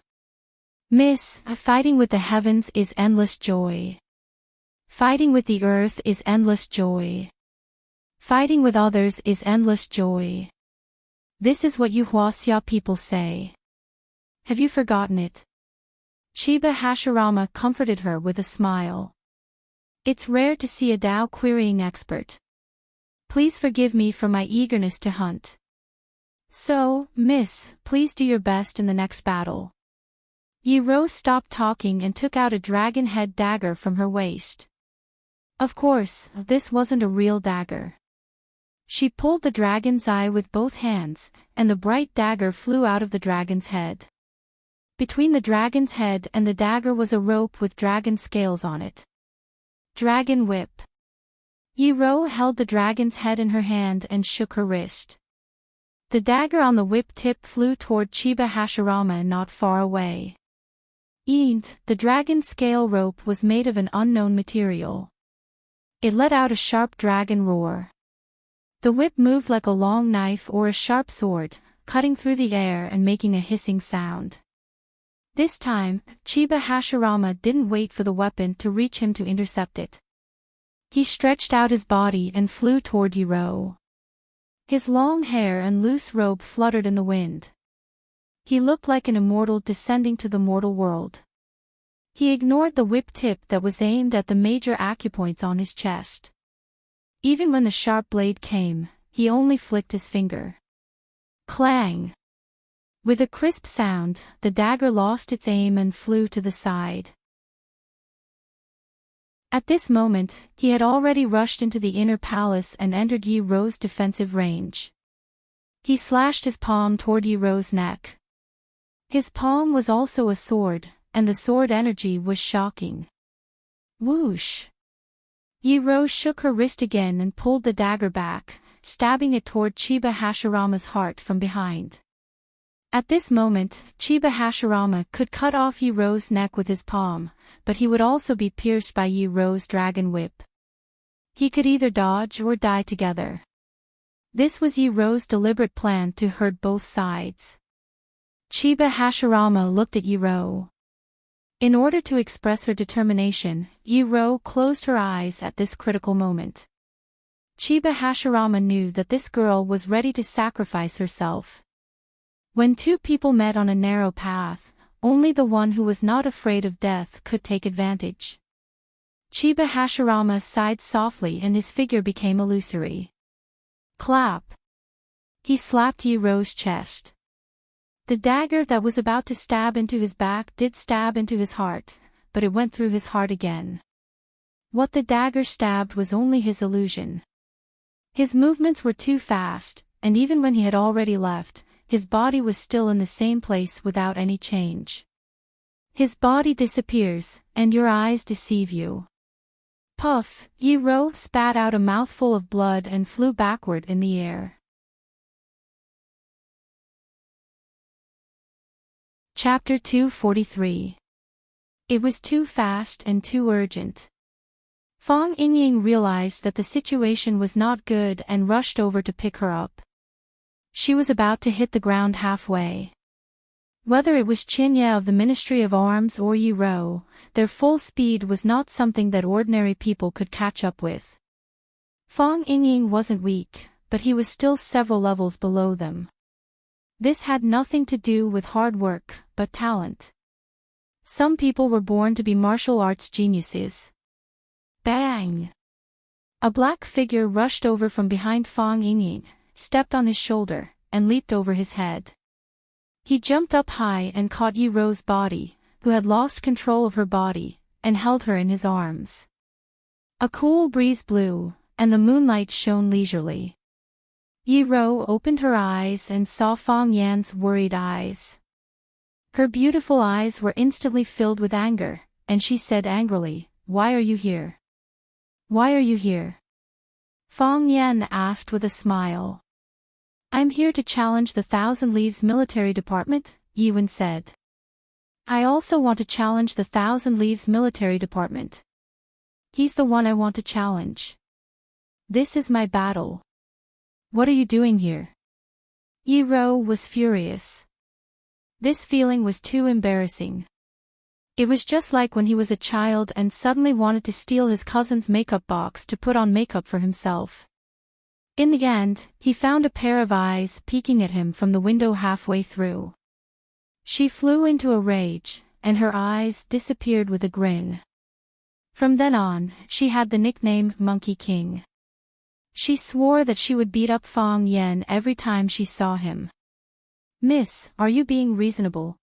Miss, fighting with the heavens is endless joy. Fighting with the earth is endless joy. Fighting with others is endless joy. This is what you Huaxia people say. Have you forgotten it? Chiba Hashirama comforted her with a smile. It's rare to see a Dao querying expert. Please forgive me for my eagerness to hunt. So, miss, please do your best in the next battle. Yi Rou stopped talking and took out a dragon head dagger from her waist. Of course, this wasn't a real dagger. She pulled the dragon's eye with both hands, and the bright dagger flew out of the dragon's head. Between the dragon's head and the dagger was a rope with dragon scales on it. Dragon whip. Yi Rou held the dragon's head in her hand and shook her wrist. The dagger on the whip tip flew toward Chiba Hashirama not far away. The dragon scale rope was made of an unknown material. It let out a sharp dragon roar. The whip moved like a long knife or a sharp sword, cutting through the air and making a hissing sound. This time, Chiba Hashirama didn't wait for the weapon to reach him to intercept it. He stretched out his body and flew toward Yi Rou. His long hair and loose robe fluttered in the wind. He looked like an immortal descending to the mortal world. He ignored the whip tip that was aimed at the major acupoints on his chest. Even when the sharp blade came, he only flicked his finger. Clang! With a crisp sound, the dagger lost its aim and flew to the side. At this moment, he had already rushed into the inner palace and entered Yi Rou's defensive range. He slashed his palm toward Yi Rou's neck. His palm was also a sword, and the sword energy was shocking. Whoosh! Yi Rou shook her wrist again and pulled the dagger back, stabbing it toward Chiba Hashirama's heart from behind. At this moment, Chiba Hashirama could cut off Yi Rou's neck with his palm, but he would also be pierced by Yi Rou's dragon whip. He could either dodge or die together. This was Yi Rou's deliberate plan to hurt both sides. Chiba Hashirama looked at Yi Rou. In order to express her determination, Yi Rou closed her eyes at this critical moment. Chiba Hashirama knew that this girl was ready to sacrifice herself. When two people met on a narrow path, only the one who was not afraid of death could take advantage. Chiba Hashirama sighed softly and his figure became illusory. Clap! He slapped Yi Rou's chest. The dagger that was about to stab into his back did stab into his heart, but it went through his heart again. What the dagger stabbed was only his illusion. His movements were too fast, and even when he had already left, his body was still in the same place without any change. His body disappears, and your eyes deceive you. Puff! Yi Rou spat out a mouthful of blood and flew backward in the air. Chapter 243. It was too fast and too urgent. Fong Yingying realized that the situation was not good and rushed over to pick her up. She was about to hit the ground halfway. Whether it was Qianye of the Ministry of Arms or Yi Rou, their full speed was not something that ordinary people could catch up with. Fong Yingying wasn't weak, but he was still several levels below them. This had nothing to do with hard work, but talent. Some people were born to be martial arts geniuses. Bang! A black figure rushed over from behind Fong Yingying, stepped on his shoulder, and leaped over his head. He jumped up high and caught Yi Rou's body, who had lost control of her body, and held her in his arms. A cool breeze blew, and the moonlight shone leisurely. Yi Rou opened her eyes and saw Fong Yan's worried eyes. Her beautiful eyes were instantly filled with anger, and she said angrily, "Why are you here? Why are you here?" Fong Yan asked with a smile. "I'm here to challenge the Thousand Leaves military department," Yiwen said. "I also want to challenge the Thousand Leaves military department. He's the one I want to challenge. This is my battle. What are you doing here?" Yi Ro was furious. This feeling was too embarrassing. It was just like when he was a child and suddenly wanted to steal his cousin's makeup box to put on makeup for himself. In the end, he found a pair of eyes peeking at him from the window halfway through. She flew into a rage, and her eyes disappeared with a grin. From then on, she had the nickname Monkey King. She swore that she would beat up Fong Yan every time she saw him. "Miss, are you being reasonable?"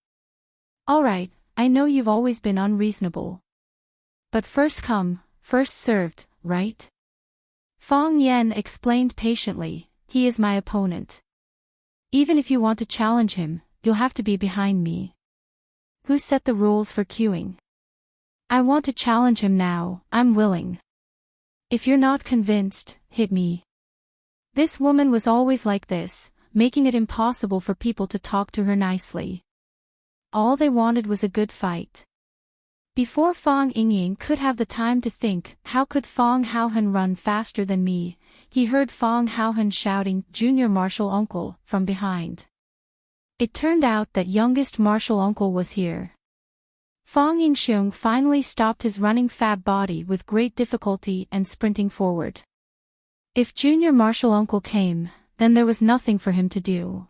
"All right, I know you've always been unreasonable. But first come, first served, right?" Fong Yan explained patiently, "He is my opponent. Even if you want to challenge him, you'll have to be behind me." "Who set the rules for queuing?" "I want to challenge him now, I'm willing. If you're not convinced, hit me." This woman was always like this, making it impossible for people to talk to her nicely. All they wanted was a good fight. Before Fong Yingying could have the time to think, "How could Fong Haohan run faster than me?" he heard Fong Haohan shouting, "Junior Martial Uncle," from behind. It turned out that youngest Martial Uncle was here. Fong Yingxiong finally stopped his running fat body with great difficulty and sprinting forward. If Junior Martial Uncle came, then there was nothing for him to do.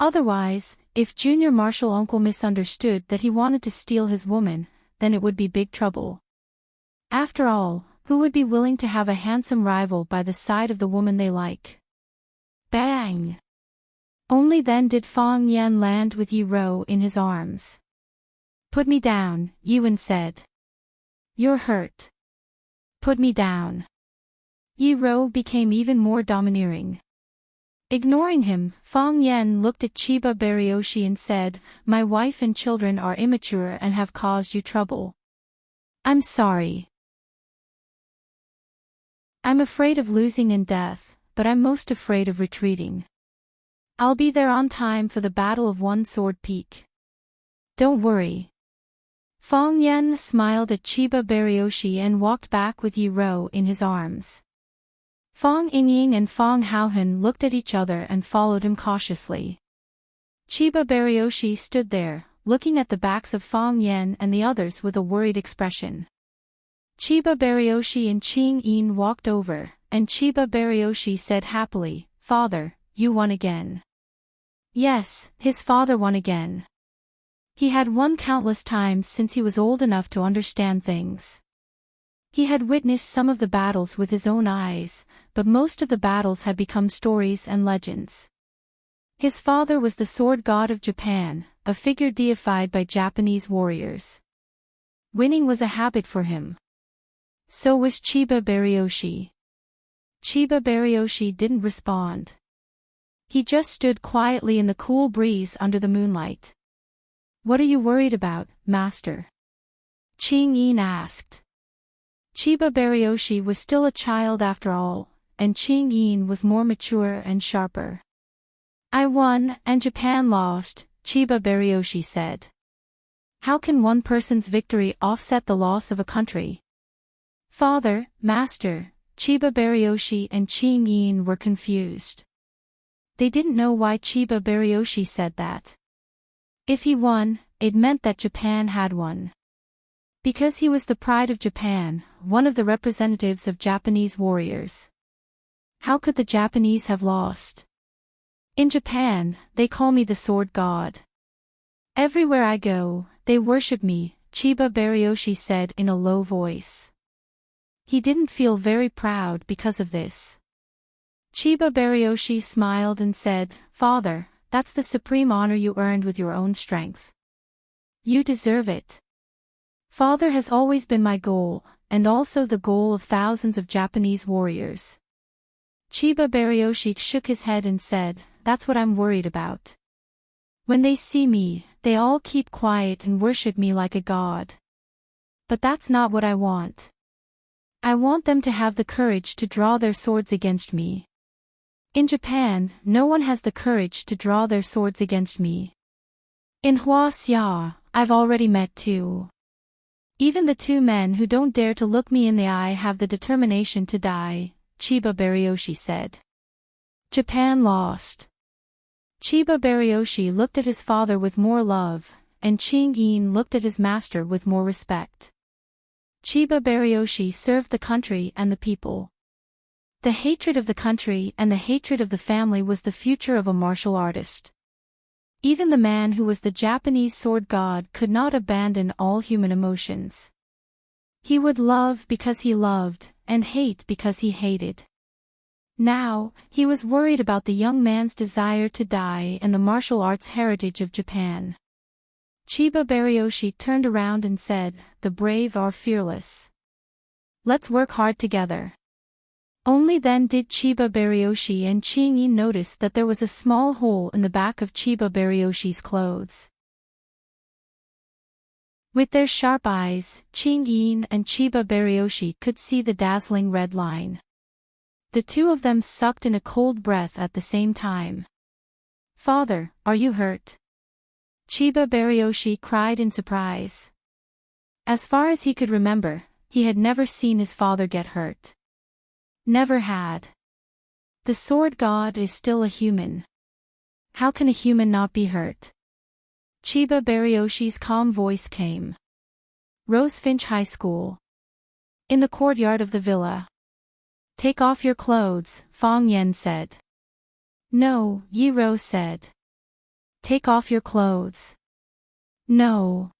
Otherwise, if Junior Martial Uncle misunderstood that he wanted to steal his woman, then it would be big trouble. After all, who would be willing to have a handsome rival by the side of the woman they like? Bang! Only then did Fong Yan land with Yi Ro in his arms. "Put me down," Yiwen said. "You're hurt. Put me down." Yi Ro became even more domineering. Ignoring him, Fong Yan looked at Chiba Baryoshi and said, "My wife and children are immature and have caused you trouble. I'm sorry. I'm afraid of losing and death, but I'm most afraid of retreating. I'll be there on time for the Battle of One Sword Peak. Don't worry." Fong Yan smiled at Chiba Baryoshi and walked back with Yi Ro in his arms. Fong Yingying and Fong Haohan looked at each other and followed him cautiously. Chiba Baryoshi stood there, looking at the backs of Fong Yan and the others with a worried expression. Chiba Baryoshi and Qing Yin walked over, and Chiba Baryoshi said happily, "Father, you won again." Yes, his father won again. He had won countless times since he was old enough to understand things. He had witnessed some of the battles with his own eyes, but most of the battles had become stories and legends. His father was the sword god of Japan, a figure deified by Japanese warriors. Winning was a habit for him. So was Chiba Baryoshi. Chiba Baryoshi didn't respond. He just stood quietly in the cool breeze under the moonlight. "What are you worried about, master?" Qing Yin asked. Chiba Baryoshi was still a child after all, and Qing Yin was more mature and sharper. "I won and Japan lost," Chiba Baryoshi said. "How can one person's victory offset the loss of a country?" Father, master, Chiba Baryoshi and Qing Yin were confused. They didn't know why Chiba Baryoshi said that. If he won, it meant that Japan had won. Because he was the pride of Japan, one of the representatives of Japanese warriors. How could the Japanese have lost? "In Japan, they call me the sword god. Everywhere I go, they worship me," Chiba Baryoshi said in a low voice. He didn't feel very proud because of this. Chiba Baryoshi smiled and said, "Father, that's the supreme honor you earned with your own strength. You deserve it. Father has always been my goal, and also the goal of thousands of Japanese warriors." Chiba Baryoshi shook his head and said, "That's what I'm worried about. When they see me, They all keep quiet and worship me like a god. But that's not what I want. I want them to have the courage to draw their swords against me. In Japan, no one has the courage to draw their swords against me. In Huaxia, I've already met two. Even the two men who don't dare to look me in the eye have the determination to die, Chiba Baryoshi said. Japan lost. Chiba Baryoshi looked at his father with more love, and Ching-in looked at his master with more respect. Chiba Baryoshi served the country and the people. The hatred of the country and the hatred of the family was the future of a martial artist. Even the man who was the Japanese sword god could not abandon all human emotions. He would love because he loved, and hate because he hated. Now, he was worried about the young man's desire to die and the martial arts heritage of Japan. Chiba Baryoshi turned around and said, "The brave are fearless. Let's work hard together." Only then did Chiba Baryoshi and Ching-in notice that there was a small hole in the back of Chiba Baryoshi's clothes. With their sharp eyes, Ching-in and Chiba Baryoshi could see the dazzling red line. The two of them sucked in a cold breath at the same time. "Father, are you hurt?" Chiba Baryoshi cried in surprise. As far as he could remember, he had never seen his father get hurt. Never had. The sword god is still a human. How can a human not be hurt? Chiba Baryoshi's calm voice came. Rosefinch High School. In the courtyard of the villa. "Take off your clothes," Fong Yen said. "No," Yiro said. "Take off your clothes." "No."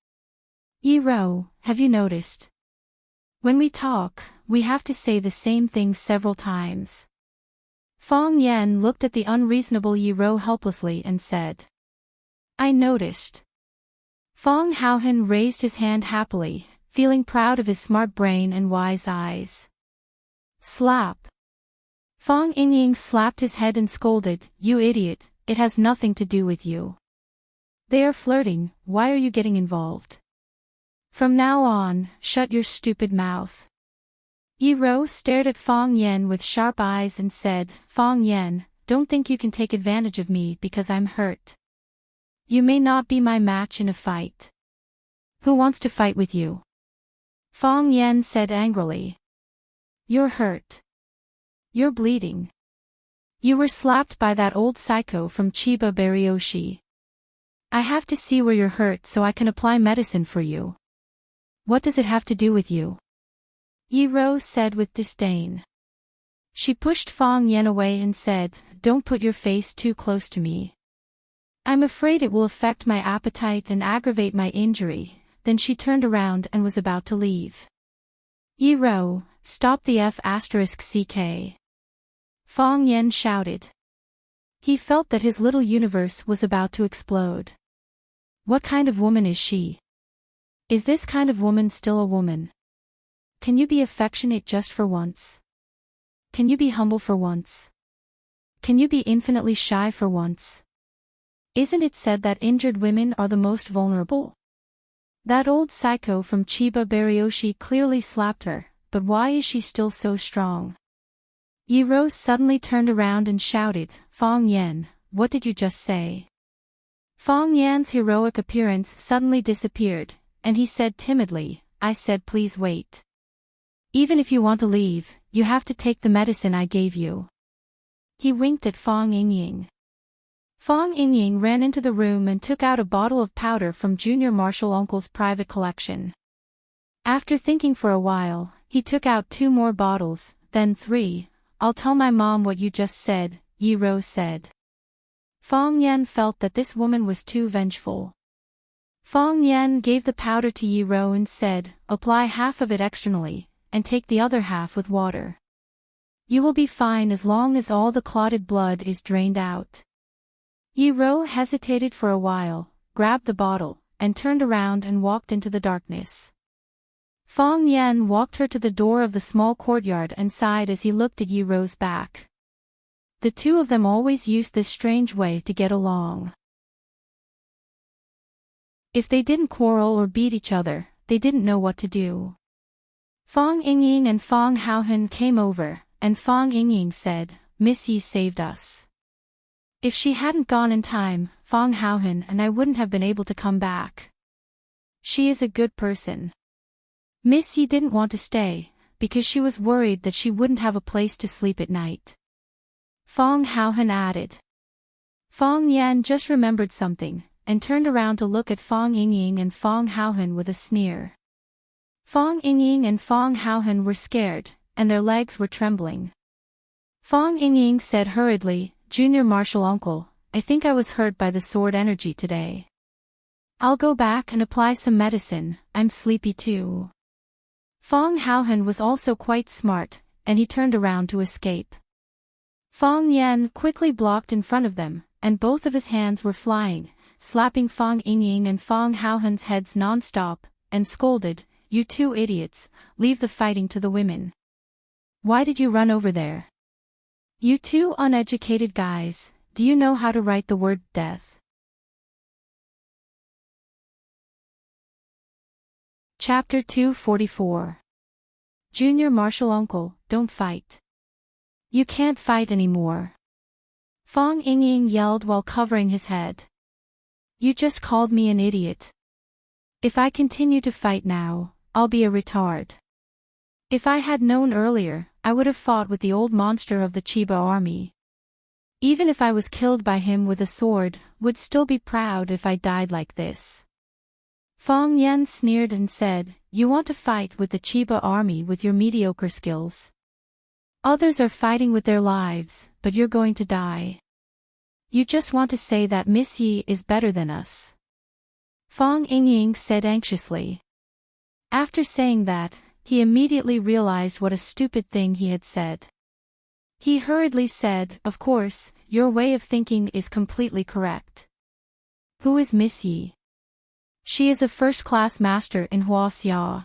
"Yiro, have you noticed? When we talk, we have to say the same thing several times." Fong Yen looked at the unreasonable Yiro helplessly and said, "I noticed." Fong Haohan raised his hand happily, feeling proud of his smart brain and wise eyes. Slap. Fong Yingying slapped his head and scolded, "You idiot, it has nothing to do with you. They are flirting, why are you getting involved? From now on, shut your stupid mouth." Yiro stared at Fong Yen with sharp eyes and said, "Fong Yen, don't think you can take advantage of me because I'm hurt. You may not be my match in a fight." "Who wants to fight with you?" Fong Yen said angrily. "You're hurt. You're bleeding. You were slapped by that old psycho from Chiba Baryoshi. I have to see where you're hurt so I can apply medicine for you. What does it have to do with you?" Yiro said with disdain. She pushed Fong Yen away and said, "Don't put your face too close to me. I'm afraid it will affect my appetite and aggravate my injury." Then she turned around and was about to leave. "Yiro, stop the F***CK. Fong Yen shouted. He felt that his little universe was about to explode. What kind of woman is she? Is this kind of woman still a woman? Can you be affectionate just for once? Can you be humble for once? Can you be infinitely shy for once? Isn't it said that injured women are the most vulnerable? That old psycho from Chiba Baryoshi clearly slapped her, but why is she still so strong?" Yiro suddenly turned around and shouted, "Fong Yen, what did you just say?" Fong Yan's heroic appearance suddenly disappeared, and he said timidly, "I said please wait. Even if you want to leave, you have to take the medicine I gave you." He winked at Fong Yingying. Fong Yingying ran into the room and took out a bottle of powder from Junior Marshall Uncle's private collection. After thinking for a while, he took out 2 more bottles, then 3. "I'll tell my mom what you just said," Yiro said. Fong Yen felt that this woman was too vengeful. Fong Yen gave the powder to Yiro and said, "Apply half of it externally, and take the other half with water. You will be fine as long as all the clotted blood is drained out." Yiro hesitated for a while, grabbed the bottle, and turned around and walked into the darkness. Fong Yen walked her to the door of the small courtyard and sighed as he looked at Yiro's back. The two of them always used this strange way to get along. If they didn't quarrel or beat each other, they didn't know what to do. Fong Yingying and Fong Haohen came over, and Fong Yingying said, "Miss Yi saved us. If she hadn't gone in time, Fong Haohen and I wouldn't have been able to come back. She is a good person." Miss Yi didn't want to stay, because she was worried that she wouldn't have a place to sleep at night. Fong Haohen added. Fong Yan just remembered something, and turned around to look at Fong Yingying and Fong Haohen with a sneer. Fong Yingying and Fong Haohen were scared, and their legs were trembling. Fong Yingying said hurriedly, "Junior Martial Uncle, I think I was hurt by the sword energy today. I'll go back and apply some medicine, I'm sleepy too." Fong Haohen was also quite smart, and he turned around to escape. Fong Yan quickly blocked in front of them, and both of his hands were flying, slapping Fong Yingying and Fong Haohen's heads non-stop, and scolded, "You two idiots, leave the fighting to the women. Why did you run over there? You two uneducated guys, do you know how to write the word death?" Chapter 244. Junior Martial Uncle, don't fight. You can't fight anymore. Fong Yingying yelled while covering his head. You just called me an idiot. If I continue to fight now, I'll be a retard. If I had known earlier, I would have fought with the old monster of the Chiba army. Even if I was killed by him with a sword, would still be proud if I died like this. Fong Yan sneered and said, "You want to fight with the Chiba army with your mediocre skills. Others are fighting with their lives, but you're going to die. You just want to say that Miss Yi is better than us." Fong Yingying said anxiously. After saying that, he immediately realized what a stupid thing he had said. He hurriedly said, "Of course, your way of thinking is completely correct. Who is Miss Yi? She is a first-class master in Huaxia.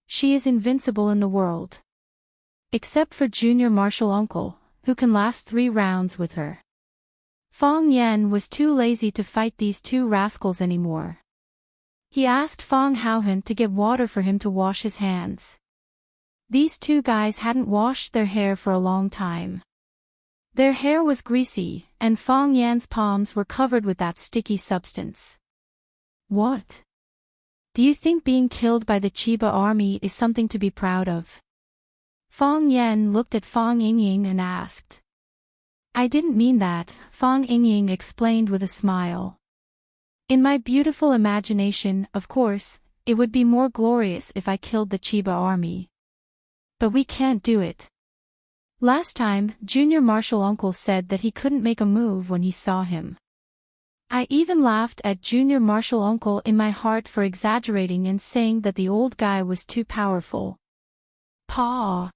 She is invincible in the world. Except for Junior Martial Uncle, who can last 3 rounds with her." Fong Yan was too lazy to fight these two rascals anymore. He asked Fong Haohen to get water for him to wash his hands. These two guys hadn't washed their hair for a long time. Their hair was greasy, and Fong Yan's palms were covered with that sticky substance. What? Do you think being killed by the Chiba army is something to be proud of? Fong Yan looked at Fong Yingying and asked. I didn't mean that, Fong Yingying explained with a smile. In my beautiful imagination, of course, it would be more glorious if I killed the Chiba army. But we can't do it. Last time, Junior Martial Uncle said that he couldn't make a move when he saw him. I even laughed at Junior Martial Uncle in my heart for exaggerating and saying that the old guy was too powerful. Paw!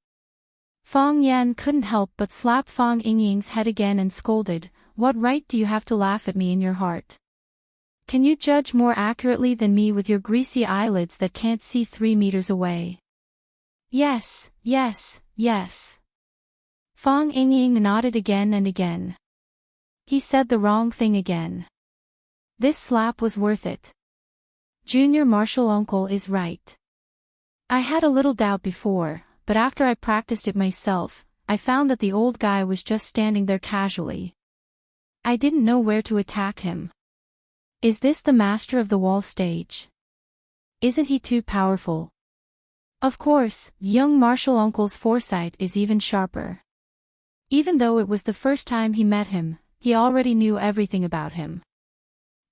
Fong Yan couldn't help but slap Fong Yingying's head again and scolded, "What right do you have to laugh at me in your heart? Can you judge more accurately than me with your greasy eyelids that can't see 3 meters away?" Yes, yes, yes. Fong Yingying nodded again and again. He said the wrong thing again. This slap was worth it. Junior Martial Uncle is right. I had a little doubt before, but after I practiced it myself, I found that the old guy was just standing there casually. I didn't know where to attack him. Is this the master of the wall stage? Isn't he too powerful? Of course, young Martial Uncle's foresight is even sharper. Even though it was the first time he met him, he already knew everything about him.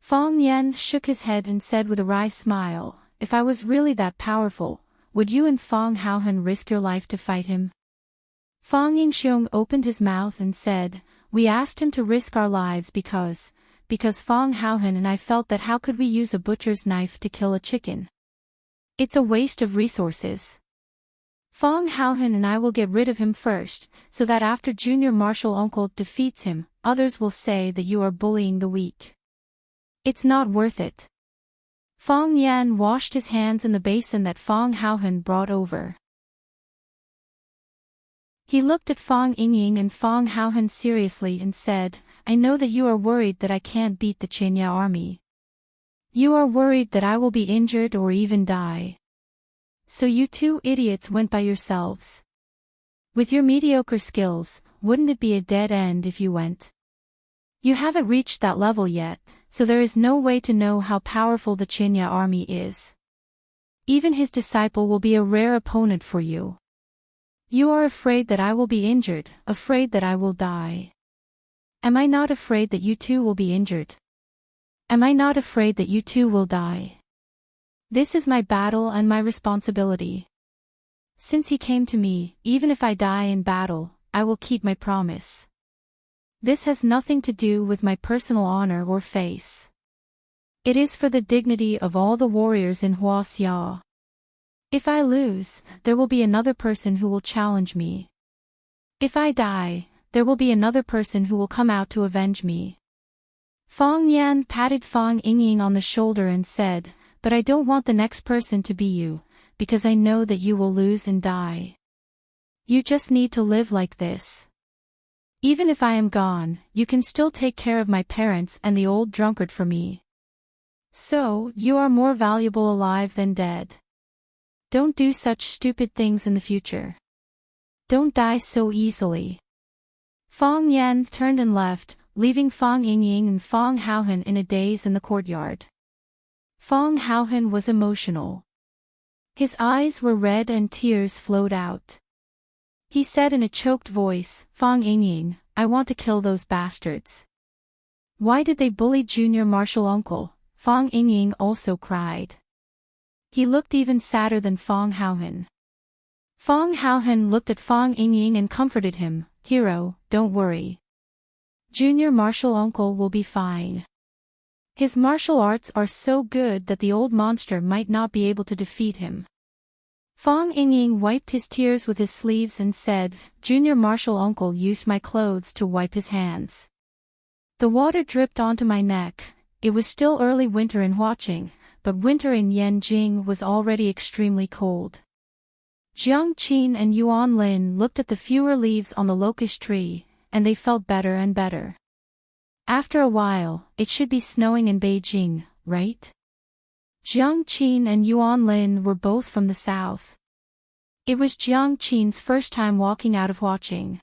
Fong Yan shook his head and said with a wry smile, "If I was really that powerful, would you and Fong Haohen risk your life to fight him?" Fong Yingxiong opened his mouth and said, "We asked him to risk our lives because Fong Haohen and I felt that how could we use a butcher's knife to kill a chicken? It's a waste of resources. Fong Haohen and I will get rid of him first, so that after Junior Martial Uncle defeats him, others will say that you are bullying the weak. It's not worth it." Fong Yan washed his hands in the basin that Fong Haohen brought over. He looked at Fong Yingying and Fong Haohen seriously and said, "I know that you are worried that I can't beat the Qinya army. You are worried that I will be injured or even die. So you two idiots went by yourselves. With your mediocre skills, wouldn't it be a dead end if you went? You haven't reached that level yet, so there is no way to know how powerful the Chinya army is. Even his disciple will be a rare opponent for you. You are afraid that I will be injured, afraid that I will die. Am I not afraid that you too will be injured? Am I not afraid that you too will die? This is my battle and my responsibility. Since he came to me, even if I die in battle, I will keep my promise. This has nothing to do with my personal honor or face. It is for the dignity of all the warriors in Huaxia. If I lose, there will be another person who will challenge me. If I die, there will be another person who will come out to avenge me. Fang Yan patted Fang Yingying on the shoulder and said, "But I don't want the next person to be you, because I know that you will lose and die. You just need to live like this. Even if I am gone, you can still take care of my parents and the old drunkard for me. So, you are more valuable alive than dead. Don't do such stupid things in the future. Don't die so easily." Fang Yan turned and left, leaving Fang Yingying and Fang Haohan in a daze in the courtyard. Fang Haohan was emotional. His eyes were red and tears flowed out. He said in a choked voice, "Fang Yingying, I want to kill those bastards. Why did they bully junior martial uncle?" Fang Yingying also cried. He looked even sadder than Fang Haohan. Fang Haohan looked at Fang Yingying and comforted him, "Hero, don't worry. Junior martial uncle will be fine. His martial arts are so good that the old monster might not be able to defeat him." Fang Yingying wiped his tears with his sleeves and said, "Junior martial uncle used my clothes to wipe his hands. The water dripped onto my neck." It was still early winter in Huaqing, but winter in Yanjing was already extremely cold. Jiang Qin and Yuan Lin looked at the fewer leaves on the locust tree, and they felt better and better. After a while, it should be snowing in Beijing, right? Jiang Qin and Yuan Lin were both from the south. It was Jiang Qin's first time walking out of Huaqing.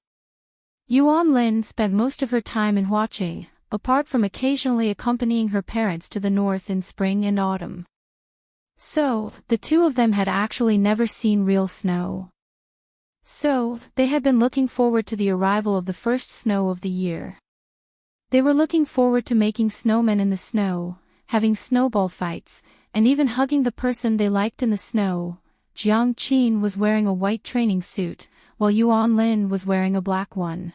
Yuan Lin spent most of her time in Huaqing, apart from occasionally accompanying her parents to the north in spring and autumn. So, the two of them had actually never seen real snow. So, they had been looking forward to the arrival of the first snow of the year. They were looking forward to making snowmen in the snow, having snowball fights, and even hugging the person they liked in the snow. Jiang Qin was wearing a white training suit, while Yuan Lin was wearing a black one.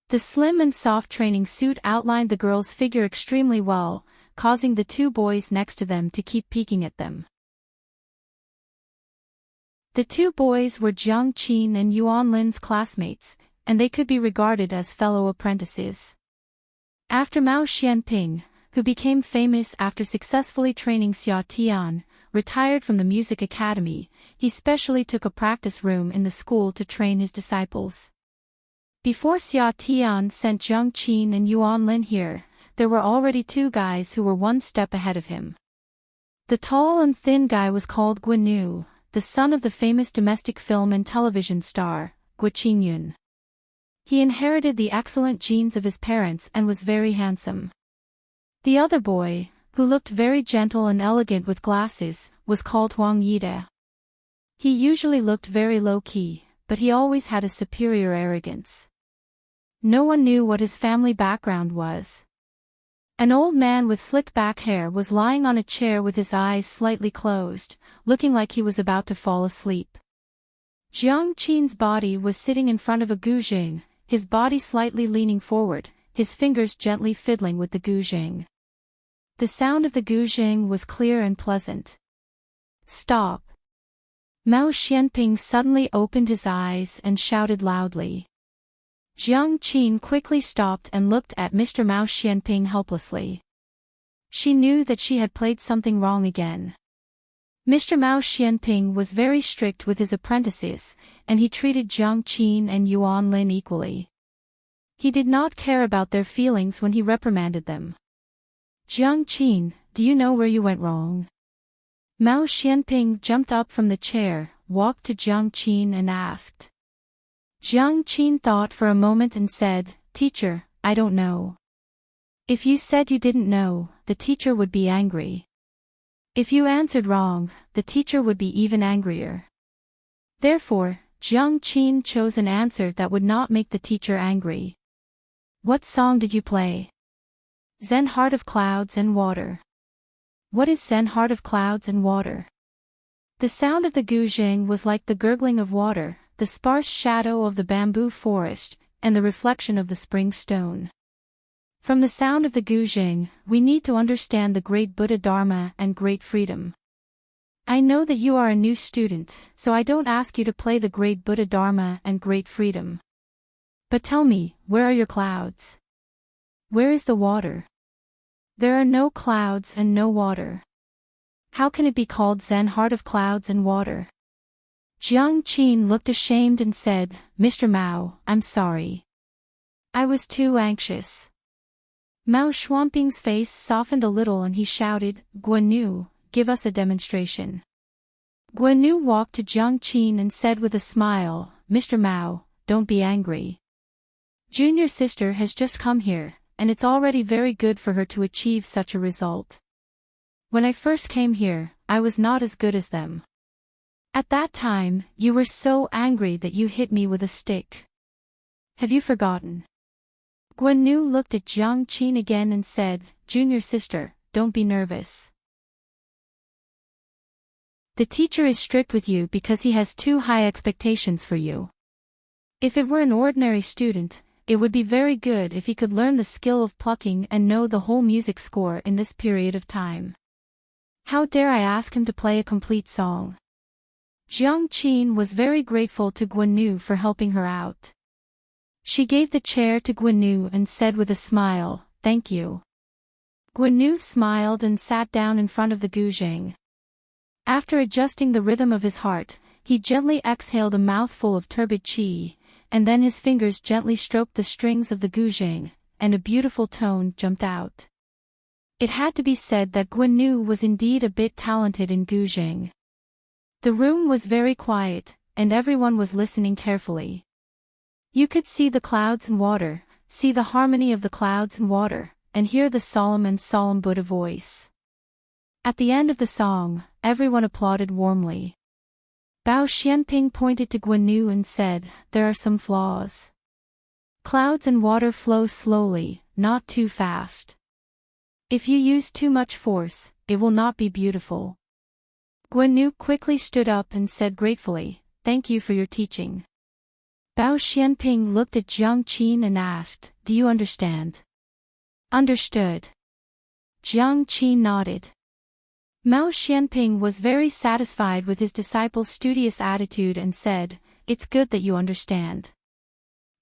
The slim and soft training suit outlined the girl's figure extremely well, causing the two boys next to them to keep peeking at them. The two boys were Jiang Qin and Yuan Lin's classmates, and they could be regarded as fellow apprentices. After Mao Xianping, who became famous after successfully training Xia Tian, retired from the music academy, he specially took a practice room in the school to train his disciples. Before Xia Tian sent Jiang Qin and Yuan Lin here, there were already two guys who were one step ahead of him. The tall and thin guy was called Guinu, the son of the famous domestic film and television star, Gu Qingyun. He inherited the excellent genes of his parents and was very handsome. The other boy, who looked very gentle and elegant with glasses, was called Huang Yide. He usually looked very low-key, but he always had a superior arrogance. No one knew what his family background was. An old man with slick back hair was lying on a chair with his eyes slightly closed, looking like he was about to fall asleep. Jiang Qin's body was sitting in front of a guzheng, his body slightly leaning forward, his fingers gently fiddling with the guzheng. The sound of the guzheng was clear and pleasant. "Stop!" Mao Xianping suddenly opened his eyes and shouted loudly. Jiang Qin quickly stopped and looked at Mr. Mao Xianping helplessly. She knew that she had played something wrong again. Mr. Mao Xianping was very strict with his apprentices, and he treated Jiang Qin and Yuan Lin equally. He did not care about their feelings when he reprimanded them. "Jiang Qin, do you know where you went wrong? Mao Xianping jumped up from the chair, walked to Jiang Qin and asked. Jiang Qin thought for a moment and said, Teacher, I don't know. If you said you didn't know, the teacher would be angry. If you answered wrong, the teacher would be even angrier. Therefore, Jiang Qin chose an answer that would not make the teacher angry. What song did you play? Zen Heart of Clouds and Water. What is Zen Heart of Clouds and Water? The sound of the guzheng was like the gurgling of water, the sparse shadow of the bamboo forest, and the reflection of the spring stone. From the sound of the guzheng, we need to understand the great Buddha Dharma and great freedom. I know that you are a new student, so I don't ask you to play the great Buddha Dharma and great freedom. But tell me, where are your clouds? Where is the water? There are no clouds and no water. How can it be called Zen Heart of Clouds and Water? Jiang Qin looked ashamed and said, Mr. Mao, I'm sorry. I was too anxious. Mao Xuanping's face softened a little and he shouted, Guanyu, give us a demonstration. Guanyu walked to Jiang Qin and said with a smile, Mr. Mao, don't be angry. Junior sister has just come here, and it's already very good for her to achieve such a result. When I first came here, I was not as good as them. At that time, you were so angry that you hit me with a stick. Have you forgotten? Guanyu looked at Jiang Qin again and said, Junior sister, don't be nervous. The teacher is strict with you because he has too high expectations for you. If it were an ordinary student, it would be very good if he could learn the skill of plucking and know the whole music score in this period of time. How dare I ask him to play a complete song? Jiang Qin was very grateful to Guanyu for helping her out. She gave the chair to Guanyu and said with a smile, Thank you. Guanyu smiled and sat down in front of the guzheng. After adjusting the rhythm of his heart, he gently exhaled a mouthful of turbid qi, and then his fingers gently stroked the strings of the guzheng, and a beautiful tone jumped out. It had to be said that Guanyu was indeed a bit talented in guzheng. The room was very quiet, and everyone was listening carefully. You could see the clouds and water, see the harmony of the clouds and water, and hear the solemn Buddha voice. At the end of the song, everyone applauded warmly. Bao Xianping pointed to Guanyu and said, There are some flaws. Clouds and water flow slowly, not too fast. If you use too much force, it will not be beautiful. Guanyu quickly stood up and said gratefully, Thank you for your teaching. Bao Xianping looked at Jiang Qin and asked, Do you understand? Understood. Jiang Qin nodded. Mao Xianping was very satisfied with his disciple's studious attitude and said, It's good that you understand.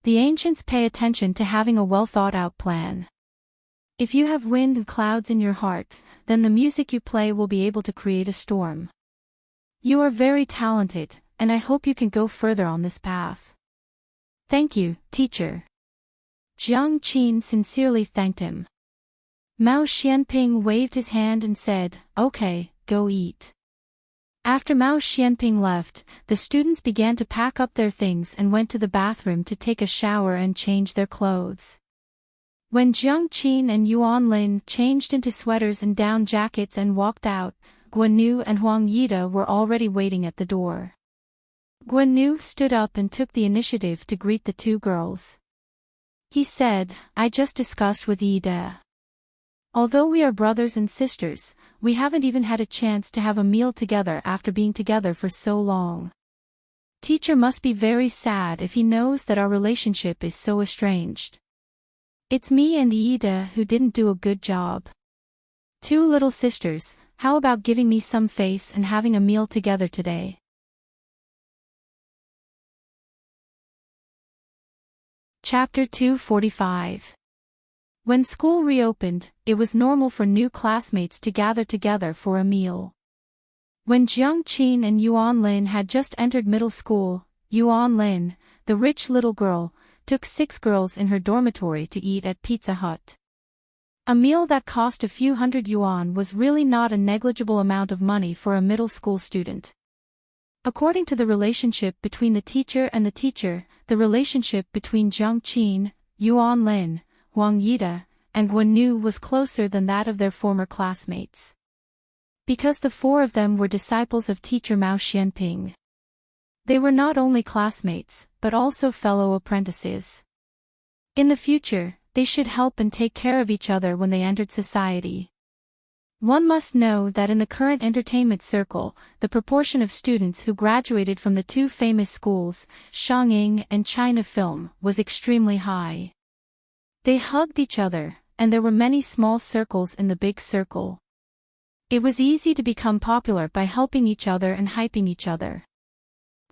The ancients pay attention to having a well-thought-out plan. If you have wind and clouds in your heart, then the music you play will be able to create a storm. You are very talented, and I hope you can go further on this path. Thank you, teacher. Jiang Qin sincerely thanked him. Mao Xianping waved his hand and said, Okay, go eat. After Mao Xianping left, the students began to pack up their things and went to the bathroom to take a shower and change their clothes. When Jiang Qin and Yuan Lin changed into sweaters and down jackets and walked out, Guanyu and Huang Yida were already waiting at the door. Guanyu stood up and took the initiative to greet the two girls. He said, I just discussed with Yida. Although we are brothers and sisters, we haven't even had a chance to have a meal together after being together for so long. Teacher must be very sad if he knows that our relationship is so estranged. It's me and Ida who didn't do a good job. Two little sisters, how about giving me some face and having a meal together today? Chapter 245. When school reopened, it was normal for new classmates to gather together for a meal. When Jiang Qin and Yuan Lin had just entered middle school, Yuan Lin, the rich little girl, took 6 girls in her dormitory to eat at Pizza Hut. A meal that cost a few hundred yuan was really not a negligible amount of money for a middle school student. According to the relationship between the teacher and the teacher, the relationship between Jiang Qin, Yuan Lin, Huang Yida, and Guan Nu was closer than that of their former classmates. Because the four of them were disciples of teacher Mao Xianping. They were not only classmates, but also fellow apprentices. In the future, they should help and take care of each other when they entered society. One must know that in the current entertainment circle, the proportion of students who graduated from the two famous schools, Shangyin and China Film, was extremely high. They hugged each other, and there were many small circles in the big circle. It was easy to become popular by helping each other and hyping each other.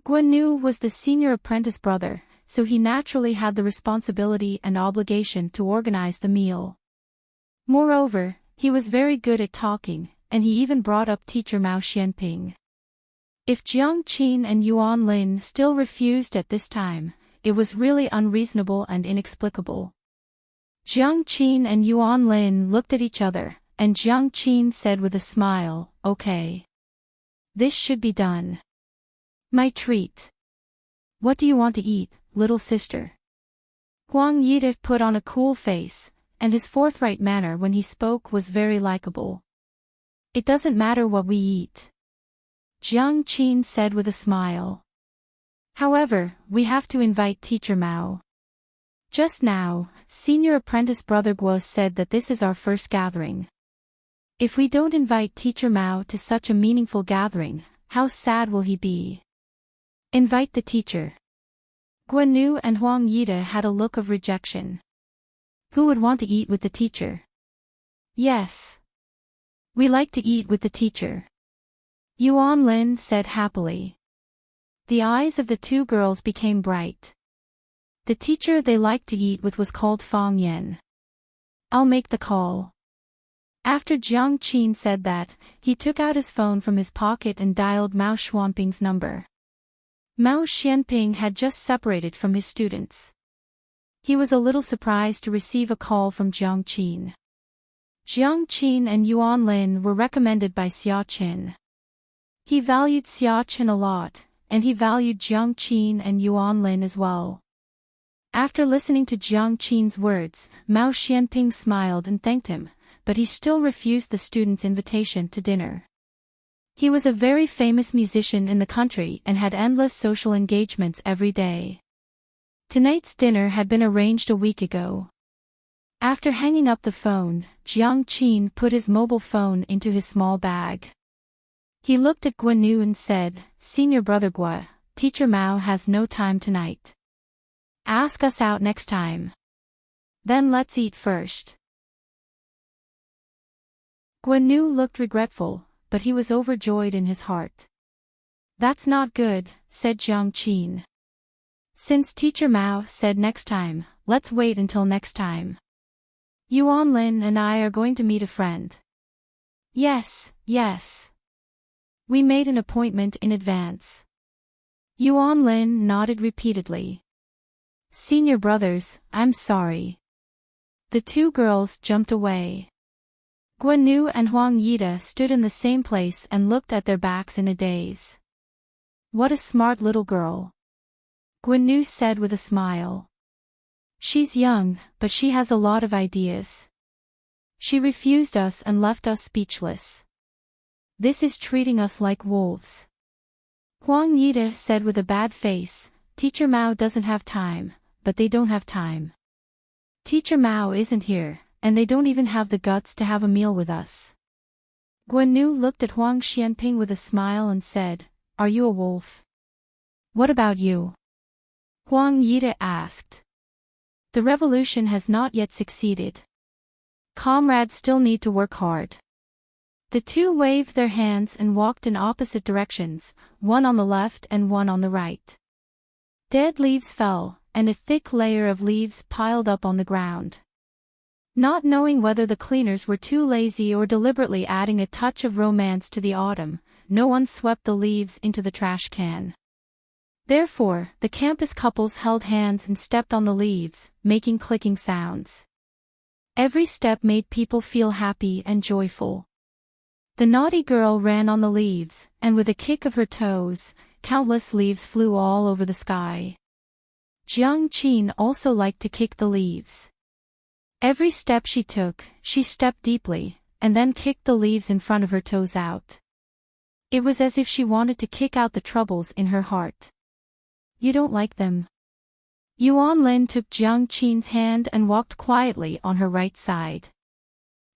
Guan Nu was the senior apprentice brother, so he naturally had the responsibility and obligation to organize the meal. Moreover, he was very good at talking, and he even brought up teacher Mao Xianping. If Jiang Qin and Yuan Lin still refused at this time, it was really unreasonable and inexplicable. Jiang Qin and Yuan Lin looked at each other, and Jiang Qin said with a smile, "Okay. This should be done. My treat. What do you want to eat, little sister?" Huang Yida put on a cool face, and his forthright manner when he spoke was very likable. "It doesn't matter what we eat," Jiang Qin said with a smile. "However, we have to invite teacher Mao. Just now, senior apprentice brother Guo said that this is our first gathering. If we don't invite teacher Mao to such a meaningful gathering, how sad will he be? Invite the teacher." Guan Nu and Huang Yida had a look of rejection. Who would want to eat with the teacher? Yes. We like to eat with the teacher, Yuan Lin said happily. The eyes of the two girls became bright. The teacher they liked to eat with was called Fang Yan. "I'll make the call." After Jiang Qin said that, he took out his phone from his pocket and dialed Mao Xianping's number. Mao Xianping had just separated from his students. He was a little surprised to receive a call from Jiang Qin. Jiang Qin and Yuan Lin were recommended by Xia Qin. He valued Xia Qin a lot, and he valued Jiang Qin and Yuan Lin as well. After listening to Jiang Qin's words, Mao Xianping smiled and thanked him, but he still refused the students' invitation to dinner. He was a very famous musician in the country and had endless social engagements every day. Tonight's dinner had been arranged a week ago. After hanging up the phone, Jiang Qin put his mobile phone into his small bag. He looked at Guan Nu and said, "Senior brother Guo, teacher Mao has no time tonight. Ask us out next time. Then let's eat first." Guan Nu looked regretful, but he was overjoyed in his heart. "That's not good," said Jiang Qin. "Since teacher Mao said next time, let's wait until next time. Yuan Lin and I are going to meet a friend." Yes. We made an appointment in advance." Yuan Lin nodded repeatedly. "Senior brothers, I'm sorry." The two girls jumped away. Guan Nu and Huang Yida stood in the same place and looked at their backs in a daze. "What a smart little girl," Guan Nu said with a smile. "She's young, but she has a lot of ideas. She refused us and left us speechless. This is treating us like wolves." Huang Yida said with a bad face, "Teacher Mao doesn't have time, but they don't have time. Teacher Mao isn't here, and they don't even have the guts to have a meal with us." Guan Nu looked at Huang Xianping with a smile and said, "Are you a wolf?" "What about you?" Huang Yida asked. "The revolution has not yet succeeded. Comrades still need to work hard." The two waved their hands and walked in opposite directions, one on the left and one on the right. Dead leaves fell, and a thick layer of leaves piled up on the ground. Not knowing whether the cleaners were too lazy or deliberately adding a touch of romance to the autumn, no one swept the leaves into the trash can. Therefore, the campus couples held hands and stepped on the leaves, making clicking sounds. Every step made people feel happy and joyful. The naughty girl ran on the leaves, and with a kick of her toes, countless leaves flew all over the sky. Jiang Qin also liked to kick the leaves. Every step she took, she stepped deeply, and then kicked the leaves in front of her toes out. It was as if she wanted to kick out the troubles in her heart. You don't like them? Yuan Lin took Jiang Qin's hand and walked quietly on her right side.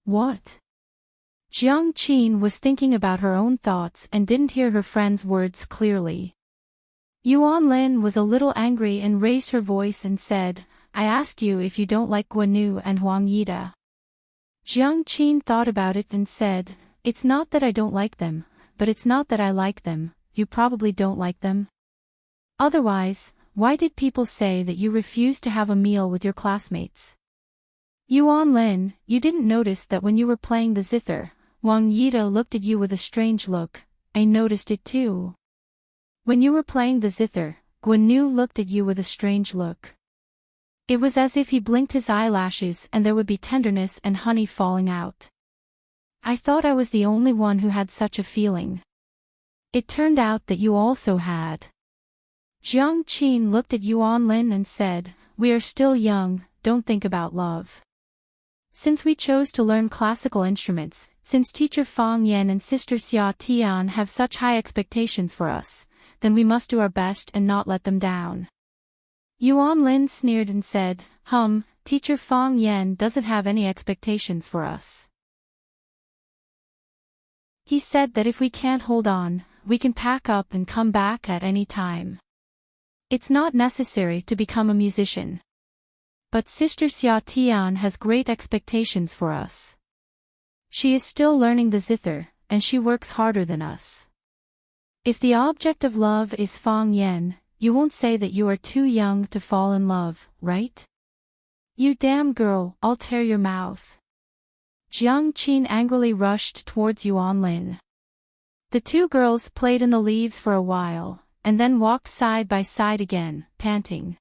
What? Jiang Qin was thinking about her own thoughts and didn't hear her friend's words clearly. Yuan Lin was a little angry and raised her voice and said, I asked you if you don't like Guanyu and Huang Yida. Jiang Qin thought about it and said, it's not that I don't like them, but it's not that I like them, you probably don't like them. Otherwise, why did people say that you refused to have a meal with your classmates? Yuan Lin, you didn't notice that when you were playing the zither, Huang Yida looked at you with a strange look. I noticed it too. When you were playing the zither, Guanyu looked at you with a strange look. It was as if he blinked his eyelashes and there would be tenderness and honey falling out. I thought I was the only one who had such a feeling. It turned out that you also had. Jiang Qin looked at Yuan Lin and said, we are still young, don't think about love. Since we chose to learn classical instruments, since teacher Fang Yan and sister Xia Tian have such high expectations for us, then we must do our best and not let them down. Yuan Lin sneered and said, teacher Fang Yan doesn't have any expectations for us. He said that if we can't hold on, we can pack up and come back at any time. It's not necessary to become a musician. But Sister Xia Tian has great expectations for us. She is still learning the zither, and she works harder than us. If the object of love is Fang Yan, you won't say that you are too young to fall in love, right? You damn girl, I'll tear your mouth. Jiang Qin angrily rushed towards Yuan Lin. The two girls played in the leaves for a while, and then walked side by side again, panting.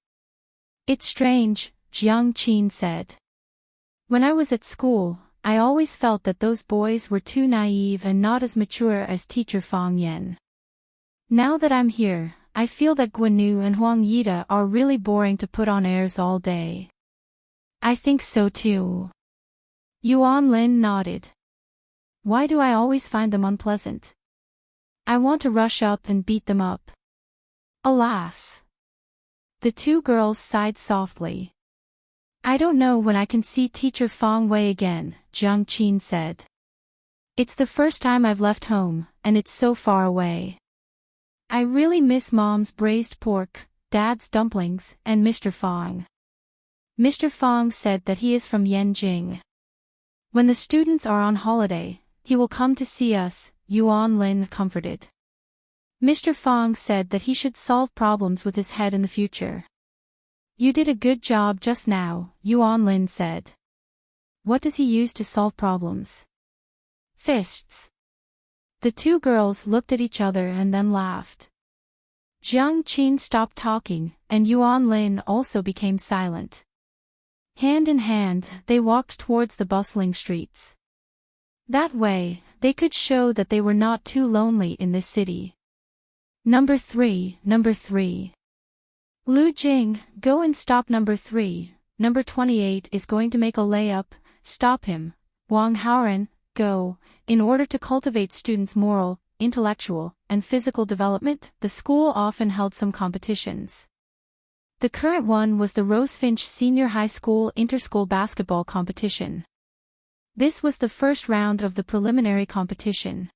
It's strange, Jiang Qin said. When I was at school, I always felt that those boys were too naive and not as mature as teacher Fang Yan. Now that I'm here, I feel that Guanyu and Huang Yida are really boring to put on airs all day. I think so too. Yuan Lin nodded. Why do I always find them unpleasant? I want to rush up and beat them up. Alas. The two girls sighed softly. I don't know when I can see teacher Fang Wei again, Jiang Qin said. It's the first time I've left home, and it's so far away. I really miss Mom's braised pork, Dad's dumplings, and Mr. Fang. Mr. Fang said that he is from Yanjing. When the students are on holiday, he will come to see us, Yuan Lin comforted. Mr. Fang said that he should solve problems with his head in the future. You did a good job just now, Yuan Lin said. What does he use to solve problems? Fists. The two girls looked at each other and then laughed. Jiang Qin stopped talking, and Yuan Lin also became silent. Hand in hand, they walked towards the bustling streets. That way, they could show that they were not too lonely in this city. Number 3. Lu Jing, go and stop number 3. Number 28 is going to make a layup, stop him. Wang Haoren, go. In order to cultivate students' moral, intellectual, and physical development, the school often held some competitions. The current one was the Rosefinch Senior High School Interschool Basketball Competition. This was the first round of the preliminary competition.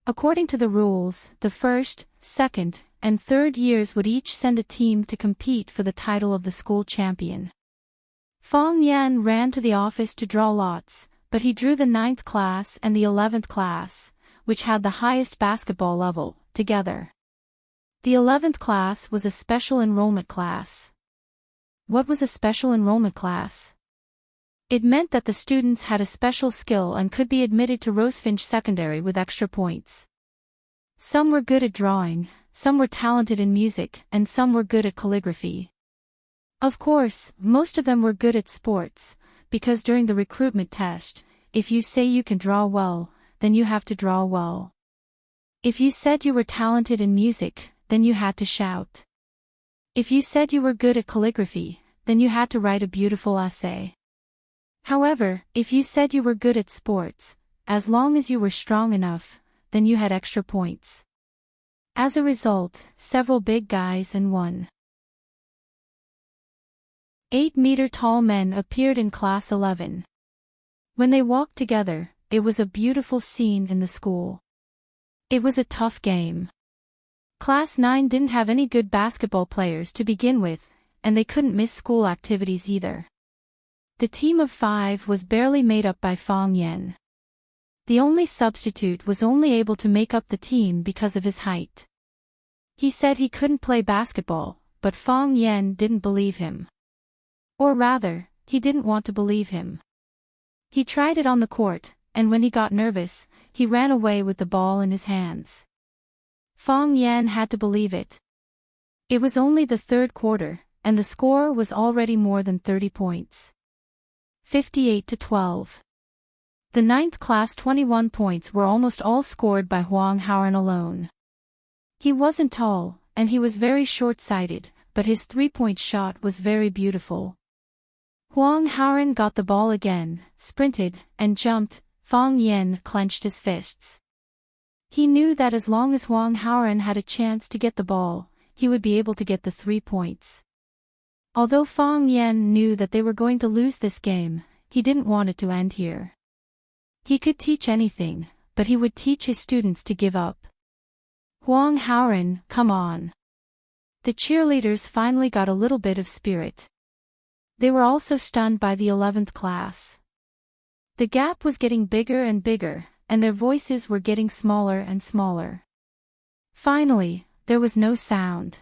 According to the rules, the first, second, and third years would each send a team to compete for the title of the school champion. Fang Yan ran to the office to draw lots, but he drew the 9th class and the 11th class, which had the highest basketball level, together. The 11th class was a special enrollment class. What was a special enrollment class? It meant that the students had a special skill and could be admitted to Rosefinch Secondary with extra points. Some were good at drawing, some were talented in music, and some were good at calligraphy. Of course, most of them were good at sports, because during the recruitment test, if you say you can draw well, then you have to draw well. If you said you were talented in music, then you had to shout. If you said you were good at calligraphy, then you had to write a beautiful essay. However, if you said you were good at sports, as long as you were strong enough, then you had extra points. As a result, several big guys and 1.8-meter-tall men appeared in Class 11. When they walked together, it was a beautiful scene in the school. It was a tough game. Class 9 didn't have any good basketball players to begin with, and they couldn't miss school activities either. The team of 5 was barely made up by Fong Yan. The only substitute was only able to make up the team because of his height. He said he couldn't play basketball, but Fong Yan didn't believe him. Or rather, he didn't want to believe him. He tried it on the court, and when he got nervous, he ran away with the ball in his hands. Fong Yan had to believe it. It was only the third quarter, and the score was already more than 30 points. 58-12. The ninth class 21 points were almost all scored by Huang Haoran alone. He wasn't tall, and he was very short-sighted, but his three-point shot was very beautiful. Huang Haoran got the ball again, sprinted, and jumped. Fong Yan clenched his fists. He knew that as long as Huang Haoran had a chance to get the ball, he would be able to get the 3 points. Although Fong Yan knew that they were going to lose this game, he didn't want it to end here. He could teach anything, but he would teach his students to give up. Huang Haoran, come on. The cheerleaders finally got a little bit of spirit. They were also stunned by the 11th class. The gap was getting bigger and bigger, and their voices were getting smaller and smaller. Finally, there was no sound.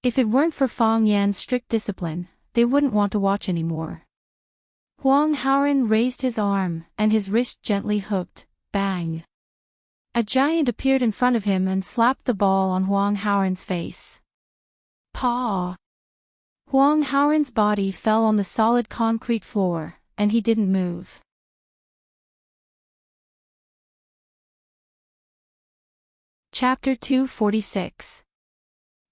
If it weren't for Fong Yan's strict discipline, they wouldn't want to watch anymore. Huang Haoran raised his arm, and his wrist gently hooked. Bang! A giant appeared in front of him and slapped the ball on Huang Haoran's face. Paw! Huang Haoran's body fell on the solid concrete floor, and he didn't move. Chapter 246.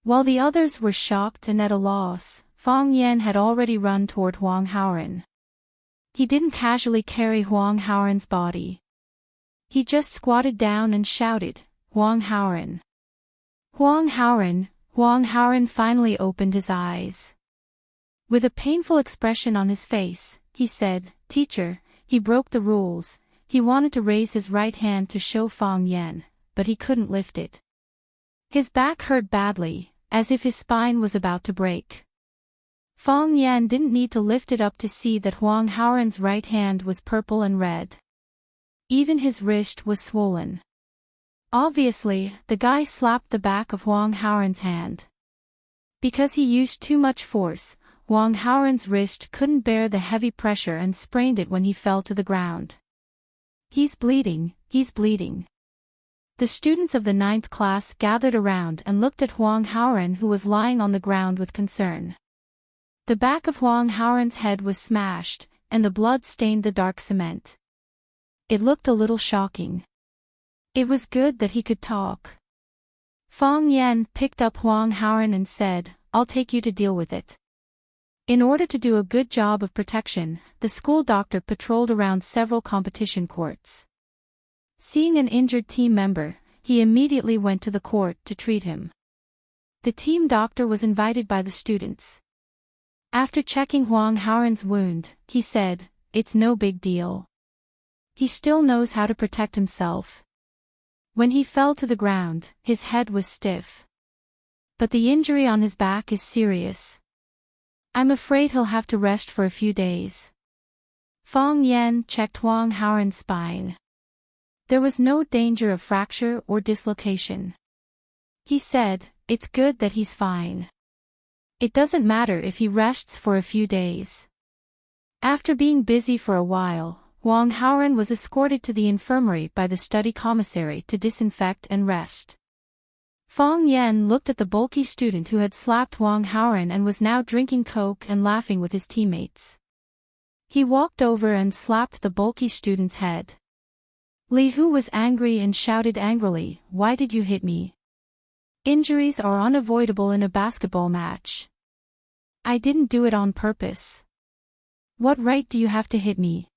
While the others were shocked and at a loss, Fong Yan had already run toward Huang Haoran. He didn't casually carry Huang Haoran's body. He just squatted down and shouted, Huang Haoran. Huang Haoran. Huang Haoran finally opened his eyes. With a painful expression on his face, he said, Teacher, he broke the rules. He wanted to raise his right hand to show Fong Yan, but he couldn't lift it. His back hurt badly, as if his spine was about to break. Fong Yan didn't need to lift it up to see that Huang Haoran's right hand was purple and red. Even his wrist was swollen. Obviously, the guy slapped the back of Huang Haoran's hand. Because he used too much force, Huang Haoran's wrist couldn't bear the heavy pressure and sprained it when he fell to the ground. He's bleeding, he's bleeding. The students of the 9th class gathered around and looked at Huang Haoran, who was lying on the ground with concern. The back of Huang Haoran's head was smashed, and the blood stained the dark cement. It looked a little shocking. It was good that he could talk. Fong Yan picked up Huang Haoran and said, I'll take you to deal with it. In order to do a good job of protection, the school doctor patrolled around several competition courts. Seeing an injured team member, he immediately went to the court to treat him. The team doctor was invited by the students. After checking Huang Haoran's wound, he said, It's no big deal. He still knows how to protect himself. When he fell to the ground, his head was stiff. But the injury on his back is serious. I'm afraid he'll have to rest for a few days. Fong Yan checked Huang Haoran's spine. There was no danger of fracture or dislocation. He said, It's good that he's fine. It doesn't matter if he rests for a few days. After being busy for a while, Huang Haoran was escorted to the infirmary by the study commissary to disinfect and rest. Fong Yan looked at the bulky student who had slapped Huang Haoran and was now drinking Coke and laughing with his teammates. He walked over and slapped the bulky student's head. Li Hu was angry and shouted angrily, "Why did you hit me? Injuries are unavoidable in a basketball match. I didn't do it on purpose. What right do you have to hit me?"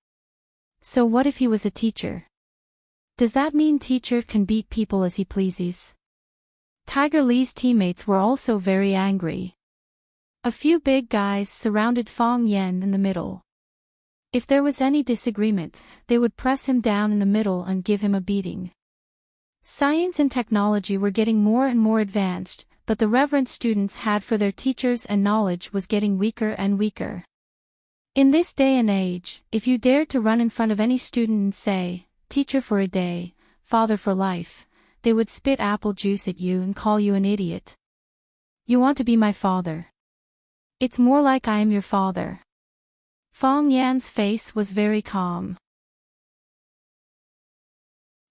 So what if he was a teacher? Does that mean teacher can beat people as he pleases? Tiger Li's teammates were also very angry. A few big guys surrounded Fang Yan in the middle. If there was any disagreement, they would press him down in the middle and give him a beating. Science and technology were getting more and more advanced, but the reverence students had for their teachers and knowledge was getting weaker and weaker. In this day and age, if you dared to run in front of any student and say, "Teacher for a day, father for life," they would spit apple juice at you and call you an idiot. "You want to be my father? It's more like I am your father." Fang Yan's face was very calm.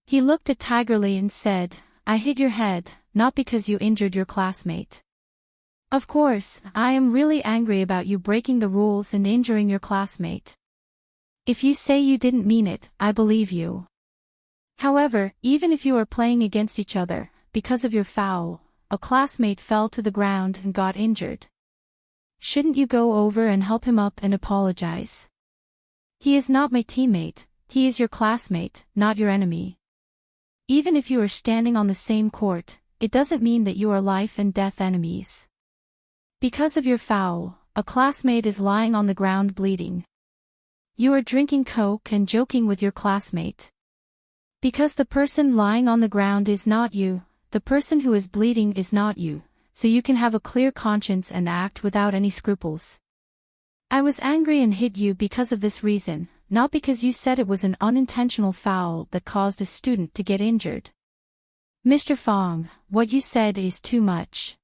He looked at Tiger Li and said, "I hit your head, not because you injured your classmate. Of course, I am really angry about you breaking the rules and injuring your classmate. If you say you didn't mean it, I believe you. However, even if you are playing against each other, because of your foul, a classmate fell to the ground and got injured. Shouldn't you go over and help him up and apologize? He is not my teammate, he is your classmate, not your enemy. Even if you are standing on the same court, it doesn't mean that you are life and death enemies. Because of your foul, a classmate is lying on the ground bleeding. You are drinking Coke and joking with your classmate. Because the person lying on the ground is not you, the person who is bleeding is not you, so you can have a clear conscience and act without any scruples. I was angry and hit you because of this reason, not because you said it was an unintentional foul that caused a student to get injured. Mr. Fang, what you said is too much."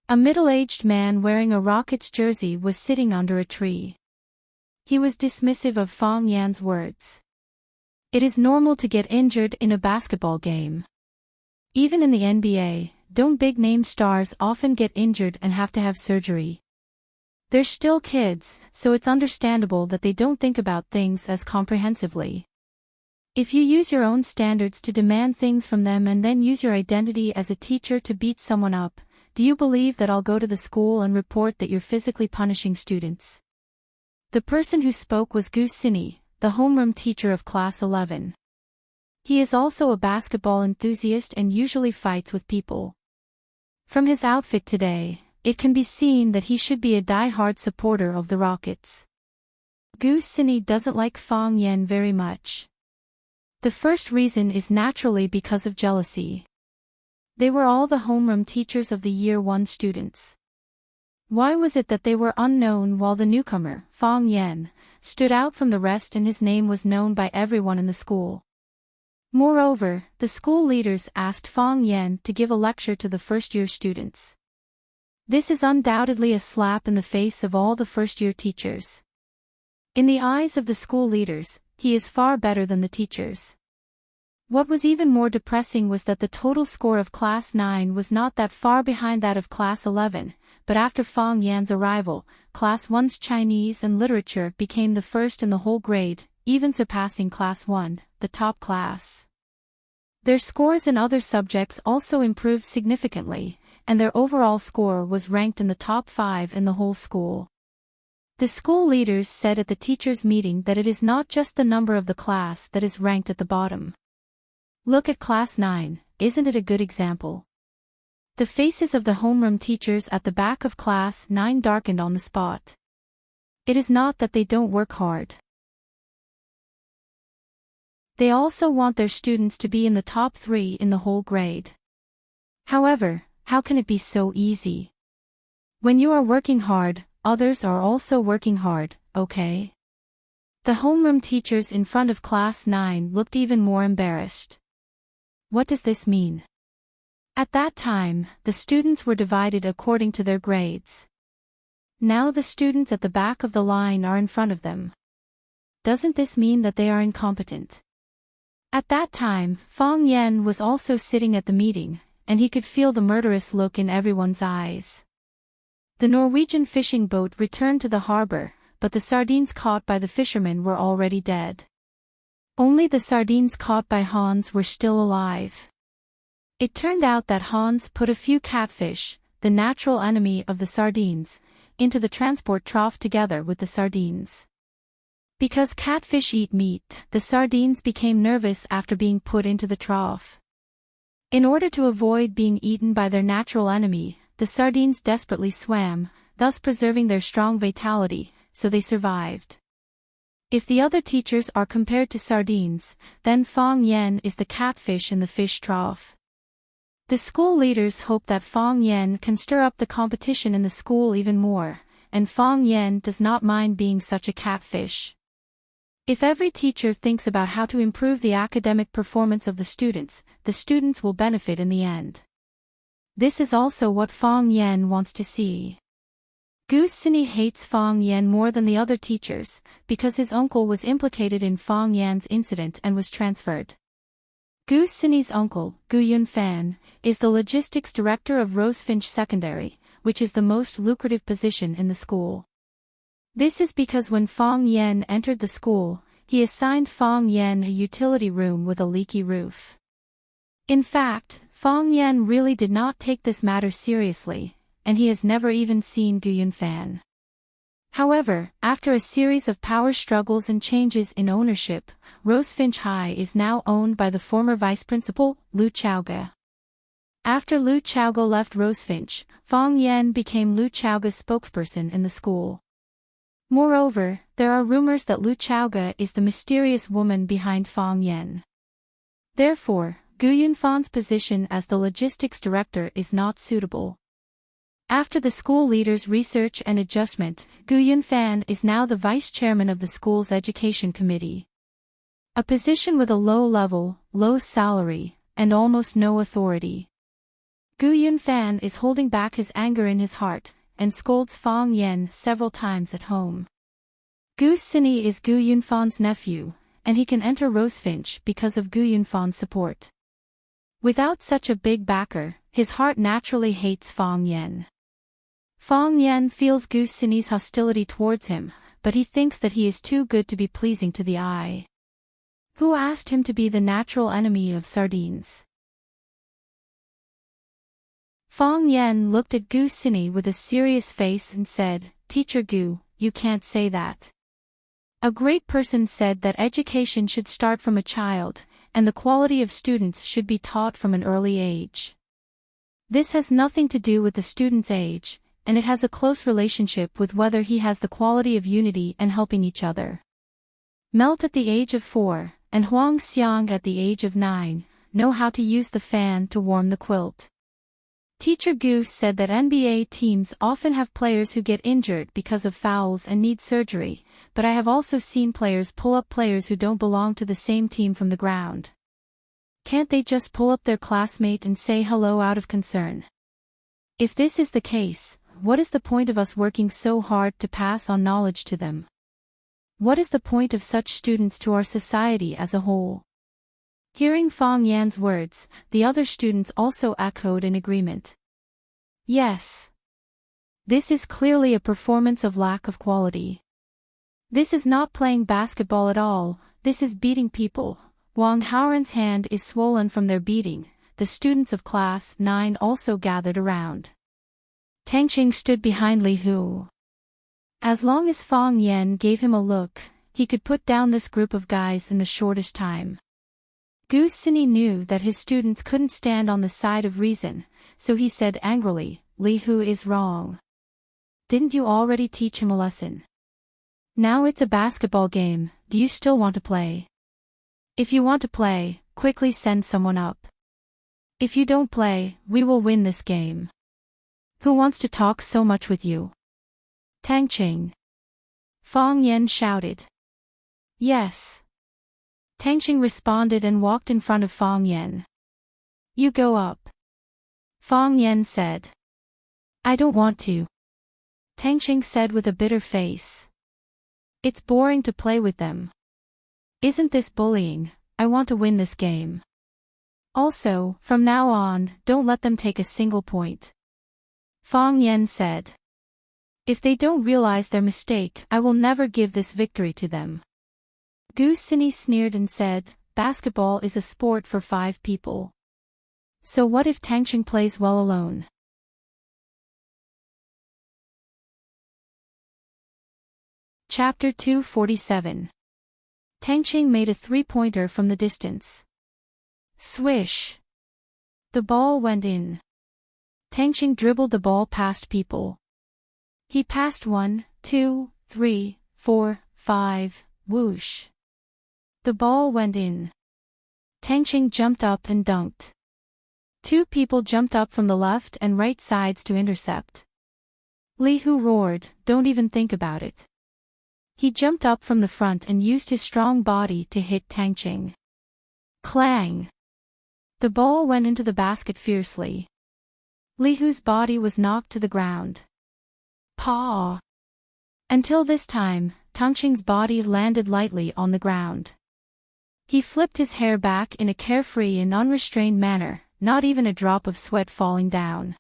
A middle-aged man wearing a Rockets jersey was sitting under a tree. He was dismissive of Fang Yan's words. It is normal to get injured in a basketball game. Even in the NBA, don't big-name stars often get injured and have to have surgery? They're still kids, so it's understandable that they don't think about things as comprehensively. If you use your own standards to demand things from them and then use your identity as a teacher to beat someone up, do you believe that I'll go to the school and report that you're physically punishing students? The person who spoke was Gu Sini, the homeroom teacher of Class 11. He is also a basketball enthusiast and usually fights with people. From his outfit today, it can be seen that he should be a die-hard supporter of the Rockets. Gu Sini doesn't like Fang Yan very much. The first reason is naturally because of jealousy. They were all the homeroom teachers of the Year 1 students. Why was it that they were unknown while the newcomer, Fang Yan, stood out from the rest and his name was known by everyone in the school? Moreover, the school leaders asked Fang Yan to give a lecture to the first-year students. This is undoubtedly a slap in the face of all the first-year teachers. In the eyes of the school leaders, he is far better than the teachers. What was even more depressing was that the total score of Class 9 was not that far behind that of Class 11, but after Fang Yan's arrival, Class 1's Chinese and Literature became the first in the whole grade, even surpassing Class 1, the top class. Their scores in other subjects also improved significantly, and their overall score was ranked in the top 5 in the whole school. The school leaders said at the teachers' meeting that it is not just the number of the class that is ranked at the bottom. Look at Class 9, isn't it a good example? The faces of the homeroom teachers at the back of Class 9 darkened on the spot. It is not that they don't work hard. They also want their students to be in the top 3 in the whole grade. However, how can it be so easy? When you are working hard, others are also working hard, okay? The homeroom teachers in front of Class 9 looked even more embarrassed. What does this mean? At that time, the students were divided according to their grades. Now the students at the back of the line are in front of them. Doesn't this mean that they are incompetent? At that time, Fang Yan was also sitting at the meeting, and he could feel the murderous look in everyone's eyes. The Norwegian fishing boat returned to the harbor, but the sardines caught by the fishermen were already dead. Only the sardines caught by Hans were still alive. It turned out that Hans put a few catfish, the natural enemy of the sardines, into the transport trough together with the sardines. Because catfish eat meat, the sardines became nervous after being put into the trough. In order to avoid being eaten by their natural enemy, the sardines desperately swam, thus preserving their strong vitality, so they survived. If the other teachers are compared to sardines, then Fong Yen is the catfish in the fish trough. The school leaders hope that Fong Yen can stir up the competition in the school even more, and Fong Yen does not mind being such a catfish. If every teacher thinks about how to improve the academic performance of the students will benefit in the end. This is also what Fong Yen wants to see. Gu Sini hates Fong Yen more than the other teachers, because his uncle was implicated in Fong Yan's incident and was transferred. Gu Sini's uncle, Gu Yunfan, is the logistics director of Rosefinch Secondary, which is the most lucrative position in the school. This is because when Fong Yen entered the school, he assigned Fong Yen a utility room with a leaky roof. In fact, Fong Yen really did not take this matter seriously, and he has never even seen Gu Yunfan. However, after a series of power struggles and changes in ownership, Rosefinch High is now owned by the former vice principal, Lu Chaoge. After Lu Chaoge left Rosefinch, Fong Yen became Lu Chaoge's spokesperson in the school. Moreover, there are rumors that Lu Chaoge is the mysterious woman behind Fong Yen. Therefore, Gu Yunfan's position as the logistics director is not suitable. After the school leaders' research and adjustment, Gu Yunfan is now the vice chairman of the school's education committee. A position with a low level, low salary, and almost no authority. Gu Yunfan is holding back his anger in his heart, and scolds Fong Yen several times at home. Gu Sini is Gu Yunfan's nephew, and he can enter Rosefinch because of Gu Yunfan's support. Without such a big backer, his heart naturally hates Fong Yen. Fong Yen feels Gu Sini's hostility towards him, but he thinks that he is too good to be pleasing to the eye. Who asked him to be the natural enemy of sardines? Fong Yen looked at Gu Sini with a serious face and said, "Teacher Gu, you can't say that. A great person said that education should start from a child, and the quality of students should be taught from an early age. This has nothing to do with the student's age, and it has a close relationship with whether he has the quality of unity and helping each other. Melt at the age of 4, and Huang Xiang at the age of 9, know how to use the fan to warm the quilt." Teacher Gu said that NBA teams often have players who get injured because of fouls and need surgery, but I have also seen players pull up players who don't belong to the same team from the ground. Can't they just pull up their classmate and say hello out of concern? If this is the case, what is the point of us working so hard to pass on knowledge to them? What is the point of such students to our society as a whole? Hearing Fong Yan's words, the other students also echoed in agreement. Yes. This is clearly a performance of lack of quality. This is not playing basketball at all, this is beating people. Wang Haoren's hand is swollen from their beating. The students of class 9 also gathered around. Tang Qing stood behind Li Hu. As long as Fong Yen gave him a look, he could put down this group of guys in the shortest time. Gu Sini knew that his students couldn't stand on the side of reason, so he said angrily, "Li Hu is wrong. Didn't you already teach him a lesson? Now it's a basketball game, do you still want to play? If you want to play, quickly send someone up. If you don't play, we will win this game. Who wants to talk so much with you?" Tang Qing. Fong Yen shouted. "Yes." Tang Qing responded and walked in front of Fong Yen. "You go up." Fong Yen said. "I don't want to." Tang Qing said with a bitter face. "It's boring to play with them. Isn't this bullying? I want to win this game. Also, from now on, don't let them take a single point." Fong Yen said. If they don't realize their mistake, I will never give this victory to them. Gusini sneered and said, basketball is a sport for 5 people. So what if Tangqing plays well alone? Chapter 247. Tangqing made a 3-pointer from the distance. Swish! The ball went in. Tangqing dribbled the ball past people. He passed 1, 2, 3, 4, 5, whoosh. The ball went in. Tangqing jumped up and dunked. 2 people jumped up from the left and right sides to intercept. Li Hu roared, don't even think about it. He jumped up from the front and used his strong body to hit Tangqing. Clang! The ball went into the basket fiercely. Li Hu's body was knocked to the ground. Paw! Until this time, Tangqing's body landed lightly on the ground. He flipped his hair back in a carefree and unrestrained manner, not even a drop of sweat falling down.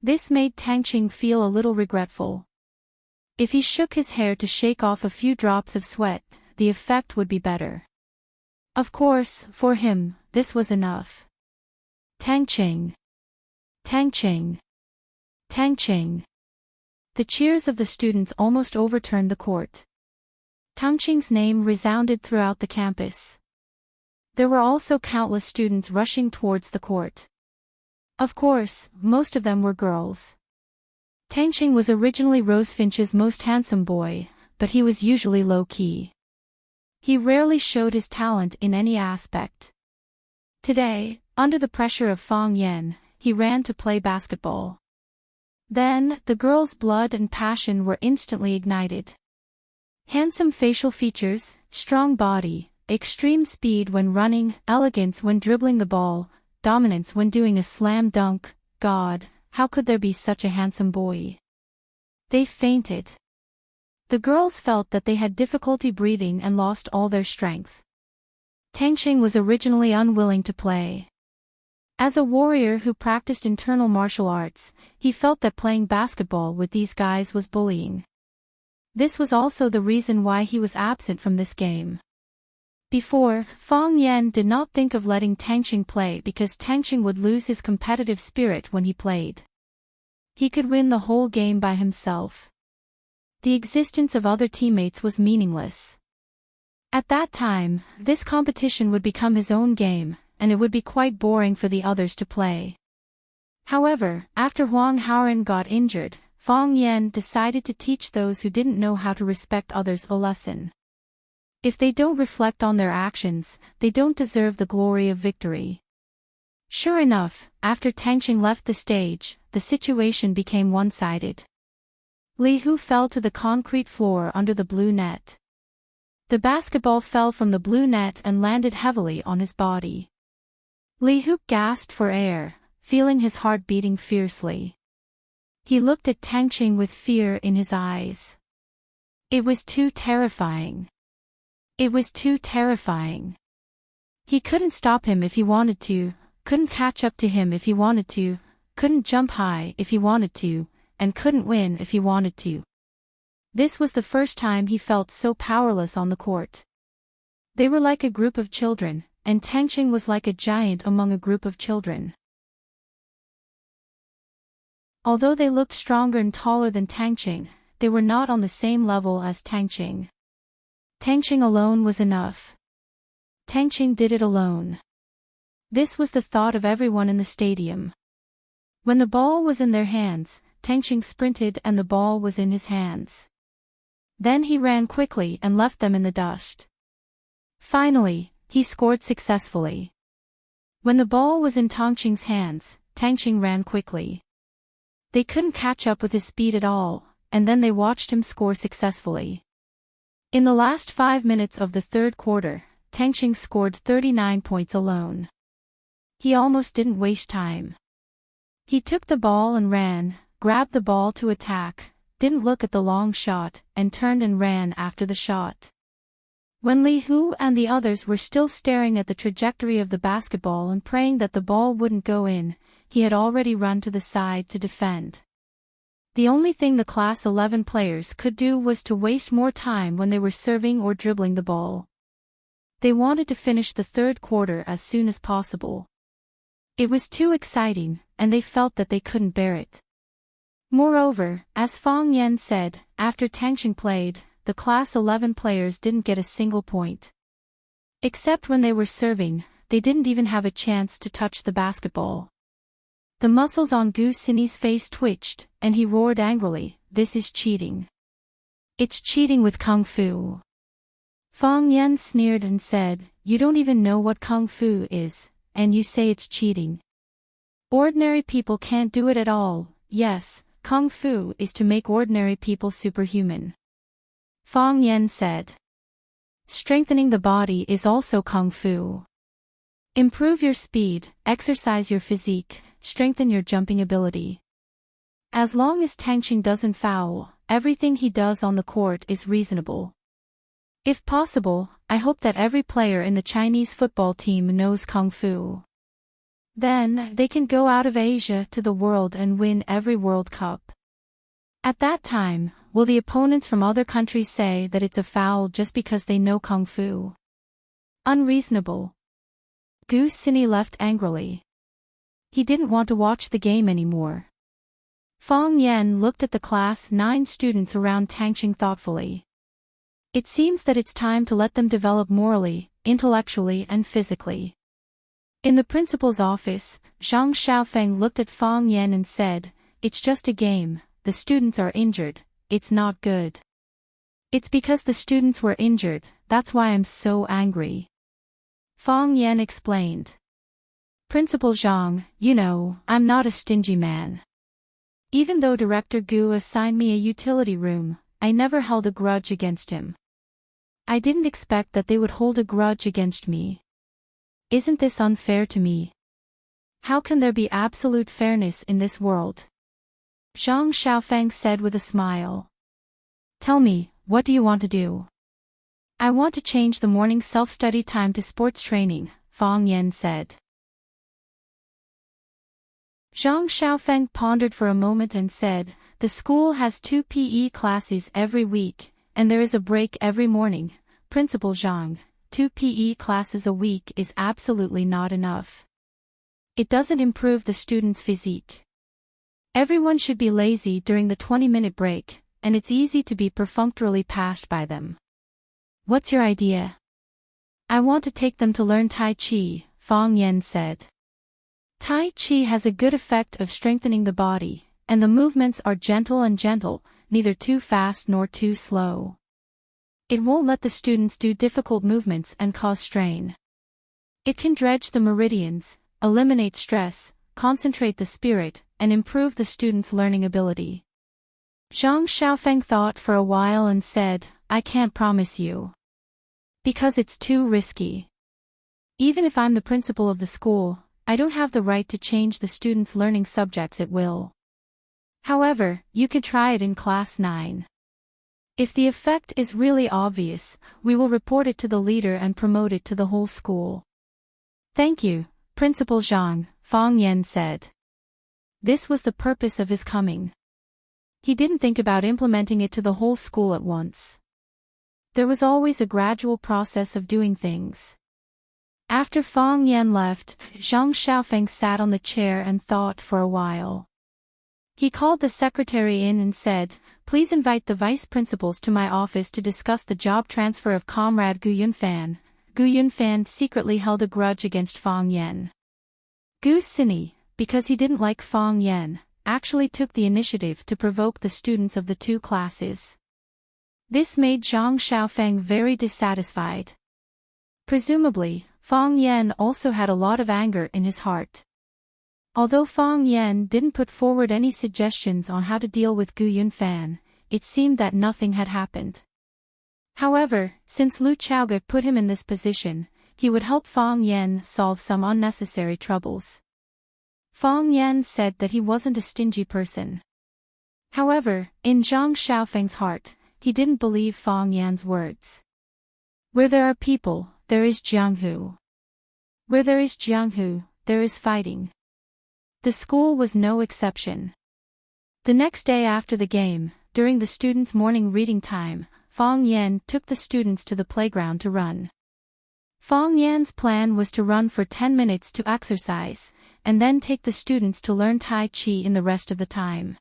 This made Tangqing feel a little regretful. If he shook his hair to shake off a few drops of sweat, the effect would be better. Of course, for him, this was enough. Tangqing! Tangqing! Tangqing! The cheers of the students almost overturned the court. Tangqing's name resounded throughout the campus. There were also countless students rushing towards the court. Of course, most of them were girls. Tangqing was originally Rosefinch's most handsome boy, but he was usually low-key. He rarely showed his talent in any aspect. Today, under the pressure of Fang Yan, he ran to play basketball. Then, the girl's blood and passion were instantly ignited. Handsome facial features, strong body, extreme speed when running, elegance when dribbling the ball, dominance when doing a slam dunk. God, how could there be such a handsome boy? They fainted. The girls felt that they had difficulty breathing and lost all their strength. Tangqing was originally unwilling to play. As a warrior who practiced internal martial arts, he felt that playing basketball with these guys was bullying. This was also the reason why he was absent from this game. Before, Fang Yan did not think of letting Tangqing play because Tangqing would lose his competitive spirit when he played. He could win the whole game by himself. The existence of other teammates was meaningless. At that time, this competition would become his own game, and it would be quite boring for the others to play. However, after Huang Haoren got injured, Fang Yan decided to teach those who didn't know how to respect others a lesson. If they don't reflect on their actions, they don't deserve the glory of victory. Sure enough, after Tangqing left the stage, the situation became one-sided. Li Hu fell to the concrete floor under the blue net. The basketball fell from the blue net and landed heavily on his body. Li Hu gasped for air, feeling his heart beating fiercely. He looked at Tangqing with fear in his eyes. It was too terrifying. It was too terrifying. He couldn't stop him if he wanted to, couldn't catch up to him if he wanted to, couldn't jump high if he wanted to, and couldn't win if he wanted to. This was the first time he felt so powerless on the court. They were like a group of children, and Tangqing was like a giant among a group of children. Although they looked stronger and taller than Tangqing, they were not on the same level as Tangqing. Tangqing alone was enough. Tangqing did it alone. This was the thought of everyone in the stadium. When the ball was in their hands, Tangqing sprinted and the ball was in his hands. Then he ran quickly and left them in the dust. Finally, he scored successfully. When the ball was in Tangqing's hands, Tangqing ran quickly. They couldn't catch up with his speed at all, and then they watched him score successfully. In the last 5 minutes of the third quarter, Tangqing scored 39 points alone. He almost didn't waste time. He took the ball and ran, grabbed the ball to attack, didn't look at the long shot, and turned and ran after the shot. When Li Hu and the others were still staring at the trajectory of the basketball and praying that the ball wouldn't go in, he had already run to the side to defend. The only thing the Class 11 players could do was to waste more time when they were serving or dribbling the ball. They wanted to finish the third quarter as soon as possible. It was too exciting, and they felt that they couldn't bear it. Moreover, as Fang Yan said, after Tangxing played, the Class 11 players didn't get a single point. Except when they were serving, they didn't even have a chance to touch the basketball. The muscles on Gu Xinyi's face twitched, and he roared angrily, "This is cheating. It's cheating with Kung Fu." Fang Yan sneered and said, "You don't even know what Kung Fu is, and you say it's cheating. Ordinary people can't do it at all. Yes, Kung Fu is to make ordinary people superhuman." Fang Yan said. Strengthening the body is also Kung Fu. Improve your speed, exercise your physique, strengthen your jumping ability. As long as Tangxing doesn't foul, everything he does on the court is reasonable. If possible, I hope that every player in the Chinese football team knows Kung Fu. Then, they can go out of Asia to the world and win every World Cup. At that time, will the opponents from other countries say that it's a foul just because they know Kung Fu? Unreasonable. Gu Xinyi left angrily. He didn't want to watch the game anymore. Fang Yan looked at the Class 9 students around Tangxing thoughtfully. It seems that it's time to let them develop morally, intellectually and physically. In the principal's office, Zhang Xiaofeng looked at Fang Yan and said, "It's just a game, the students are injured, it's not good." "It's because the students were injured, that's why I'm so angry," Fang Yan explained. "Principal Zhang, you know, I'm not a stingy man. Even though Director Gu assigned me a utility room, I never held a grudge against him. I didn't expect that they would hold a grudge against me. Isn't this unfair to me? How can there be absolute fairness in this world?" Zhang Xiaofeng said with a smile. "Tell me, what do you want to do?" "I want to change the morning self-study time to sports training," Fang Yan said. Zhang Xiaofeng pondered for a moment and said, "The school has 2 PE classes every week, and there is a break every morning. Principal Zhang, 2 PE classes a week is absolutely not enough. It doesn't improve the student's physique. Everyone should be lazy during the 20-minute break, and it's easy to be perfunctorily passed by them. What's your idea?" "I want to take them to learn Tai Chi," Fang Yan said. "Tai Chi has a good effect of strengthening the body, and the movements are gentle, neither too fast nor too slow. It won't let the students do difficult movements and cause strain. It can dredge the meridians, eliminate stress, concentrate the spirit, and improve the students' learning ability." Zhang Xiaofeng thought for a while and said, "I can't promise you. Because it's too risky. Even if I'm the principal of the school, I don't have the right to change the students' learning subjects at will. However, you could try it in Class 9. If the effect is really obvious, we will report it to the leader and promote it to the whole school." "Thank you, Principal Zhang," Fang Yan said. This was the purpose of his coming. He didn't think about implementing it to the whole school at once. There was always a gradual process of doing things. After Fang Yan left, Zhang Xiaofeng sat on the chair and thought for a while. He called the secretary in and said, "Please invite the vice principals to my office to discuss the job transfer of Comrade Gu Yunfan." Gu Yunfan secretly held a grudge against Fang Yan. Gu Xinyi, because he didn't like Fang Yan, actually took the initiative to provoke the students of the 2 classes. This made Zhang Xiaofeng very dissatisfied. Presumably, Fang Yan also had a lot of anger in his heart. Although Fang Yan didn't put forward any suggestions on how to deal with Gu Yunfan, it seemed that nothing had happened. However, since Lu Chaoge put him in this position, he would help Fang Yan solve some unnecessary troubles. Fang Yan said that he wasn't a stingy person. However, in Zhang Xiaofeng's heart, he didn't believe Fang Yan's words. Where there are people, there is jianghu. Where there is jianghu, there is fighting. The school was no exception. The next day after the game, during the students' morning reading time, Fong Yan took the students to the playground to run. Fong Yan's plan was to run for 10 minutes to exercise, and then take the students to learn Tai Chi in the rest of the time.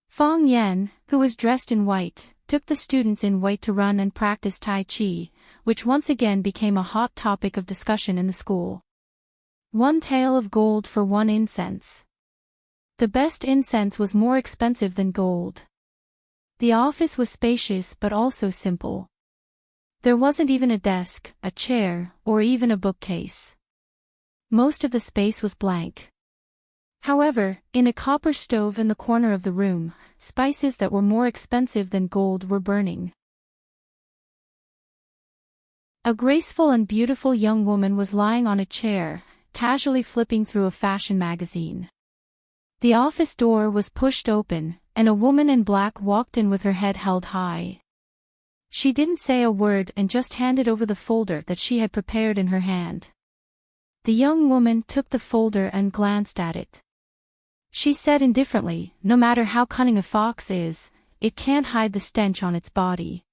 Fong Yan, who was dressed in white, took the students in white to run and practice Tai Chi, which once again became a hot topic of discussion in the school. One tael of gold for one incense. The best incense was more expensive than gold. The office was spacious but also simple. There wasn't even a desk, a chair, or even a bookcase. Most of the space was blank. However, in a copper stove in the corner of the room, spices that were more expensive than gold were burning. A graceful and beautiful young woman was lying on a chair, casually flipping through a fashion magazine. The office door was pushed open, and a woman in black walked in with her head held high. She didn't say a word and just handed over the folder that she had prepared in her hand. The young woman took the folder and glanced at it. She said indifferently, "No matter how cunning a fox is, it can't hide the stench on its body.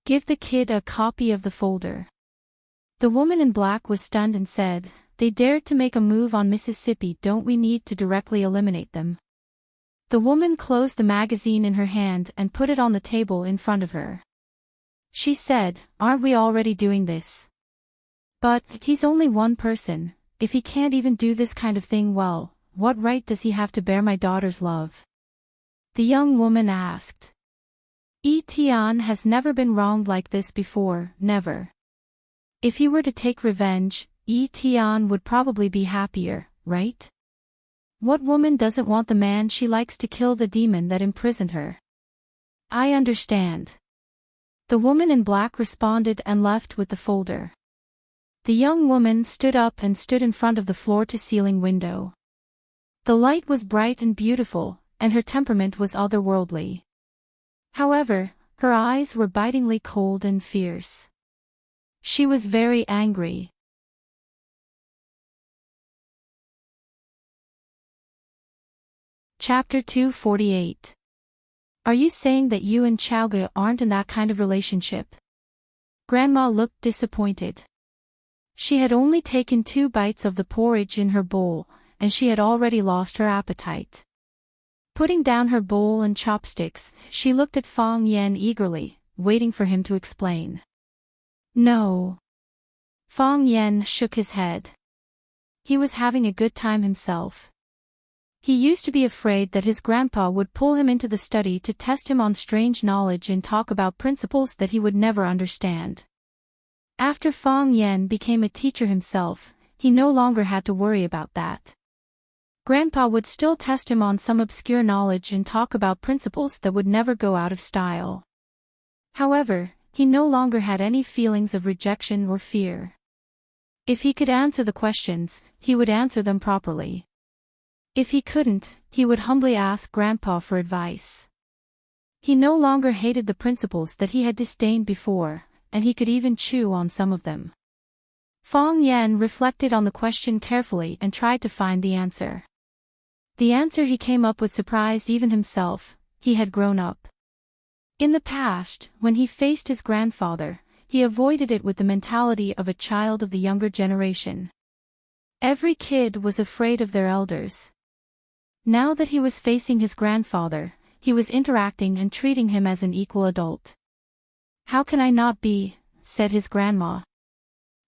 Give the kid a copy of the folder." The woman in black was stunned and said, "They dared to make a move on Mississippi. Don't we need to directly eliminate them?" The woman closed the magazine in her hand and put it on the table in front of her. She said, "Aren't we already doing this? But he's only one person. If he can't even do this kind of thing well, what right does he have to bear my daughter's love?" The young woman asked. Tian has never been wronged like this before, never. If he were to take revenge, Tian would probably be happier, right? What woman doesn't want the man she likes to kill the demon that imprisoned her? I understand. The woman in black responded and left with the folder. The young woman stood up and stood in front of the floor-to-ceiling window. The light was bright and beautiful, and her temperament was otherworldly. However, her eyes were bitingly cold and fierce. She was very angry. Chapter 248. Are you saying that you and Chaoge aren't in that kind of relationship? Grandma looked disappointed. She had only taken 2 bites of the porridge in her bowl, and she had already lost her appetite. Putting down her bowl and chopsticks, she looked at Fong Yan eagerly, waiting for him to explain. No. Fong Yan shook his head. He was having a good time himself. He used to be afraid that his grandpa would pull him into the study to test him on strange knowledge and talk about principles that he would never understand. After Fong Yan became a teacher himself, he no longer had to worry about that. Grandpa would still test him on some obscure knowledge and talk about principles that would never go out of style. However, he no longer had any feelings of rejection or fear. If he could answer the questions, he would answer them properly. If he couldn't, he would humbly ask Grandpa for advice. He no longer hated the principles that he had disdained before, and he could even chew on some of them. Fong Yan reflected on the question carefully and tried to find the answer. The answer he came up with surprised even himself. He had grown up. In the past, when he faced his grandfather, he avoided it with the mentality of a child of the younger generation. Every kid was afraid of their elders. Now that he was facing his grandfather, he was interacting and treating him as an equal adult. "How can I not be?" said his grandma.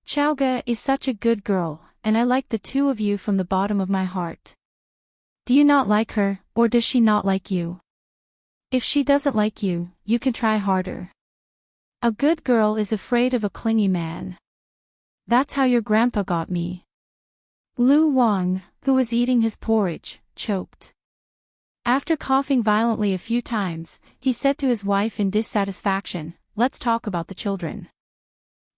"Chaoge is such a good girl, and I like the 2 of you from the bottom of my heart. Do you not like her, or does she not like you? If she doesn't like you, you can try harder. A good girl is afraid of a clingy man. That's how your grandpa got me." Lu Wang, who was eating his porridge, choked. After coughing violently a few times, he said to his wife in dissatisfaction, "Let's talk about the children.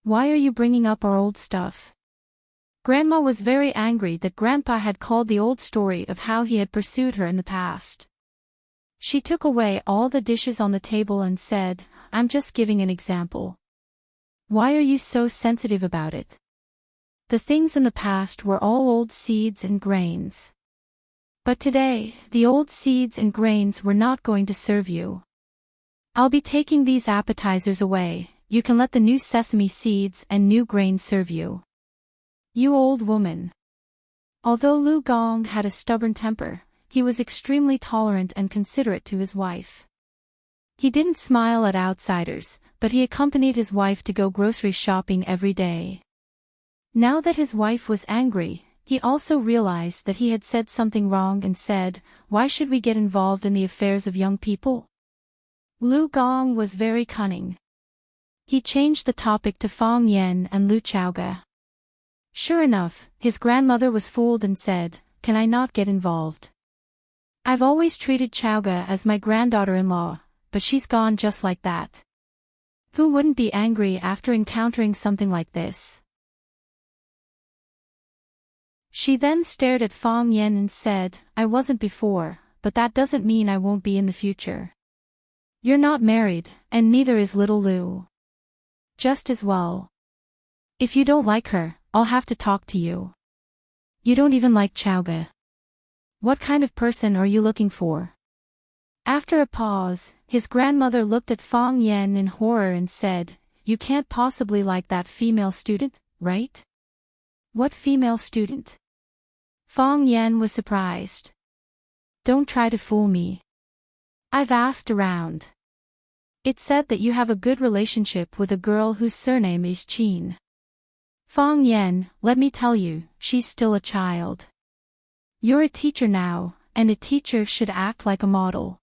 Why are you bringing up our old stuff?" Grandma was very angry that Grandpa had called the old story of how he had pursued her in the past. She took away all the dishes on the table and said, "I'm just giving an example. Why are you so sensitive about it? The things in the past were all old seeds and grains. But today, the old seeds and grains were not going to serve you. I'll be taking these appetizers away, you can let the new sesame seeds and new grain serve you. You old woman. Although Lu Gong had a stubborn temper, he was extremely tolerant and considerate to his wife. He didn't smile at outsiders, but he accompanied his wife to go grocery shopping every day. Now that his wife was angry, he also realized that he had said something wrong and said, "Why should we get involved in the affairs of young people?" Lu Gong was very cunning. He changed the topic to Fang Yen and Lu Chaoge. Sure enough, his grandmother was fooled and said, "Can I not get involved? I've always treated Chaoge as my granddaughter-in-law, but she's gone just like that. Who wouldn't be angry after encountering something like this?" She then stared at Fang Yen and said, "I wasn't before, but that doesn't mean I won't be in the future. You're not married, and neither is little Lu. Just as well. If you don't like her, I'll have to talk to you. You don't even like Chaoge. What kind of person are you looking for?" After a pause, his grandmother looked at Fang Yen in horror and said, "You can't possibly like that female student, right?" "What female student?" Fang Yen was surprised. "Don't try to fool me. I've asked around. It said that you have a good relationship with a girl whose surname is Qin. Fang Yen, let me tell you, she's still a child. You're a teacher now, and a teacher should act like a model.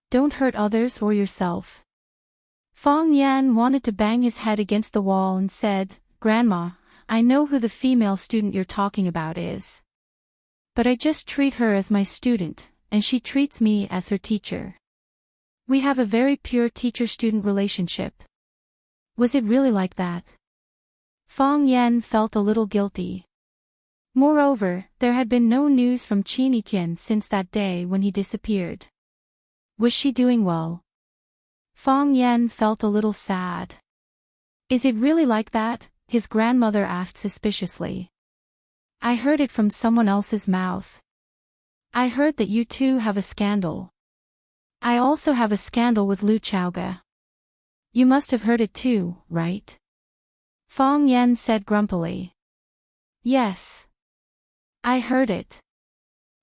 Don't hurt others or yourself." Fang Yen wanted to bang his head against the wall and said, "Grandma, I know who the female student you're talking about is. But I just treat her as my student, and she treats me as her teacher. We have a very pure teacher-student relationship." Was it really like that? Fang Yen felt a little guilty. Moreover, there had been no news from Qin Etienne since that day when he disappeared. Was she doing well? Fang Yen felt a little sad. "Is it really like that?" his grandmother asked suspiciously. "I heard it from someone else's mouth. I heard that you two have a scandal. I also have a scandal with Lu Chaoge. You must have heard it too, right?" Fang Yen said grumpily. "Yes. I heard it.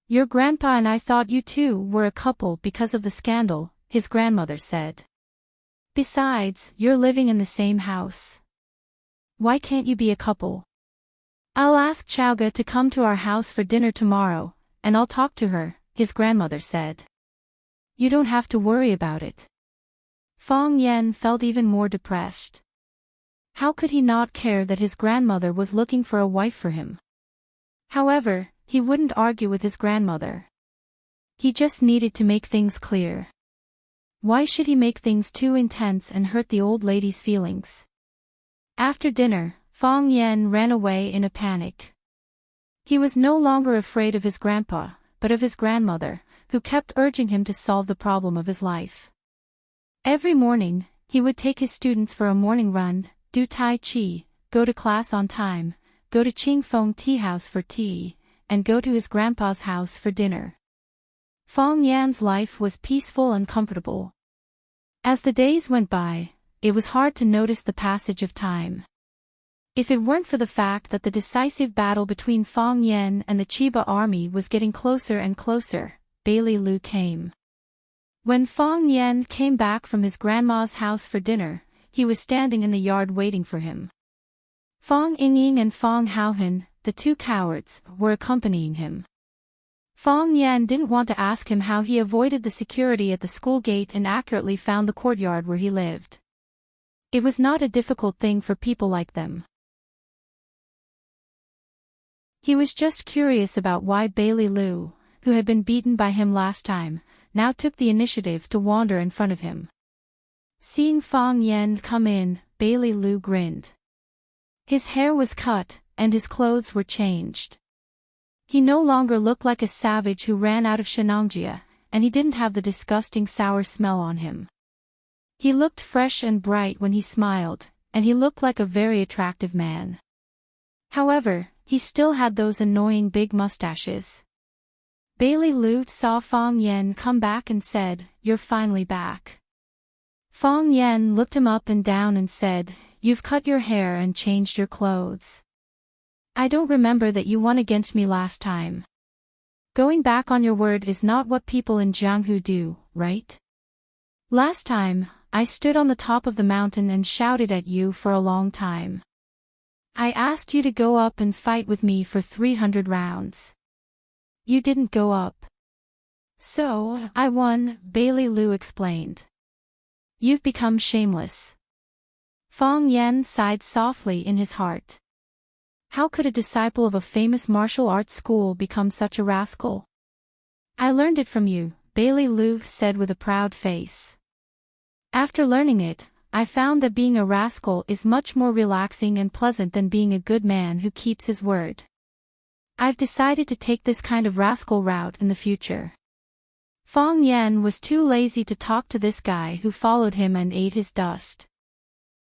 Your grandpa and I thought you two were a couple because of the scandal," his grandmother said. "Besides, you're living in the same house. Why can't you be a couple? I'll ask Chaoge to come to our house for dinner tomorrow, and I'll talk to her," his grandmother said. "You don't have to worry about it." Fang Yen felt even more depressed. How could he not care that his grandmother was looking for a wife for him? However, he wouldn't argue with his grandmother. He just needed to make things clear. Why should he make things too intense and hurt the old lady's feelings? After dinner, Fang Yen ran away in a panic. He was no longer afraid of his grandpa, but of his grandmother, who kept urging him to solve the problem of his life. Every morning, he would take his students for a morning run, do Tai Chi, go to class on time, go to Qingfeng Tea House for tea, and go to his grandpa's house for dinner. Fang Yan's life was peaceful and comfortable. As the days went by, it was hard to notice the passage of time. If it weren't for the fact that the decisive battle between Fang Yan and the Chiba army was getting closer and closer, Bailey Lu came. When Fang Yan came back from his grandma's house for dinner, he was standing in the yard waiting for him. Fang Yingying and Fang Haohan, the two cowards, were accompanying him. Fang Yan didn't want to ask him how he avoided the security at the school gate and accurately found the courtyard where he lived. It was not a difficult thing for people like them. He was just curious about why Bailey Lu, who had been beaten by him last time, now took the initiative to wander in front of him. Seeing Fang Yan come in, Bailey Lu grinned. His hair was cut, and his clothes were changed. He no longer looked like a savage who ran out of Shenangjia, and he didn't have the disgusting sour smell on him. He looked fresh and bright when he smiled, and he looked like a very attractive man. However, he still had those annoying big mustaches. Bailey Lu saw Fong Yen come back and said, "You're finally back." Fong Yen looked him up and down and said, "You've cut your hair and changed your clothes. I don't remember that you won against me last time. Going back on your word is not what people in Jianghu do, right? Last time, I stood on the top of the mountain and shouted at you for a long time. I asked you to go up and fight with me for 300 rounds. You didn't go up. So, I won," Bailey Lu explained. "You've become shameless." Fong Yen sighed softly in his heart. How could a disciple of a famous martial arts school become such a rascal? "I learned it from you," Bailey Lu said with a proud face. "After learning it, I found that being a rascal is much more relaxing and pleasant than being a good man who keeps his word. I've decided to take this kind of rascal route in the future." Fong Yen was too lazy to talk to this guy who followed him and ate his dust.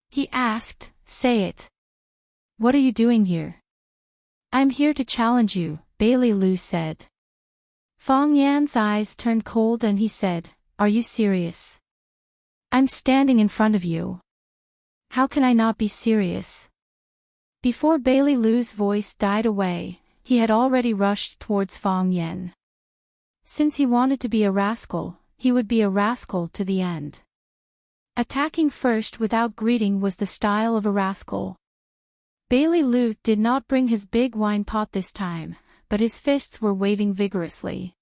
He asked, "Say it. What are you doing here?" "I'm here to challenge you," Bailey Lu said. Fong Yan's eyes turned cold and he said, "Are you serious? I'm standing in front of you. How can I not be serious?" Before Bailey Lu's voice died away, he had already rushed towards Fong Yen. Since he wanted to be a rascal, he would be a rascal to the end. Attacking first without greeting was the style of a rascal. Bailey Lu did not bring his big wine pot this time, but his fists were waving vigorously.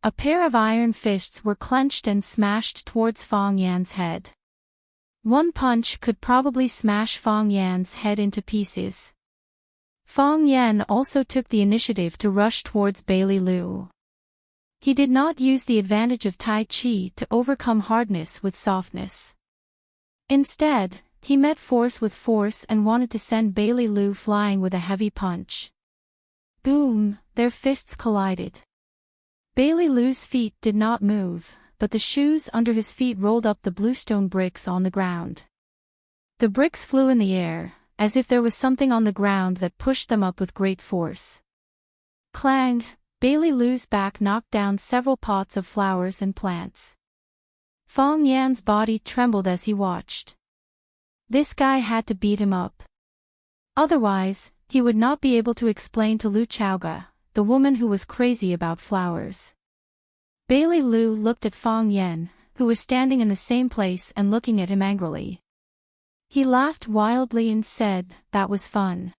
A pair of iron fists were clenched and smashed towards Fong Yan's head. One punch could probably smash Fong Yan's head into pieces. Fong Yan also took the initiative to rush towards Bailey Lu. He did not use the advantage of Tai Chi to overcome hardness with softness. Instead, he met force with force and wanted to send Bailey Lu flying with a heavy punch. Boom, their fists collided. Bailey Lu's feet did not move, but the shoes under his feet rolled up the bluestone bricks on the ground. The bricks flew in the air, as if there was something on the ground that pushed them up with great force. Clang! Bailey Lu's back knocked down several pots of flowers and plants. Fong Yan's body trembled as he watched. This guy had to beat him up. Otherwise, he would not be able to explain to Lu Chaoga, the woman who was crazy about flowers. Bailey Lu looked at Fong Yan, who was standing in the same place and looking at him angrily. He laughed wildly and said, "That was fun.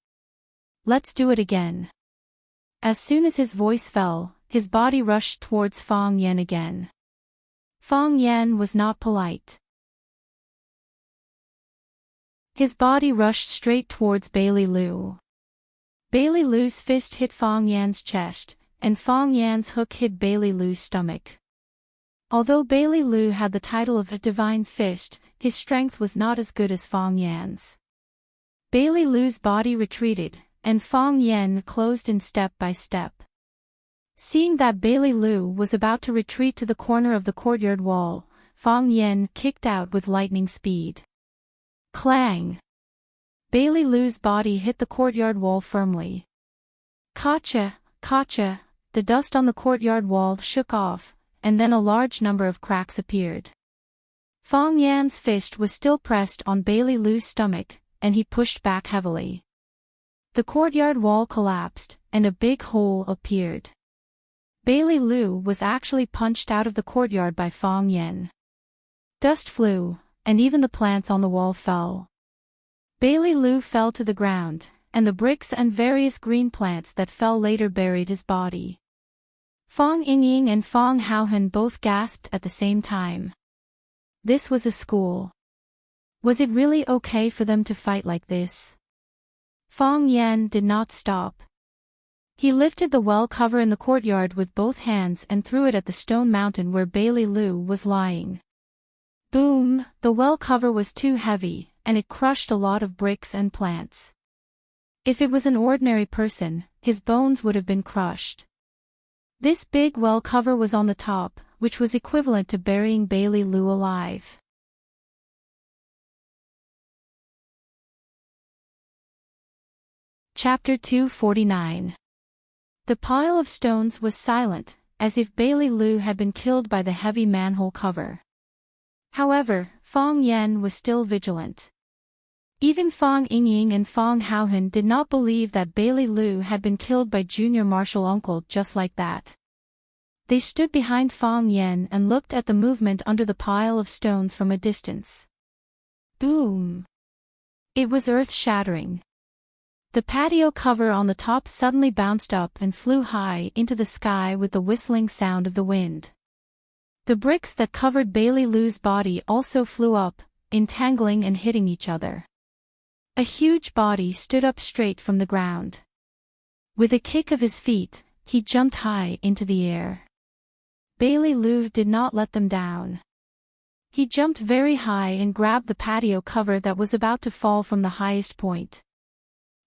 Let's do it again." As soon as his voice fell, his body rushed towards Fong Yan again. Fong Yan was not polite. His body rushed straight towards Bailey Lu. Bailey Lu's fist hit Fong Yan's chest, and Fong Yan's hook hit Bailey Lu's stomach. Although Bailey Lu had the title of a divine fist, his strength was not as good as Fong Yan's. Bailey Lu's body retreated, and Fong Yan closed in step by step. Seeing that Bailey Lu was about to retreat to the corner of the courtyard wall, Fong Yan kicked out with lightning speed. Clang! Bailey Lu's body hit the courtyard wall firmly. Gotcha, gotcha! The dust on the courtyard wall shook off, and then a large number of cracks appeared. Fong Yan's fist was still pressed on Bailey Lu's stomach, and he pushed back heavily. The courtyard wall collapsed, and a big hole appeared. Bailey Lu was actually punched out of the courtyard by Fong Yan. Dust flew, and even the plants on the wall fell. Bailey Lu fell to the ground, and the bricks and various green plants that fell later buried his body. Fong Yingying and Fong Haohan both gasped at the same time. This was a school. Was it really okay for them to fight like this? Fong Yan did not stop. He lifted the well cover in the courtyard with both hands and threw it at the stone mountain where Bailey Lu was lying. Boom! The well cover was too heavy, and it crushed a lot of bricks and plants. If it was an ordinary person, his bones would have been crushed. This big well cover was on the top, which was equivalent to burying Bailey Lu alive. Chapter 249. The pile of stones was silent, as if Bailey Lu had been killed by the heavy manhole cover. However, Fong Yan was still vigilant. Even Fong Yingying and Fong Haohan did not believe that Bailey Lu had been killed by Junior Martial Uncle just like that. They stood behind Fong Yan and looked at the movement under the pile of stones from a distance. Boom! It was earth-shattering. The patio cover on the top suddenly bounced up and flew high into the sky with the whistling sound of the wind. The bricks that covered Bailey Lu's body also flew up, entangling and hitting each other. A huge body stood up straight from the ground. With a kick of his feet, he jumped high into the air. Bailey Lu did not let them down. He jumped very high and grabbed the patio cover that was about to fall from the highest point.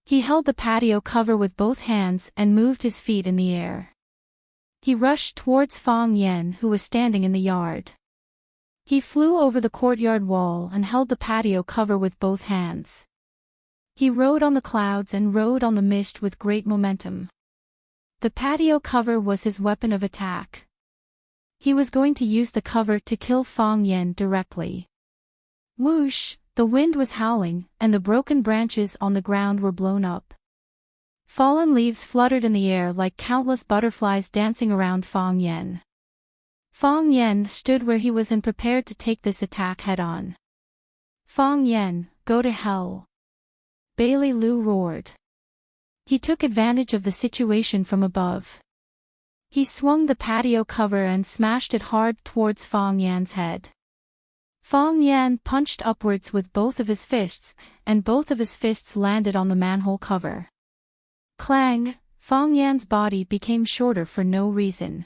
He held the patio cover with both hands and moved his feet in the air. He rushed towards Fong Yan, who was standing in the yard. He flew over the courtyard wall and held the patio cover with both hands. He rode on the clouds and rode on the mist with great momentum. The patio cover was his weapon of attack. He was going to use the cover to kill Fong Yan directly. Whoosh! The wind was howling, and the broken branches on the ground were blown up. Fallen leaves fluttered in the air like countless butterflies dancing around Fong Yan. Fong Yan stood where he was and prepared to take this attack head-on. Fong Yan, go to hell! Bailey Lu roared. He took advantage of the situation from above. He swung the patio cover and smashed it hard towards Fong Yan's head. Fong Yan punched upwards with both of his fists, and both of his fists landed on the manhole cover. Clang! Fong Yan's body became shorter for no reason.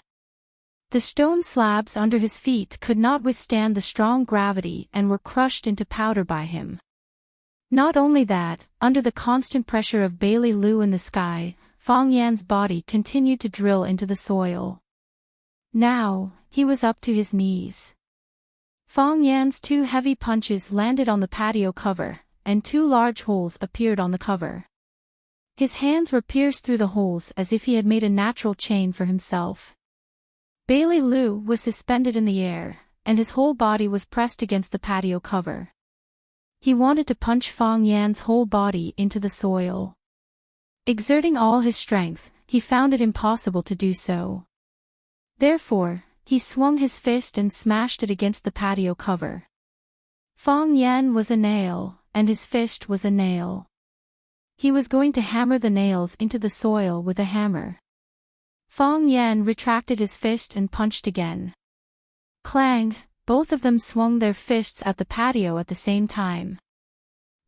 The stone slabs under his feet could not withstand the strong gravity and were crushed into powder by him. Not only that, under the constant pressure of Bailey Lu in the sky, Fong Yan's body continued to drill into the soil. Now, he was up to his knees. Fong Yan's two heavy punches landed on the patio cover, and two large holes appeared on the cover. His hands were pierced through the holes as if he had made a natural chain for himself. Bailey Lu was suspended in the air, and his whole body was pressed against the patio cover. He wanted to punch Fong Yan's whole body into the soil. Exerting all his strength, he found it impossible to do so. Therefore, he swung his fist and smashed it against the patio cover. Fong Yan was a nail, and his fist was a nail. He was going to hammer the nails into the soil with a hammer. Fong Yan retracted his fist and punched again. Clang! Both of them swung their fists at the patio at the same time.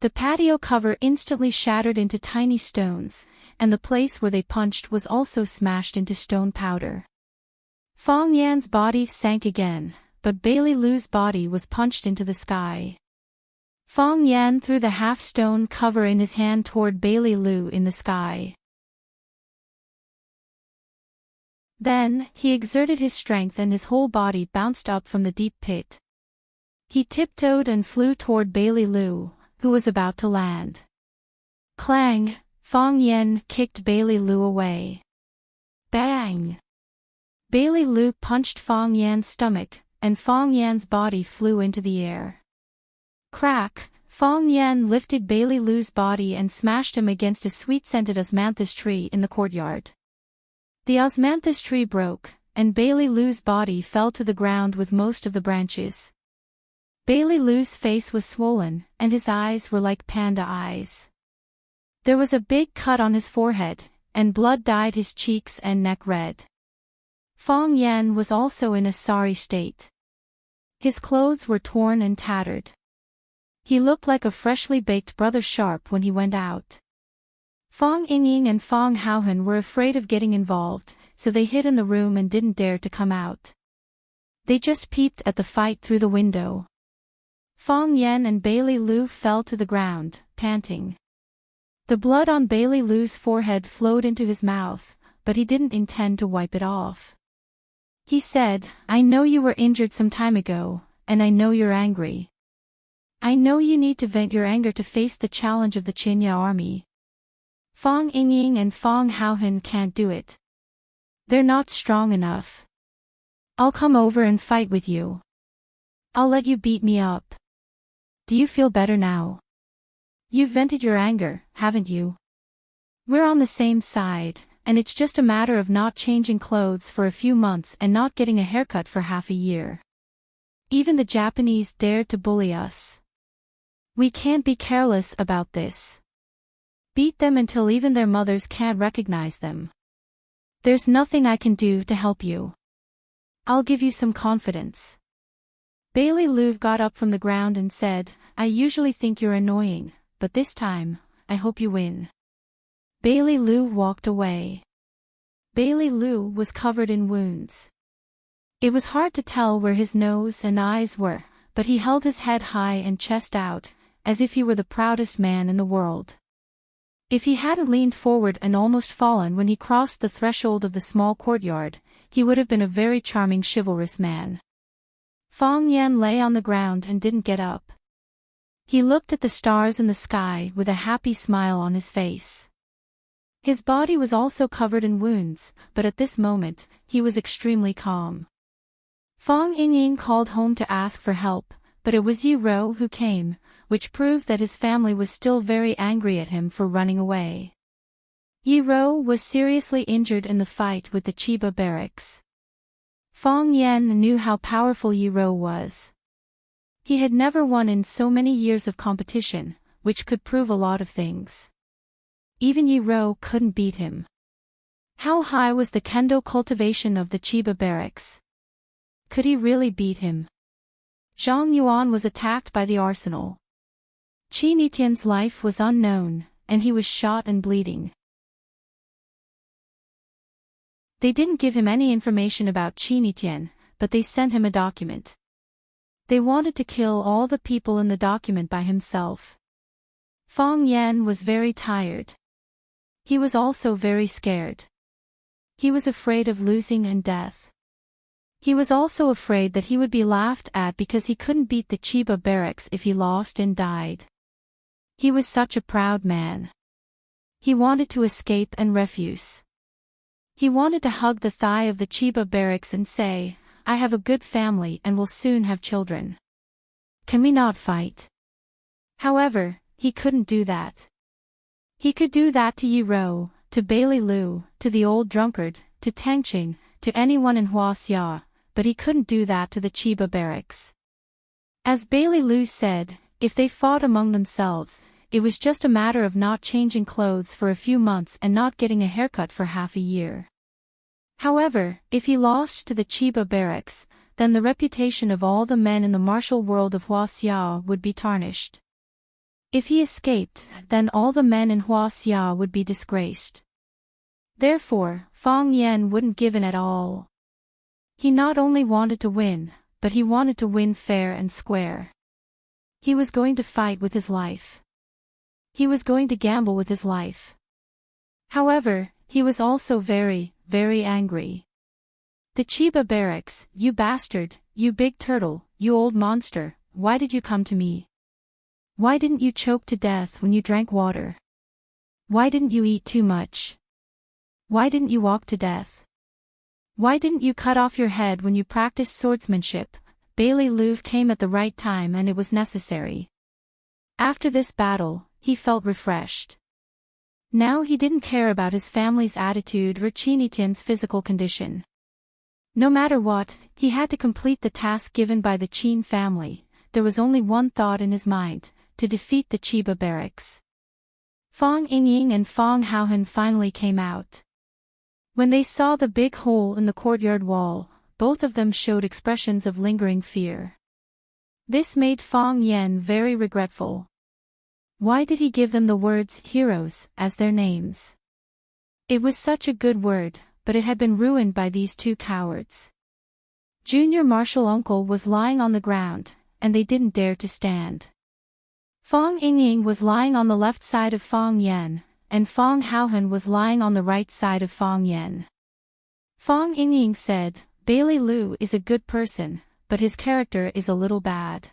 The patio cover instantly shattered into tiny stones, and the place where they punched was also smashed into stone powder. Fong Yan's body sank again, but Bailey Lu's body was punched into the sky. Fong Yan threw the half-stone cover in his hand toward Bailey Lu in the sky. Then, he exerted his strength and his whole body bounced up from the deep pit. He tiptoed and flew toward Bailey Lu, who was about to land. Clang! Fong Yan kicked Bailey Lu away. Bang! Bailey Lu punched Fong Yan's stomach, and Fong Yan's body flew into the air. Crack! Fong Yan lifted Bailey Lu's body and smashed him against a sweet-scented osmanthus tree in the courtyard. The osmanthus tree broke, and Bailey Lu's body fell to the ground with most of the branches. Bailey Lu's face was swollen, and his eyes were like panda eyes. There was a big cut on his forehead, and blood dyed his cheeks and neck red. Fong Yan was also in a sorry state. His clothes were torn and tattered. He looked like a freshly baked Brother Sharp when he went out. Fong Yingying and Fong Haohan were afraid of getting involved, so they hid in the room and didn't dare to come out. They just peeped at the fight through the window. Fong Yan and Bailey Lu fell to the ground, panting. The blood on Bailey Lu's forehead flowed into his mouth, but he didn't intend to wipe it off. He said, "I know you were injured some time ago, and I know you're angry. I know you need to vent your anger to face the challenge of the Qinya army. Fong Yingying and Fong Haohan can't do it. They're not strong enough. I'll come over and fight with you. I'll let you beat me up. Do you feel better now? You've vented your anger, haven't you? We're on the same side, and it's just a matter of not changing clothes for a few months and not getting a haircut for half a year. Even the Japanese dared to bully us. We can't be careless about this. Beat them until even their mothers can't recognize them. There's nothing I can do to help you. I'll give you some confidence. Bailey Lou got up from the ground and said, I usually think you're annoying, but this time, I hope you win. Bailey Lou walked away. Bailey Lou was covered in wounds. It was hard to tell where his nose and eyes were, but he held his head high and chest out, as if he were the proudest man in the world. If he hadn't leaned forward and almost fallen when he crossed the threshold of the small courtyard, he would have been a very charming chivalrous man. Fong Yan lay on the ground and didn't get up. He looked at the stars in the sky with a happy smile on his face. His body was also covered in wounds, but at this moment, he was extremely calm. Fong Yingying called home to ask for help, but it was Yi Ro who came, which proved that his family was still very angry at him for running away. Yi Ro was seriously injured in the fight with the Chiba barracks. Fong Yan knew how powerful Yi Ro was. He had never won in so many years of competition, which could prove a lot of things. Even Yi Ro couldn't beat him. How high was the kendo cultivation of the Chiba barracks? Could he really beat him? Zhang Yuan was attacked by the arsenal. Qi Nitian's life was unknown, and he was shot and bleeding. They didn't give him any information about Qi Nitian, but they sent him a document. They wanted to kill all the people in the document by himself. Fong Yan was very tired. He was also very scared. He was afraid of losing and death. He was also afraid that he would be laughed at because he couldn't beat the Chiba barracks if he lost and died. He was such a proud man. He wanted to escape and refuse. He wanted to hug the thigh of the Chiba barracks and say, I have a good family and will soon have children. Can we not fight? However, he couldn't do that. He could do that to Yi Ro, to Bailey Lou, to the old drunkard, to Tangqing, to anyone in Huaxia, but he couldn't do that to the Chiba barracks. As Bailey Lou said, if they fought among themselves, it was just a matter of not changing clothes for a few months and not getting a haircut for half a year. However, if he lost to the Chiba barracks, then the reputation of all the men in the martial world of Huaxia would be tarnished. If he escaped, then all the men in Huaxia would be disgraced. Therefore, Fong Yan wouldn't give in at all. He not only wanted to win, but he wanted to win fair and square. He was going to fight with his life. He was going to gamble with his life. However, he was also very, very angry. The Chiba barracks, you bastard, you big turtle, you old monster, why did you come to me? Why didn't you choke to death when you drank water? Why didn't you eat too much? Why didn't you walk to death? Why didn't you cut off your head when you practiced swordsmanship? Bailey Lou came at the right time and it was necessary. After this battle, he felt refreshed. Now he didn't care about his family's attitude or Qinitian's physical condition. No matter what, he had to complete the task given by the Qin family. There was only one thought in his mind, to defeat the Chiba barracks. Fong Yingying and Fong Haohan finally came out. When they saw the big hole in the courtyard wall, both of them showed expressions of lingering fear. This made Fong Yan very regretful. Why did he give them the words heroes as their names? It was such a good word, but it had been ruined by these two cowards. Junior Marshal Uncle was lying on the ground, and they didn't dare to stand. Fong Yingying was lying on the left side of Fong Yan, and Fong Haohan was lying on the right side of Fong Yan. Fong Yingying said, Bailey Lou is a good person, but his character is a little bad.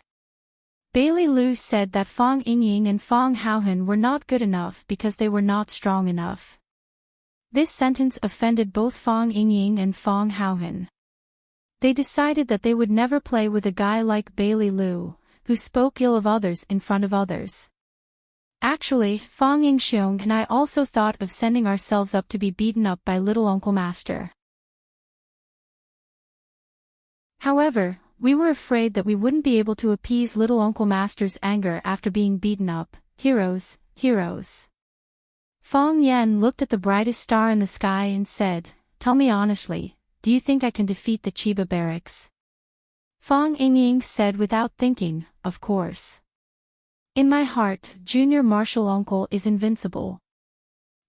Bailey Lou said that Fong Yingying and Fong Haohan were not good enough because they were not strong enough. This sentence offended both Fong Yingying and Fong Haohan. They decided that they would never play with a guy like Bailey Liu, who spoke ill of others in front of others. Actually, Fang Yingxiong and I also thought of sending ourselves up to be beaten up by little Uncle Master. However, we were afraid that we wouldn't be able to appease little Uncle Master's anger after being beaten up. Heroes, heroes. Fang Yan looked at the brightest star in the sky and said, "Tell me honestly, do you think I can defeat the Chiba barracks?" Fang Yingying said without thinking, "Of course. In my heart, Junior Martial Uncle is invincible.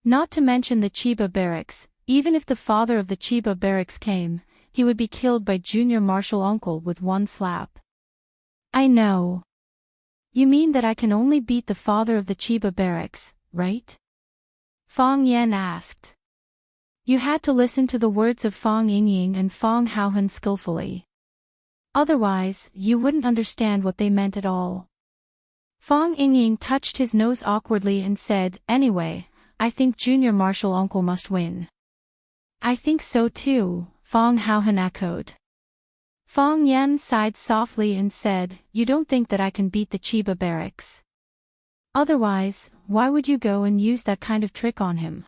Not to mention the Chiba barracks, even if the father of the Chiba barracks came, he would be killed by Junior Martial Uncle with one slap." "I know. You mean that I can only beat the father of the Chiba barracks, right?" Fang Yan asked. You had to listen to the words of Fang Yingying and Fang Haohan skillfully. Otherwise, you wouldn't understand what they meant at all. Fang Yingying touched his nose awkwardly and said, "Anyway, I think Junior Martial Uncle must win." "I think so too," Fang Haohan echoed. Fang Yan sighed softly and said, "You don't think that I can beat the Chiba barracks? Otherwise, why would you go and use that kind of trick on him?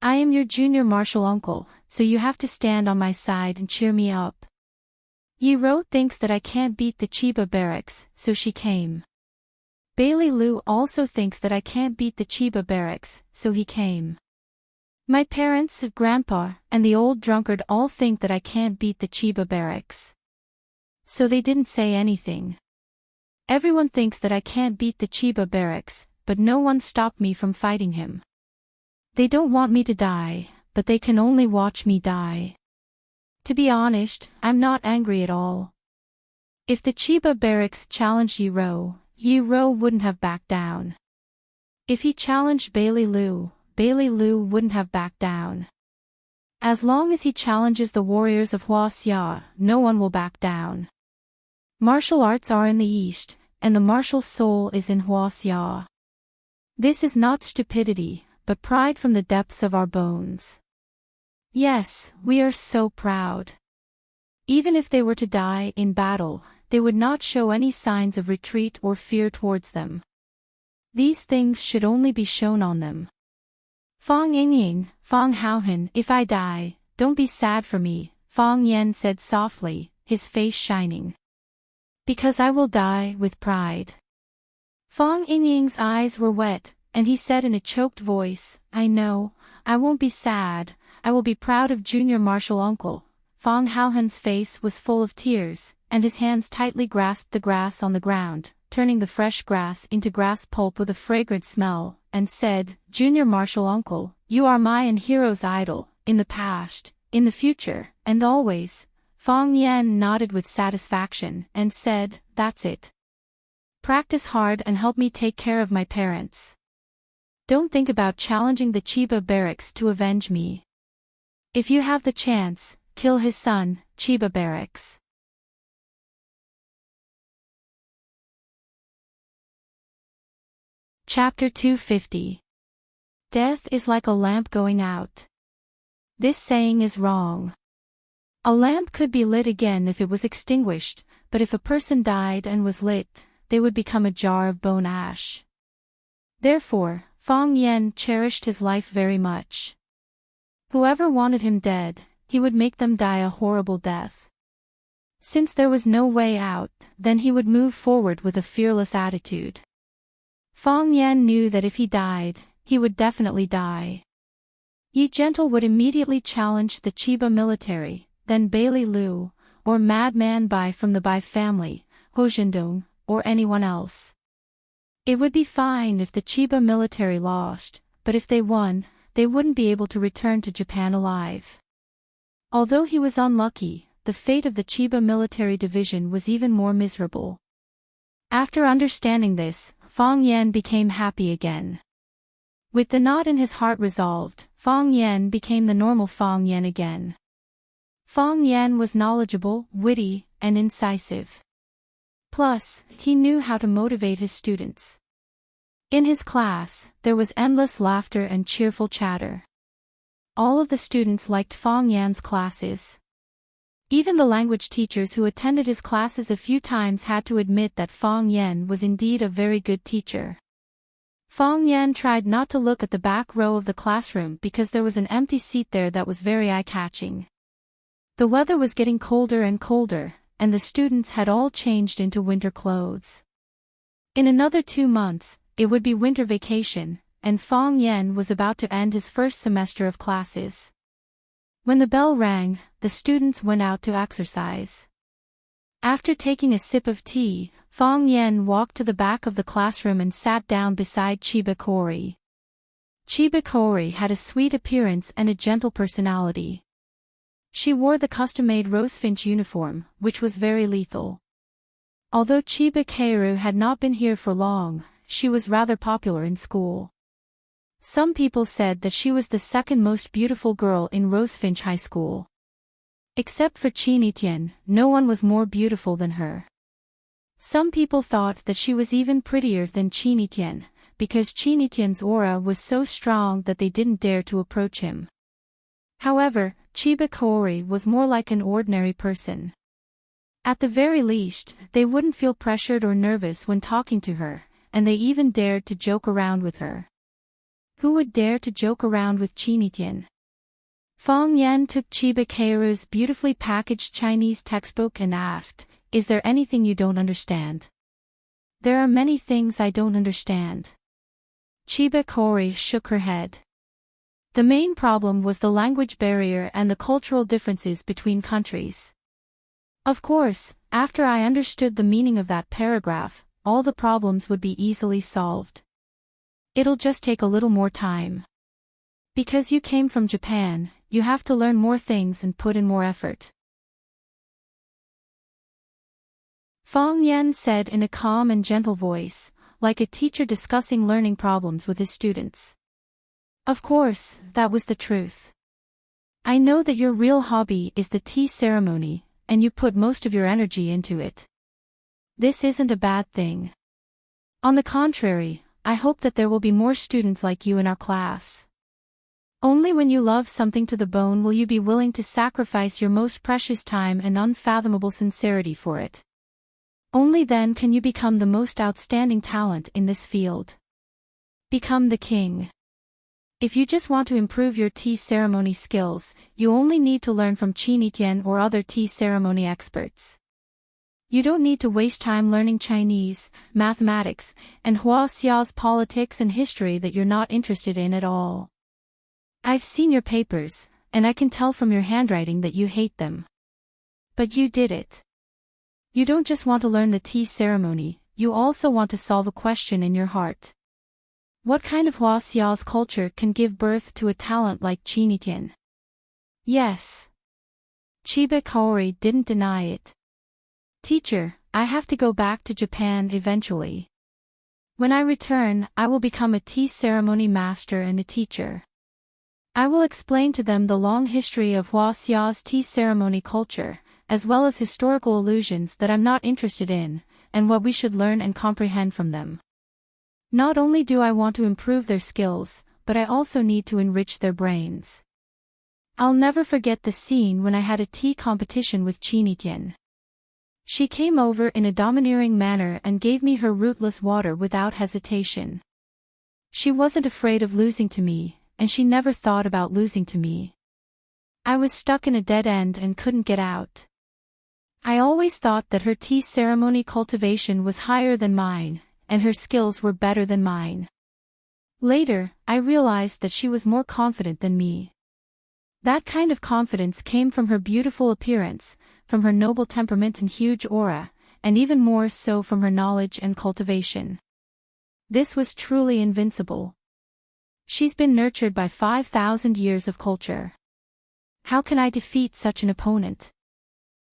I am your Junior Martial Uncle, so you have to stand on my side and cheer me up." Yi Ro thinks that I can't beat the Chiba barracks, so she came. Bailey Liu also thinks that I can't beat the Chiba barracks, so he came. My parents, Grandpa, and the old drunkard all think that I can't beat the Chiba barracks. So they didn't say anything. Everyone thinks that I can't beat the Chiba barracks, but no one stopped me from fighting him. They don't want me to die, but they can only watch me die. To be honest, I'm not angry at all. If the Chiba barracks challenged Yi Ro wouldn't have backed down. If he challenged Bailey Liu wouldn't have backed down. As long as he challenges the warriors of Huaxia, no one will back down. Martial arts are in the East, and the martial soul is in Huaxia. This is not stupidity, but pride from the depths of our bones. Yes, we are so proud. Even if they were to die in battle, they would not show any signs of retreat or fear towards them. These things should only be shown on them. Fang Yingying, Fang Haohan, if I die, don't be sad for me, Fang Yan said softly, his face shining. Because I will die with pride. Fang Yingying's eyes were wet, and he said in a choked voice, I know, I won't be sad, I will be proud of Junior Martial Uncle. Fang Haohan's face was full of tears, and his hands tightly grasped the grass on the ground, turning the fresh grass into grass pulp with a fragrant smell, and said, Junior Martial Uncle, you are my and hero's idol, in the past, in the future, and always. Fang Yan nodded with satisfaction and said, that's it. Practice hard and help me take care of my parents. Don't think about challenging the Chiba barracks to avenge me. If you have the chance, kill his son, Chiba barracks. Chapter 250. Death is like a lamp going out. This saying is wrong. A lamp could be lit again if it was extinguished, but if a person died and was lit, they would become a jar of bone ash. Therefore, Fang Yan cherished his life very much. Whoever wanted him dead, he would make them die a horrible death. Since there was no way out, then he would move forward with a fearless attitude. Fang Yan knew that if he died, he would definitely die. Yi Gentle would immediately challenge the Chiba military, then Bailey Liu, or Madman Bai from the Bai family, Ho Zhendong, or anyone else. It would be fine if the Chiba military lost, but if they won, they wouldn't be able to return to Japan alive. Although he was unlucky, the fate of the Chiba military division was even more miserable. After understanding this, Fang Yan became happy again. With the knot in his heart resolved, Fang Yan became the normal Fang Yan again. Fang Yan was knowledgeable, witty, and incisive. Plus, he knew how to motivate his students. In his class, there was endless laughter and cheerful chatter. All of the students liked Fang Yan's classes. Even the language teachers who attended his classes a few times had to admit that Fang Yan was indeed a very good teacher. Fang Yan tried not to look at the back row of the classroom because there was an empty seat there that was very eye-catching. The weather was getting colder and colder, and the students had all changed into winter clothes. In another 2 months, it would be winter vacation, and Fang Yan was about to end his first semester of classes. When the bell rang, the students went out to exercise. After taking a sip of tea, Fang Yan walked to the back of the classroom and sat down beside Chiba Kori. Chiba Kori had a sweet appearance and a gentle personality. She wore the custom-made rosefinch uniform, which was very lethal. Although Chiba Keiru had not been here for long, she was rather popular in school. Some people said that she was the second most beautiful girl in Rosefinch High School. Except for Chinitian, no one was more beautiful than her. Some people thought that she was even prettier than Chinitian, because Chinitian's aura was so strong that they didn't dare to approach him. However, Chiba Kori was more like an ordinary person. At the very least, they wouldn't feel pressured or nervous when talking to her, and they even dared to joke around with her. Who would dare to joke around with Chinitian? Fang Yan took Chiba Keiru's beautifully packaged Chinese textbook and asked, "Is there anything you don't understand?" "There are many things I don't understand." Chiba Kori shook her head. The main problem was the language barrier and the cultural differences between countries. Of course, after I understood the meaning of that paragraph, all the problems would be easily solved. It'll just take a little more time. Because you came from Japan, you have to learn more things and put in more effort. Fang Yan said in a calm and gentle voice, like a teacher discussing learning problems with his students. Of course, that was the truth. I know that your real hobby is the tea ceremony, and you put most of your energy into it. This isn't a bad thing. On the contrary, I hope that there will be more students like you in our class. Only when you love something to the bone will you be willing to sacrifice your most precious time and unfathomable sincerity for it. Only then can you become the most outstanding talent in this field. Become the king. If you just want to improve your tea ceremony skills, you only need to learn from Chinitian or other tea ceremony experts. You don't need to waste time learning Chinese, mathematics, and Huaxia's politics and history that you're not interested in at all. I've seen your papers, and I can tell from your handwriting that you hate them. But you did it. You don't just want to learn the tea ceremony, you also want to solve a question in your heart. What kind of Huaxia's culture can give birth to a talent like Chinitian? Yes. Chiba Kori didn't deny it. Teacher, I have to go back to Japan eventually. When I return, I will become a tea ceremony master and a teacher. I will explain to them the long history of Huaxia's tea ceremony culture, as well as historical allusions that I'm not interested in, and what we should learn and comprehend from them. Not only do I want to improve their skills, but I also need to enrich their brains. I'll never forget the scene when I had a tea competition with Chinitian. She came over in a domineering manner and gave me her rootless water without hesitation. She wasn't afraid of losing to me, and she never thought about losing to me. I was stuck in a dead end and couldn't get out. I always thought that her tea ceremony cultivation was higher than mine, and her skills were better than mine. Later, I realized that she was more confident than me. That kind of confidence came from her beautiful appearance, from her noble temperament and huge aura, and even more so from her knowledge and cultivation. This was truly invincible. She's been nurtured by 5,000 years of culture. How can I defeat such an opponent?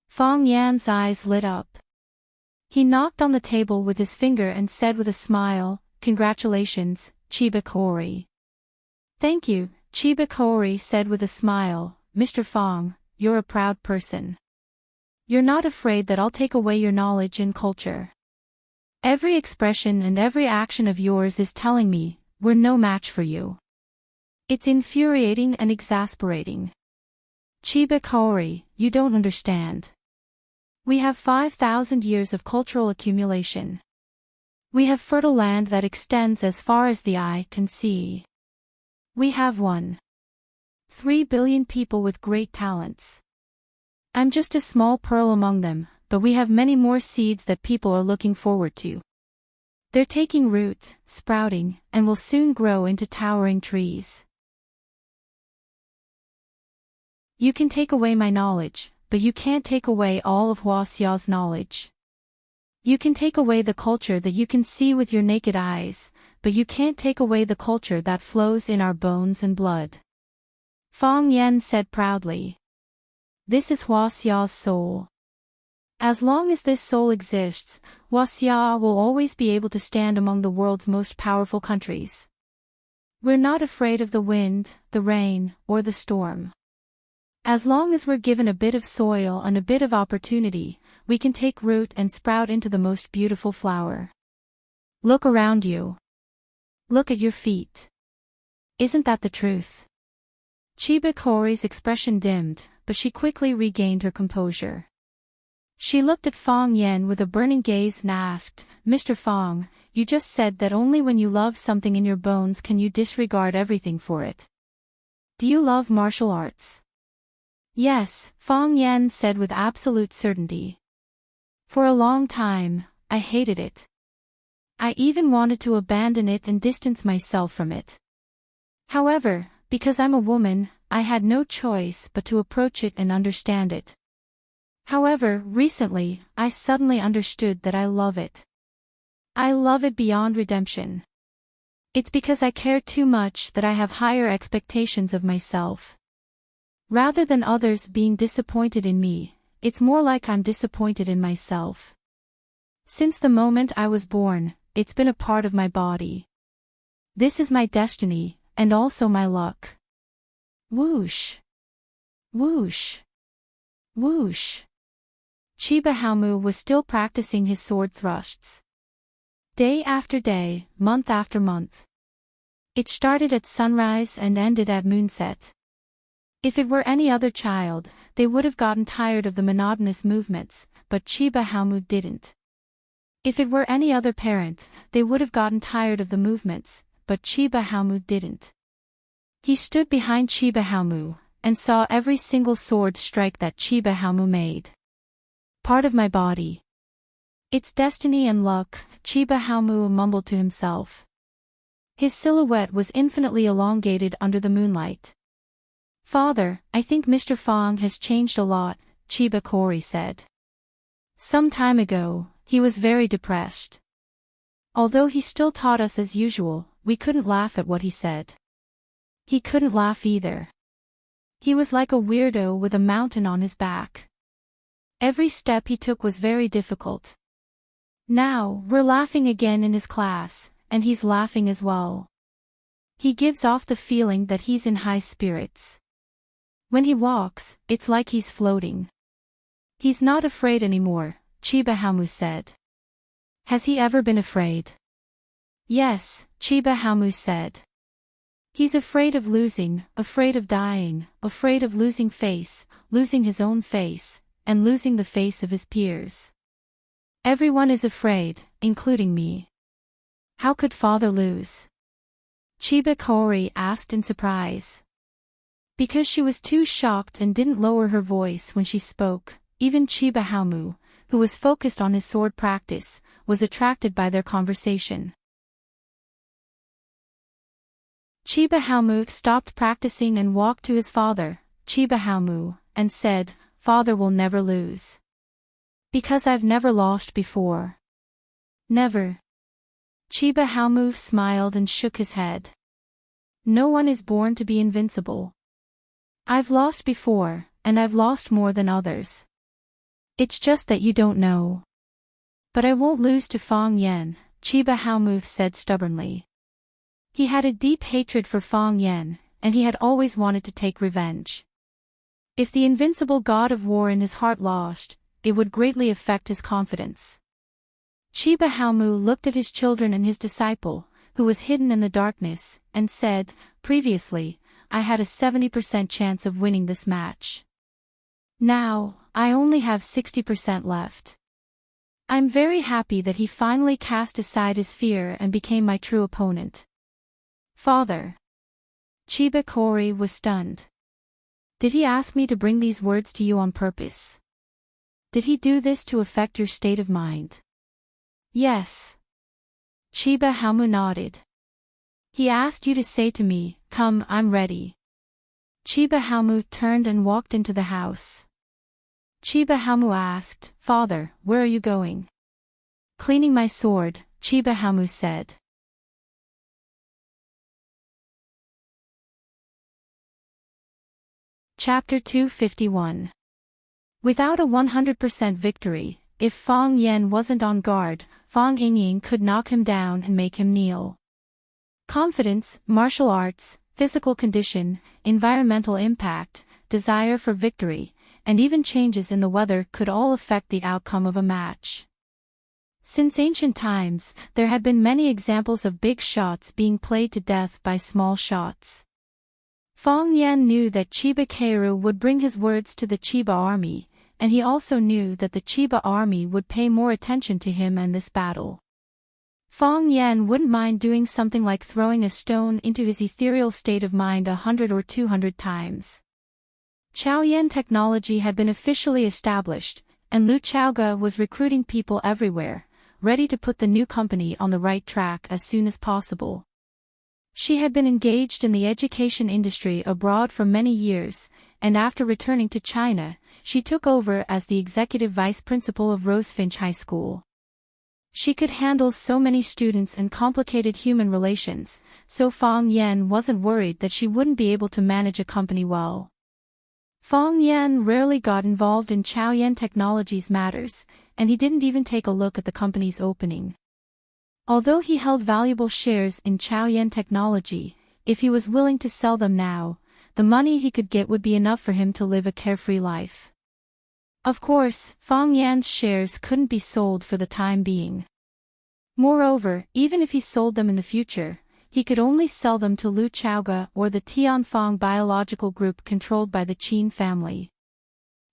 Fang Yan's eyes lit up. He knocked on the table with his finger and said with a smile, "Congratulations, Chiba Kori." "Thank you," Chiba Kori said with a smile, "Mr. Fang, you're a proud person. You're not afraid that I'll take away your knowledge and culture. Every expression and every action of yours is telling me, we're no match for you. It's infuriating and exasperating. Chiba Kori, you don't understand. We have 5,000 years of cultural accumulation. We have fertile land that extends as far as the eye can see. We have 1.3 billion people with great talents. I'm just a small pearl among them, but we have many more seeds that people are looking forward to. They're taking root, sprouting, and will soon grow into towering trees. You can take away my knowledge, but you can't take away all of Huaxia's knowledge. You can take away the culture that you can see with your naked eyes, but you can't take away the culture that flows in our bones and blood. Fang Yan said proudly. This is Huaxia's soul. As long as this soul exists, Huaxia will always be able to stand among the world's most powerful countries. We're not afraid of the wind, the rain, or the storm. As long as we're given a bit of soil and a bit of opportunity, we can take root and sprout into the most beautiful flower. Look around you. Look at your feet. Isn't that the truth? Chiba Kori's expression dimmed, but she quickly regained her composure. She looked at Fang Yan with a burning gaze and asked, Mr. Fang, you just said that only when you love something in your bones can you disregard everything for it. Do you love martial arts? Yes, Fang Yan said with absolute certainty. For a long time, I hated it. I even wanted to abandon it and distance myself from it. However, because I'm a woman, I had no choice but to approach it and understand it. However, recently, I suddenly understood that I love it. I love it beyond redemption. It's because I care too much that I have higher expectations of myself. Rather than others being disappointed in me, it's more like I'm disappointed in myself. Since the moment I was born, it's been a part of my body. This is my destiny, and also my luck. Whoosh! Whoosh! Whoosh! Chiba Haomu was still practicing his sword thrusts. Day after day, month after month. It started at sunrise and ended at moonset. If it were any other child, they would have gotten tired of the monotonous movements, but Chiba Haomu didn't. If it were any other parent, they would have gotten tired of the movements, but Chiba Haomu didn't. He stood behind Chiba Haomu, and saw every single sword strike that Chiba Haomu made. Part of my body. It's destiny and luck, Chiba Haomu mumbled to himself. His silhouette was infinitely elongated under the moonlight. Father, I think Mr. Fang has changed a lot, Chiba Kori said. Some time ago, he was very depressed. Although he still taught us as usual, we couldn't laugh at what he said. He couldn't laugh either. He was like a weirdo with a mountain on his back. Every step he took was very difficult. Now, we're laughing again in his class, and he's laughing as well. He gives off the feeling that he's in high spirits. When he walks, it's like he's floating. He's not afraid anymore, Chiba Haomu said. Has he ever been afraid? Yes, Chiba Haomu said. He's afraid of losing, afraid of dying, afraid of losing face, losing his own face, and losing the face of his peers. Everyone is afraid, including me. How could father lose? Chiba Kori asked in surprise. Because she was too shocked and didn't lower her voice when she spoke, even Chiba Haomu, who was focused on his sword practice, was attracted by their conversation. Chiba Haomu stopped practicing and walked to his father, Chiba Haomu, and said, Father will never lose. Because I've never lost before. Never. Chiba Haomu smiled and shook his head. No one is born to be invincible. I've lost before, and I've lost more than others. It's just that you don't know. But I won't lose to Fang Yan, Chiba Haomu said stubbornly. He had a deep hatred for Fang Yan, and he had always wanted to take revenge. If the invincible god of war in his heart lost, it would greatly affect his confidence. Chiba Haomu looked at his children and his disciple, who was hidden in the darkness, and said, Previously, I had a 70% chance of winning this match. Now, I only have 60% left. I'm very happy that he finally cast aside his fear and became my true opponent. Father. Chiba Kori was stunned. Did he ask me to bring these words to you on purpose? Did he do this to affect your state of mind? Yes. Chiba Hamu nodded. He asked you to say to me, "Come, I'm ready." Chiba Hamu turned and walked into the house. Chiba Hamu asked, "Father, where are you going?" "Cleaning my sword," Chiba Hamu said. Chapter 251. Without a 100% victory, if Fang Yan wasn't on guard, Fang Yingying could knock him down and make him kneel. Confidence, martial arts, physical condition, environmental impact, desire for victory, and even changes in the weather could all affect the outcome of a match. Since ancient times, there had been many examples of big shots being played to death by small shots. Fang Yan knew that Chiba Keiru would bring his words to the Chiba army, and he also knew that the Chiba army would pay more attention to him and this battle. Fang Yan wouldn't mind doing something like throwing a stone into his ethereal state of mind 100 or 200 times. Chaoyan technology had been officially established, and Lu Chaoga was recruiting people everywhere, ready to put the new company on the right track as soon as possible. She had been engaged in the education industry abroad for many years, and after returning to China, she took over as the executive vice principal of Rosefinch High School. She could handle so many students and complicated human relations, so Fang Yan wasn't worried that she wouldn't be able to manage a company well. Fang Yan rarely got involved in Chaoyan Technology's matters, and he didn't even take a look at the company's opening. Although he held valuable shares in Chaoyan Technology, if he was willing to sell them now, the money he could get would be enough for him to live a carefree life. Of course, Fang Yan's shares couldn't be sold for the time being. Moreover, even if he sold them in the future, he could only sell them to Lu Chaoga or the Tianfang biological group controlled by the Qin family.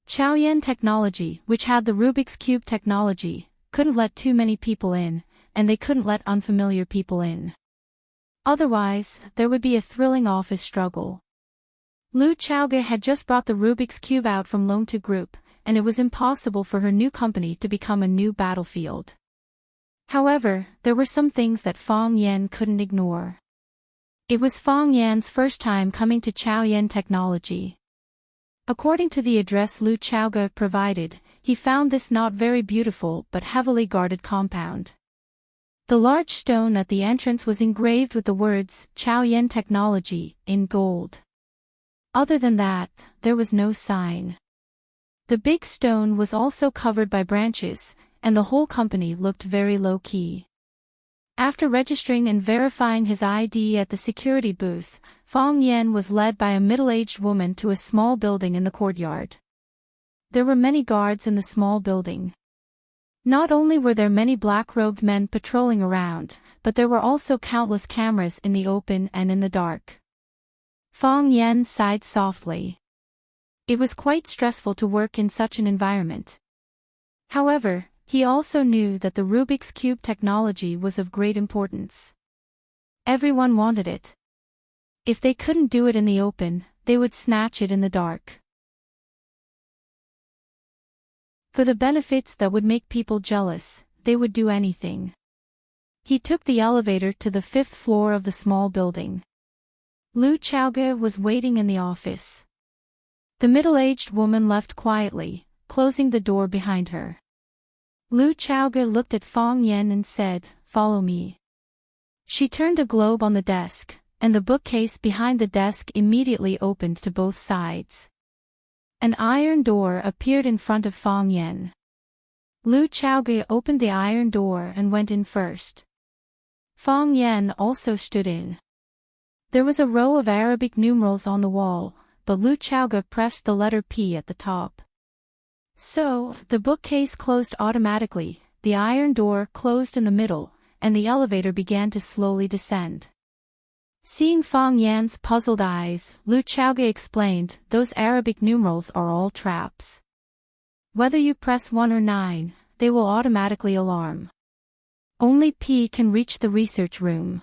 Chaoyan Technology, which had the Rubik's Cube technology, couldn't let too many people in, and they couldn't let unfamiliar people in. Otherwise, there would be a thrilling office struggle. Lu Chaoga had just brought the Rubik's Cube out from Longtu Group, and it was impossible for her new company to become a new battlefield. However, there were some things that Fang Yan couldn't ignore. It was Fang Yan's first time coming to Chaoyan Technology. According to the address Lu Chaoga provided, he found this not very beautiful but heavily guarded compound. The large stone at the entrance was engraved with the words Chaoyan Technology in gold. Other than that, there was no sign. The big stone was also covered by branches, and the whole company looked very low-key. After registering and verifying his ID at the security booth, Fang Yan was led by a middle-aged woman to a small building in the courtyard. There were many guards in the small building. Not only were there many black-robed men patrolling around, but there were also countless cameras in the open and in the dark. Fang Yan sighed softly. It was quite stressful to work in such an environment. However, he also knew that the Rubik's Cube technology was of great importance. Everyone wanted it. If they couldn't do it in the open, they would snatch it in the dark. For the benefits that would make people jealous, they would do anything. He took the elevator to the 5th floor of the small building. Lu Chaoga was waiting in the office. The middle-aged woman left quietly, closing the door behind her. Lu Chaoga looked at Fang Yan and said, "Follow me." She turned a globe on the desk, and the bookcase behind the desk immediately opened to both sides. An iron door appeared in front of Fang Yan. Lu Chaoga opened the iron door and went in first. Fang Yan also stood in. There was a row of Arabic numerals on the wall, but Lu Chaoga pressed the letter P at the top. So, the bookcase closed automatically, the iron door closed in the middle, and the elevator began to slowly descend. Seeing Fang Yan's puzzled eyes, Lu Chaoge explained, those Arabic numerals are all traps. Whether you press 1 or 9, they will automatically alarm. Only P can reach the research room.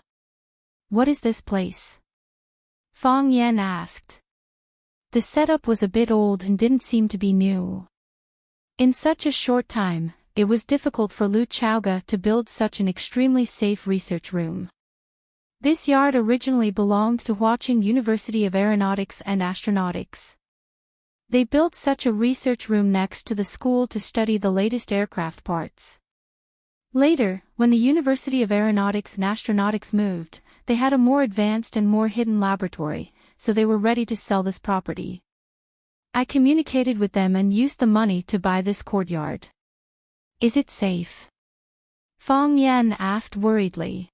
What is this place? Fang Yan asked. The setup was a bit old and didn't seem to be new. In such a short time, it was difficult for Lu Chaoge to build such an extremely safe research room. This yard originally belonged to Huaqing University of Aeronautics and Astronautics. They built such a research room next to the school to study the latest aircraft parts. Later, when the University of Aeronautics and Astronautics moved, they had a more advanced and more hidden laboratory, so they were ready to sell this property. I communicated with them and used the money to buy this courtyard. Is it safe? Fang Yan asked worriedly.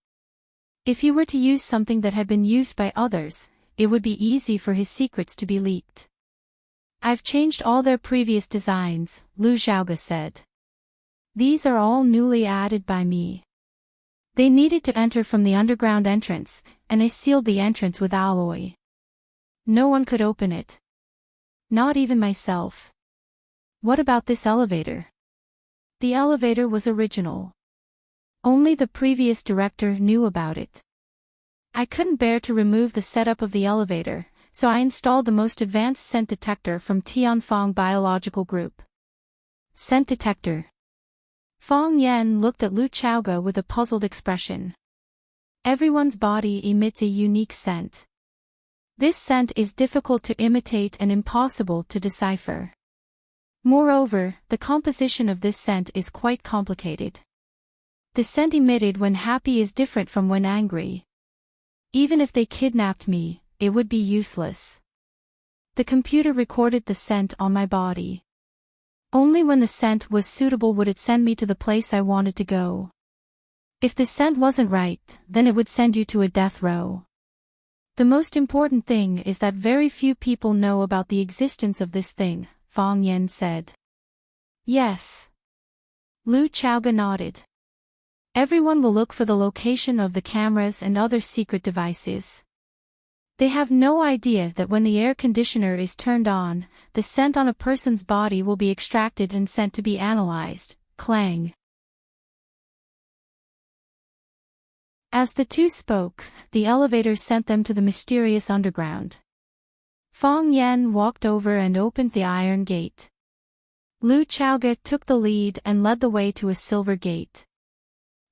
If he were to use something that had been used by others, it would be easy for his secrets to be leaked. I've changed all their previous designs, Lu Xiaoge said. These are all newly added by me. They needed to enter from the underground entrance, and I sealed the entrance with alloy. No one could open it. Not even myself. What about this elevator? The elevator was original. Only the previous director knew about it. I couldn't bear to remove the setup of the elevator, so I installed the most advanced scent detector from Tianfang Biological Group. Scent detector. Fang Yan looked at Lu Chaoge with a puzzled expression. Everyone's body emits a unique scent. This scent is difficult to imitate and impossible to decipher. Moreover, the composition of this scent is quite complicated. The scent emitted when happy is different from when angry. Even if they kidnapped me, it would be useless. The computer recorded the scent on my body. Only when the scent was suitable would it send me to the place I wanted to go. If the scent wasn't right, then it would send you to a death row. The most important thing is that very few people know about the existence of this thing, Fang Yan said. Yes. Lu Chaoge nodded. Everyone will look for the location of the cameras and other secret devices. They have no idea that when the air conditioner is turned on, the scent on a person's body will be extracted and sent to be analyzed. Clang. As the two spoke, the elevator sent them to the mysterious underground. Fang Yan walked over and opened the iron gate. Lu Chaoge took the lead and led the way to a silver gate.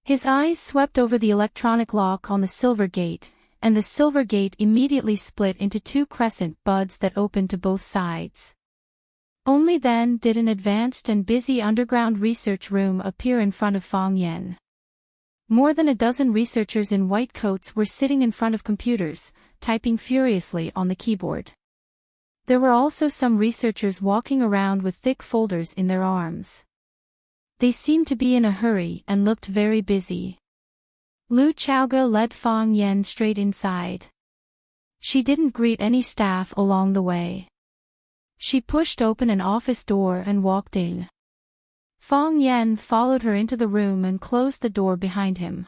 His eyes swept over the electronic lock on the silver gate, and the silver gate immediately split into two crescent buds that opened to both sides. Only then did an advanced and busy underground research room appear in front of Fang Yan. More than a dozen researchers in white coats were sitting in front of computers, typing furiously on the keyboard. There were also some researchers walking around with thick folders in their arms. They seemed to be in a hurry and looked very busy. Lu Chaoge led Fang Yan straight inside. She didn't greet any staff along the way. She pushed open an office door and walked in. Fang Yan followed her into the room and closed the door behind him.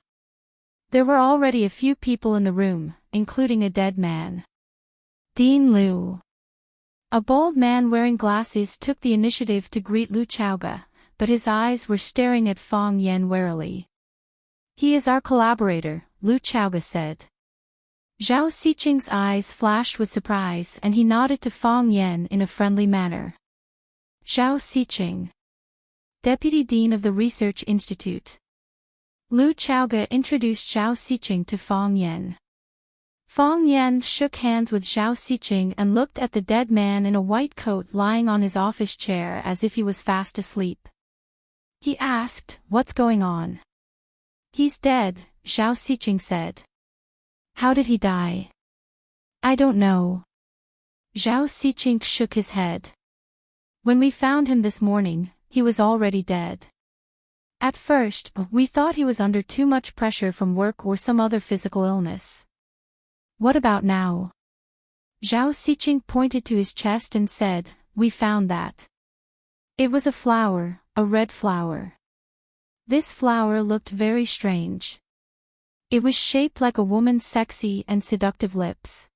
There were already a few people in the room, including a dead man. Dean Liu. A bald man wearing glasses took the initiative to greet Lu Chaoge, but his eyes were staring at Fang Yan warily. He is our collaborator, Lu Chaoge said. Zhao Xiqing's eyes flashed with surprise and he nodded to Fang Yan in a friendly manner. Zhao Xiqing. Deputy Dean of the Research Institute. Lu Chaoge introduced Zhao Xiqing to Fang Yan. Fang Yan shook hands with Zhao Xiqing and looked at the dead man in a white coat lying on his office chair as if he was fast asleep. He asked, "What's going on?" "He's dead," Zhao Xiqing said. "How did he die?" "I don't know." Zhao Xiqing shook his head. "When we found him this morning, he was already dead. At first, we thought he was under too much pressure from work or some other physical illness." "What about now?" Zhao Xiqing pointed to his chest and said, "We found that. It was a flower, a red flower. This flower looked very strange. It was shaped like a woman's sexy and seductive lips.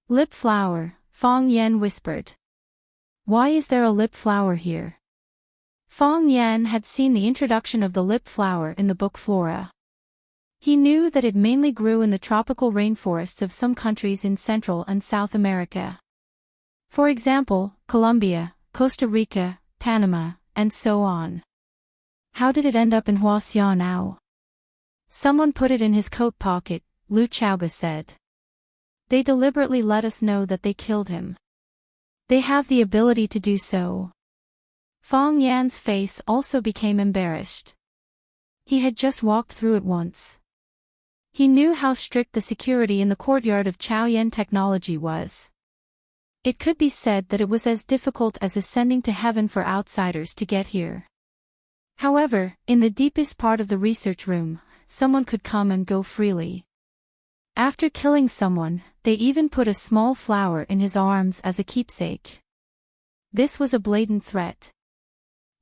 Lip flower, Fong Yen whispered. Why is there a lip flower here? Fong Yen had seen the introduction of the lip flower in the book Flora. He knew that it mainly grew in the tropical rainforests of some countries in Central and South America. For example, Colombia, Costa Rica, Panama, and so on. How did it end up in Huaxianao? Someone put it in his coat pocket, Lu Chaoga said. They deliberately let us know that they killed him. They have the ability to do so. Fong Yan's face also became embarrassed. He had just walked through it once. He knew how strict the security in the courtyard of Chaoyan Technology was. It could be said that it was as difficult as ascending to heaven for outsiders to get here. However, in the deepest part of the research room, someone could come and go freely. After killing someone, they even put a small flower in his arms as a keepsake. This was a blatant threat.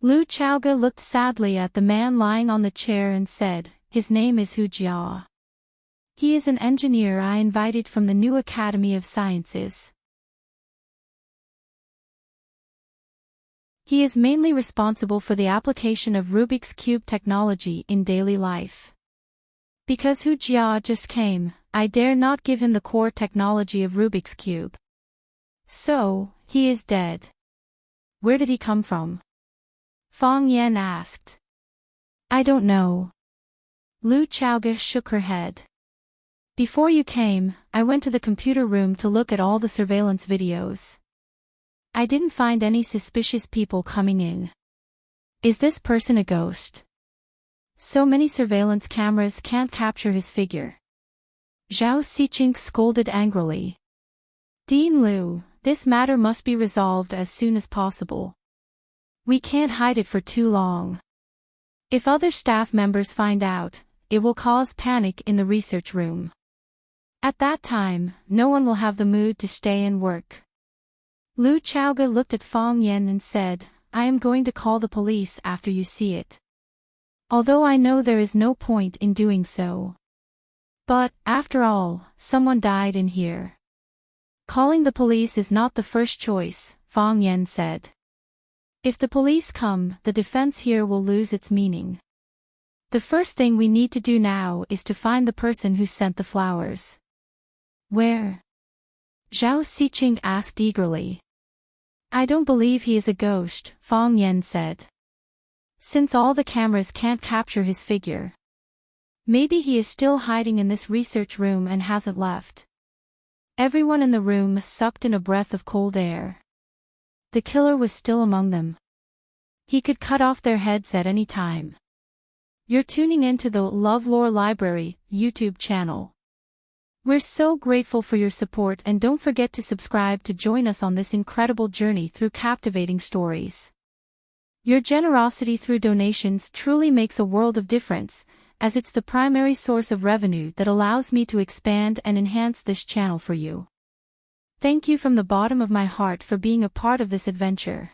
Lu Chaoga looked sadly at the man lying on the chair and said, his name is Hu Jia. He is an engineer I invited from the new Academy of Sciences. He is mainly responsible for the application of Rubik's Cube technology in daily life. Because Hu Jia just came, I dare not give him the core technology of Rubik's Cube. So, he is dead. Where did he come from? Fong Yan asked. I don't know. Lu Chaoga shook her head. Before you came, I went to the computer room to look at all the surveillance videos. I didn't find any suspicious people coming in. Is this person a ghost? So many surveillance cameras can't capture his figure. Zhao Xiqing scolded angrily. Dean Liu, this matter must be resolved as soon as possible. We can't hide it for too long. If other staff members find out, it will cause panic in the research room. At that time, no one will have the mood to stay and work. Lu Chaoga looked at Fong Yan and said, I am going to call the police after you see it. Although I know there is no point in doing so. But, after all, someone died in here. Calling the police is not the first choice, Fong Yan said. If the police come, the defense here will lose its meaning. The first thing we need to do now is to find the person who sent the flowers. Where? Zhao Xiqing asked eagerly. I don't believe he is a ghost, Fong Yan said. Since all the cameras can't capture his figure. Maybe he is still hiding in this research room and hasn't left. Everyone in the room sucked in a breath of cold air. The killer was still among them. He could cut off their heads at any time. You're tuning into the LoveLore Library YouTube channel. We're so grateful for your support, and don't forget to subscribe to join us on this incredible journey through captivating stories. Your generosity through donations truly makes a world of difference, as it's the primary source of revenue that allows me to expand and enhance this channel for you. Thank you from the bottom of my heart for being a part of this adventure.